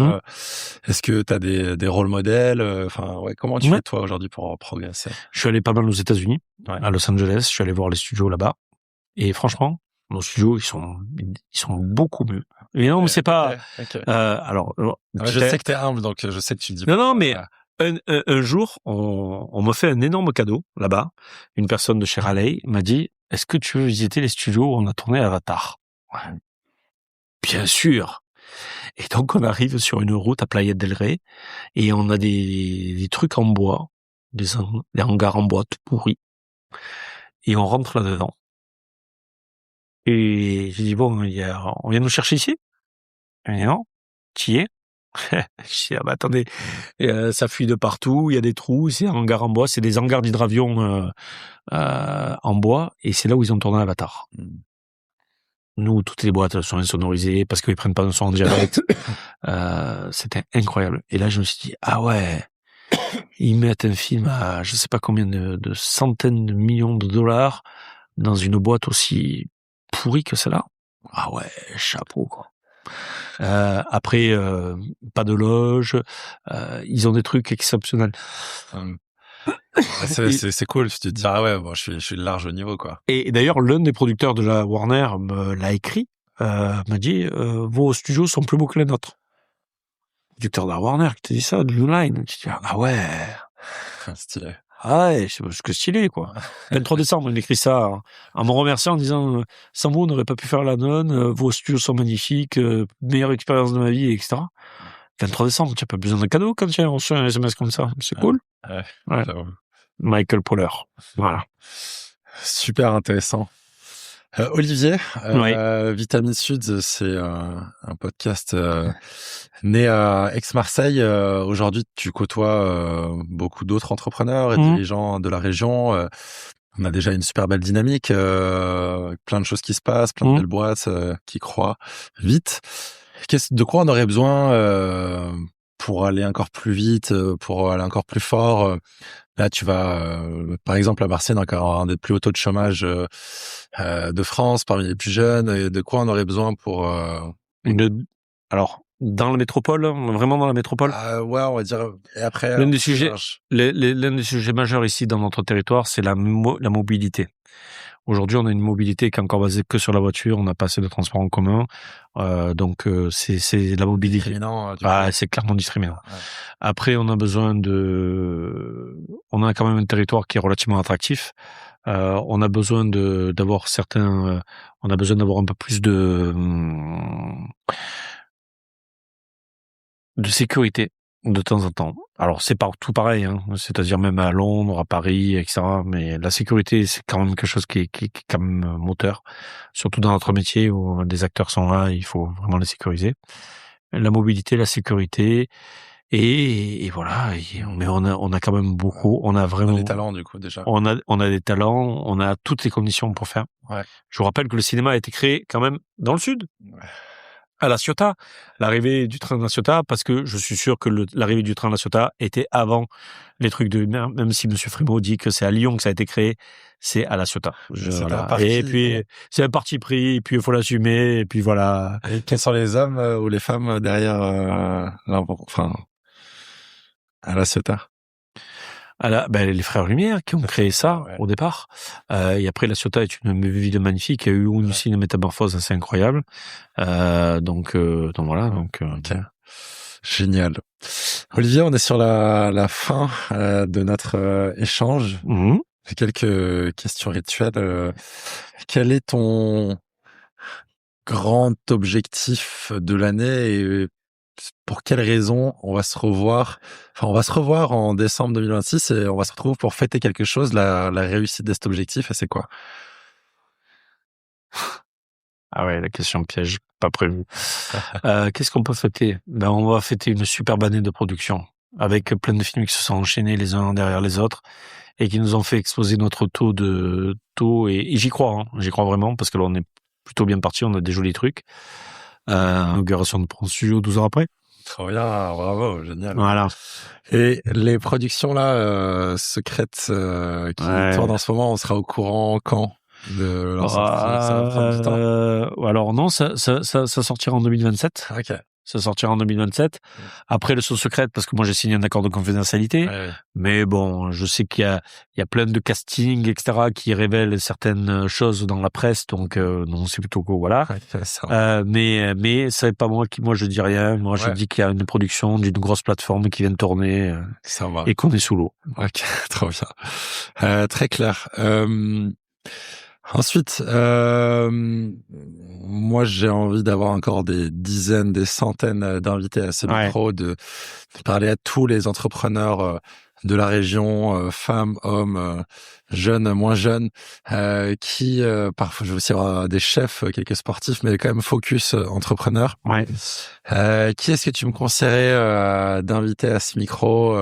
Est-ce que tu as des rôles modèles? Enfin, comment tu fais toi aujourd'hui pour progresser? Je suis allé pas mal aux États-Unis, à Los Angeles. Je suis allé voir les studios là-bas. Et franchement, nos studios, ils sont beaucoup mieux. Mais non, mais c'est pas. Alors, je sais que t'es humble, donc je sais que tu le dis. Non, mais un jour, on m'a fait un énorme cadeau là-bas. Une personne de chez Raleigh m'a dit: est-ce que tu veux visiter les studios où on a tourné Avatar? Ouais. Bien sûr. Et donc, on arrive sur une route à Playa del Rey et on a des trucs en bois, des hangars en bois tout pourris. Et on rentre là-dedans. Et j'ai dit, bon, on vient nous chercher ici? Il m'a dit, non, tu y es? Je dis, ah bah attendez, ça fuit de partout, il y a des trous, c'est un hangar en bois, c'est des hangars d'hydravion en bois, et c'est là où ils ont tourné Avatar. Nous, toutes les boîtes sont insonorisées parce qu'ils prennent pas de son en direct. C'était incroyable. Et là, je me suis dit, ah ouais, ils mettent un film à je sais pas combien de centaines de millions de dollars dans une boîte aussi pourrie que celle-là. Ah ouais, chapeau, quoi. Après, pas de loge, ils ont des trucs exceptionnels. C'est cool, tu te dis, ah ouais, bon, je suis de large au niveau, quoi. Et d'ailleurs, l'un des producteurs de la Warner me l'a écrit, m'a dit, vos studios sont plus beaux que les nôtres. Le producteur de la Warner qui te dit ça, de New Line. Tu te dis, ah ouais. Stylé. Ah ouais, c'est parce que stylé, quoi. 23 décembre, il écrit ça en me remerciant en disant, sans vous, on n'aurait pas pu faire la nonne, vos studios sont magnifiques, meilleure expérience de ma vie, etc. 23 décembre, tu n'as pas besoin de cadeau quand tu as reçu un SMS comme ça. C'est cool. Ouais. Michael Poehler. Voilà. Super intéressant. Olivier, Vitamine Sud, c'est un podcast né à Aix-Marseille. Aujourd'hui, tu côtoies beaucoup d'autres entrepreneurs et dirigeants de la région. On a déjà une super belle dynamique, plein de choses qui se passent, plein de belles boîtes qui croient vite. De quoi on aurait besoin pour aller encore plus vite, pour aller encore plus fort? Là, tu vas, par exemple, à Marseille, on a encore un des plus hauts taux de chômage de France, parmi les plus jeunes. Et de quoi on aurait besoin pour... Alors, dans la métropole, vraiment dans la métropole? Ouais, on va dire... Et après... L'un des sujets majeurs ici dans notre territoire, c'est la mobilité. Aujourd'hui, on a une mobilité qui est encore basée que sur la voiture, on n'a pas assez de transports en commun, donc c'est la mobilité. C'est clairement discriminant. Ouais. Après, on a quand même un territoire qui est relativement attractif. On a besoin d'avoir un peu plus de sécurité de temps en temps. Alors c'est partout pareil, hein. C'est-à-dire même à Londres, à Paris, etc. Mais la sécurité, c'est quand même quelque chose qui est quand même moteur, surtout dans notre métier où des acteurs sont là, il faut vraiment les sécuriser. La mobilité, la sécurité, et voilà. Mais on a quand même beaucoup. On a vraiment des talents du coup déjà. On a des talents, on a toutes les conditions pour faire. Ouais. Je vous rappelle que le cinéma a été créé quand même dans le sud. Ouais. À La Ciotat, l'arrivée du train de La Ciotat, parce que je suis sûr que l'arrivée du train de La Ciotat était avant les trucs même si Monsieur Frémaux dit que c'est à Lyon que ça a été créé, c'est à La Ciotat. Et puis, c'est un parti pris, et puis il faut l'assumer, et puis voilà. Et quels sont les hommes ou les femmes derrière, à La Ciotat? Les frères Lumière qui ont créé ça au départ. Et après, La Ciotat est une ville magnifique. Il y a eu aussi une métamorphose assez incroyable. Donc voilà. Okay. Génial. Olivier, on est sur la fin de notre échange. J'ai quelques questions rituelles. Quel est ton grand objectif de l'année et pour quelle raison on va se revoir. Enfin, on va se revoir en décembre 2026 et on va se retrouver pour fêter quelque chose, la réussite de cet objectif. Et c'est quoi? Ah ouais, la question piège, pas prévu. Qu'est-ce qu'on peut fêter? Ben, on va fêter une superbe année de production avec plein de films qui se sont enchaînés les uns derrière les autres et qui nous ont fait exploser notre taux et j'y crois, hein, j'y crois vraiment parce que là on est plutôt bien parti, on a des jolis trucs. Inauguration de Pronto Studio 12 ans après. Trop bien, bravo, génial. Voilà. Et les productions là secrètes qui tournent en ce moment, on sera au courant quand de leur sortie? Ça va prendre du temps. Alors non, ça sortira en 2027. Ok. Ça sortira en 2027. Après, le Sauce secrète, parce que moi, j'ai signé un accord de confidentialité. Ouais. Mais bon, je sais qu'il y a plein de castings, etc., qui révèlent certaines choses dans la presse. Donc, non, c'est plutôt cool, voilà. Ouais, ça. Mais c'est pas moi je dis rien. Moi, je dis qu'il y a une production d'une grosse plateforme qui vient de tourner. Ça va. Et qu'on est sous l'eau. Ok, trop bien. Très clair. Ensuite, moi j'ai envie d'avoir encore des dizaines, des centaines d'invités à ce micro, de parler à tous les entrepreneurs de la région, femmes, hommes, jeunes, moins jeunes, qui parfois je veux aussi avoir des chefs, quelques sportifs, mais quand même focus entrepreneurs. Ouais. Qui est-ce que tu me conseillerais d'inviter à ce micro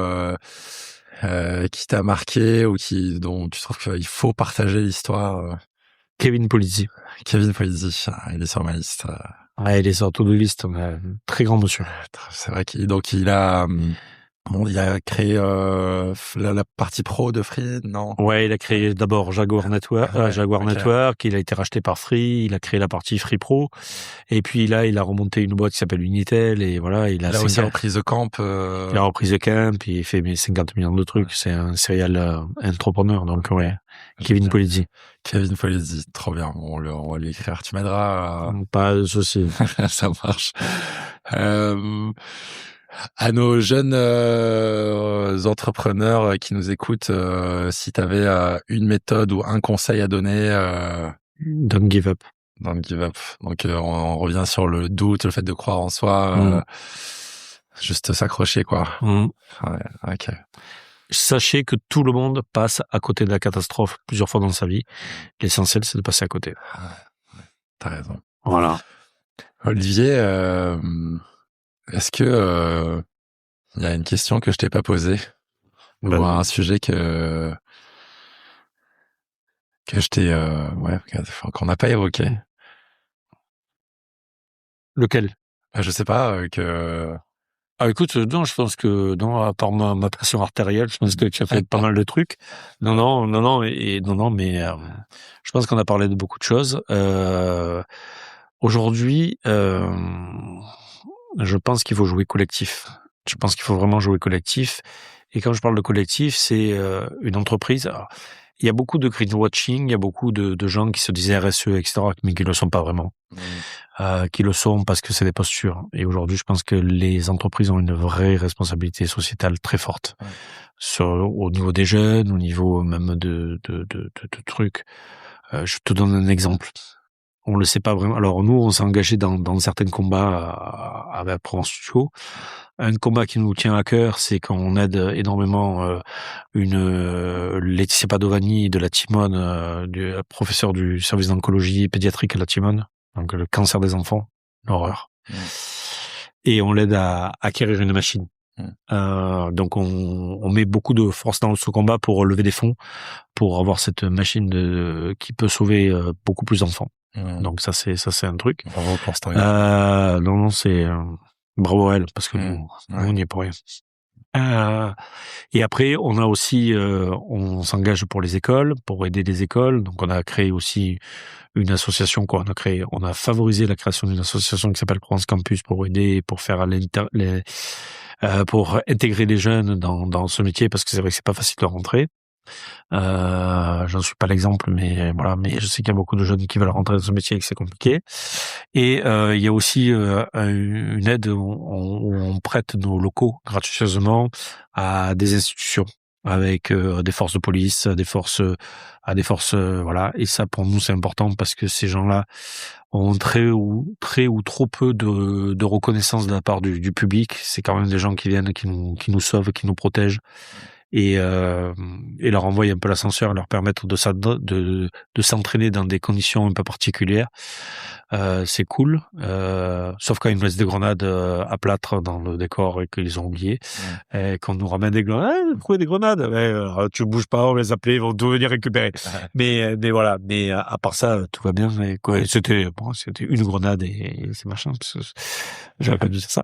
qui t'a marqué ou dont tu trouves qu'il faut partager l'histoire? Kevin Polizzi. Kevin Polizzi, il est sur ma liste. Ouais, il est sur toute liste, très grand monsieur. C'est vrai qu'il a créé la partie pro de Free, non? Ouais, il a créé d'abord Jaguar Network, Network, il a été racheté par Free, il a créé la partie Free Pro, et puis là, il a remonté une boîte qui s'appelle Unitel, et voilà, il a aussi repris The Camp. Il a repris The Camp, il fait 50 millions de trucs, c'est un serial entrepreneur, donc ouais. Kevin Polizzi. Kevin Polizzi, trop bien, on va lui écrire, tu m'aideras. Pas de souci. Ça marche. À nos jeunes entrepreneurs qui nous écoutent, si tu avais une méthode ou un conseil à donner, don't give up. Don't give up. Donc on revient sur le doute, le fait de croire en soi, juste s'accrocher quoi. Ouais, ok. Sachez que tout le monde passe à côté de la catastrophe plusieurs fois dans sa vie. L'essentiel, c'est de passer à côté. T'as raison. Voilà. Olivier, est-ce que il y a une question que je t'ai pas posée ou un sujet que je t'ai qu'on n'a pas évoqué? Lequel? Je sais pas écoute, non, je pense que à part ma pression artérielle, je pense que tu as fait pas mal de trucs. Non, mais je pense qu'on a parlé de beaucoup de choses. Aujourd'hui, je pense qu'il faut jouer collectif. Je pense qu'il faut vraiment jouer collectif. Et quand je parle de collectif, c'est une entreprise. Alors, il y a beaucoup de greenwashing, il y a beaucoup de gens qui se disent RSE, etc., mais qui le sont pas vraiment. Qui le sont parce que c'est des postures. Et aujourd'hui, je pense que les entreprises ont une vraie responsabilité sociétale très forte. Au niveau des jeunes, au niveau même de trucs. Je te donne un exemple. On le sait pas vraiment. Alors nous, on s'est engagé dans certains combats avec Pronto Studio. Un combat qui nous tient à cœur, c'est qu'on aide énormément Laetitia Padovani de la Timone, du professeur du service d'oncologie pédiatrique à la Timone, donc le cancer des enfants, l'horreur. Et on l'aide à acquérir une machine. Donc on met beaucoup de force dans ce combat pour lever des fonds, pour avoir cette machine qui peut sauver beaucoup plus d'enfants. Donc ça c'est un truc. Bravo pour ce temps. Non, c'est bravo à elle, parce que nous, on n'y est pour rien. Et après, on a aussi, on s'engage pour les écoles, pour aider les écoles. Donc, on a créé aussi une association, quoi. On a favorisé la création d'une association qui s'appelle Provence Campus pour aider, pour faire pour intégrer les jeunes dans ce métier, parce que c'est vrai que c'est pas facile de rentrer. J'en suis pas l'exemple, mais voilà, mais je sais qu'il y a beaucoup de jeunes qui veulent rentrer dans ce métier et que c'est compliqué. Et il y a aussi une aide où on prête nos locaux gratuitement à des institutions. avec des forces de police, des forces, voilà. Et ça, pour nous, c'est important parce que ces gens-là ont très ou trop peu de reconnaissance de la part du public. C'est quand même des gens qui viennent, qui nous sauvent, qui nous protègent. Et leur envoyer un peu l'ascenseur, leur permettre de s'entraîner dans des conditions un peu particulières. C'est cool, sauf quand ils nous laissent des grenades à plâtre dans le décor et qu'ils ont oublié, et qu'on nous ramène des grenades, trouver des grenades, tu bouges pas, on les appelle, ils vont tout venir récupérer. Mais voilà, mais à part ça, tout va bien. Mais quoi, c'était une grenade et c'est machin. J'aurais pas dû dire ça.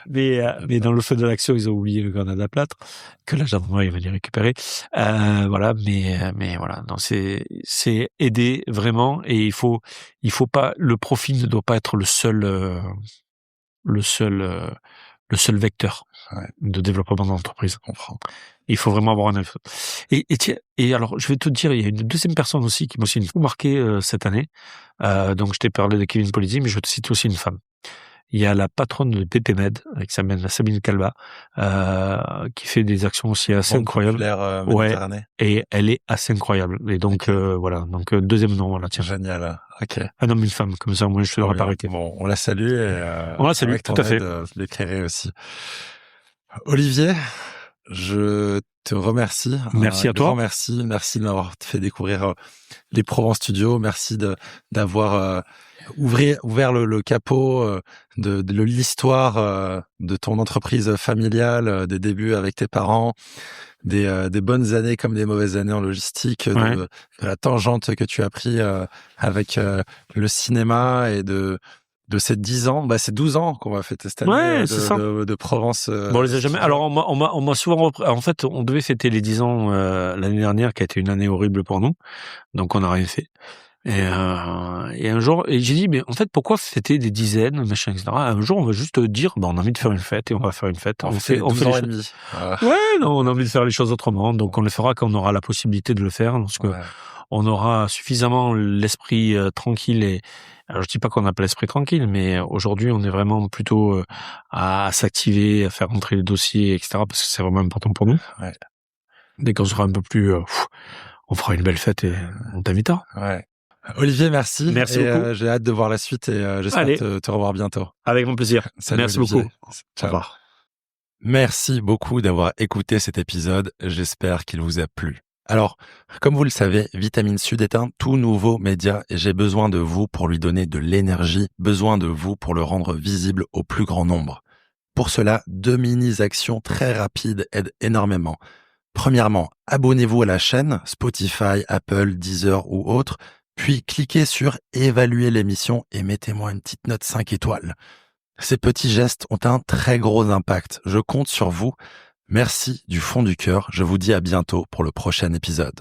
mais dans le feu de l'action, ils ont oublié le grenade à plâtre que la gendarmerie va venir récupérer. Voilà, mais voilà, non, c'est aider vraiment, et il faut pas, le profit ne doit pas être le seul vecteur de développement d'entreprise. Je comprends. Il faut vraiment avoir un effort. Et alors, je vais te dire, il y a une deuxième personne aussi qui m'a aussi beaucoup marqué cette année. Donc, je t'ai parlé de Kevin Polizzi, mais je te cite aussi une femme. Il y a la patronne de PPMed, qui s'appelle Sabine Calva, qui fait des actions aussi assez incroyables. Et elle est assez incroyable. Et donc, voilà. Donc, deuxième nom, voilà, tiens. Génial. Ok. Un homme, une femme, comme ça, moi, je te l'aurais pas arrêté. Bon, on la salue et, on la salue, tout à fait. L'éclairer aussi. Olivier, je te remercie. Merci à toi. Merci de m'avoir fait découvrir les Provence Studios. Merci d'avoir ouvert le capot de l'histoire de ton entreprise familiale, des débuts avec tes parents, des bonnes années comme des mauvaises années en logistique, de la tangente que tu as pris avec le cinéma, et de ces 10 ans, c'est 12 ans qu'on va fêter cette année de Provence. Bon, on les a jamais. Alors, on m'a souvent en fait, on devait fêter les 10 ans l'année dernière, qui a été une année horrible pour nous. Donc, on n'a rien fait. Et un jour, j'ai dit, mais en fait, pourquoi fêter des dizaines, machin, etc. Un jour, on va juste dire, on a envie de faire une fête, et on va faire une fête. On fait 12 ans et demi. On a envie de faire les choses autrement. Donc, on le fera quand on aura la possibilité de le faire, parce que on aura suffisamment l'esprit tranquille. Et alors, je dis pas qu'on a pas l'esprit tranquille, mais aujourd'hui, on est vraiment plutôt à s'activer, à faire rentrer les dossiers, etc., parce que c'est vraiment important pour nous. Dès qu'on sera un peu plus, on fera une belle fête et on t'invitera. Olivier, merci. Merci beaucoup. J'ai hâte de voir la suite, et j'espère te revoir bientôt. Avec mon plaisir. Salut, merci Olivier. beaucoup. Ciao. Au revoir. Merci beaucoup d'avoir écouté cet épisode. J'espère qu'il vous a plu. Alors, comme vous le savez, Vitamine Sud est un tout nouveau média, et j'ai besoin de vous pour lui donner de l'énergie, besoin de vous pour le rendre visible au plus grand nombre. Pour cela, 2 mini-actions très rapides aident énormément. Premièrement, abonnez-vous à la chaîne, Spotify, Apple, Deezer ou autre, puis cliquez sur « Évaluer l'émission » et mettez-moi une petite note 5 étoiles. Ces petits gestes ont un très gros impact. Je compte sur vous. Merci du fond du cœur. Je vous dis à bientôt pour le prochain épisode.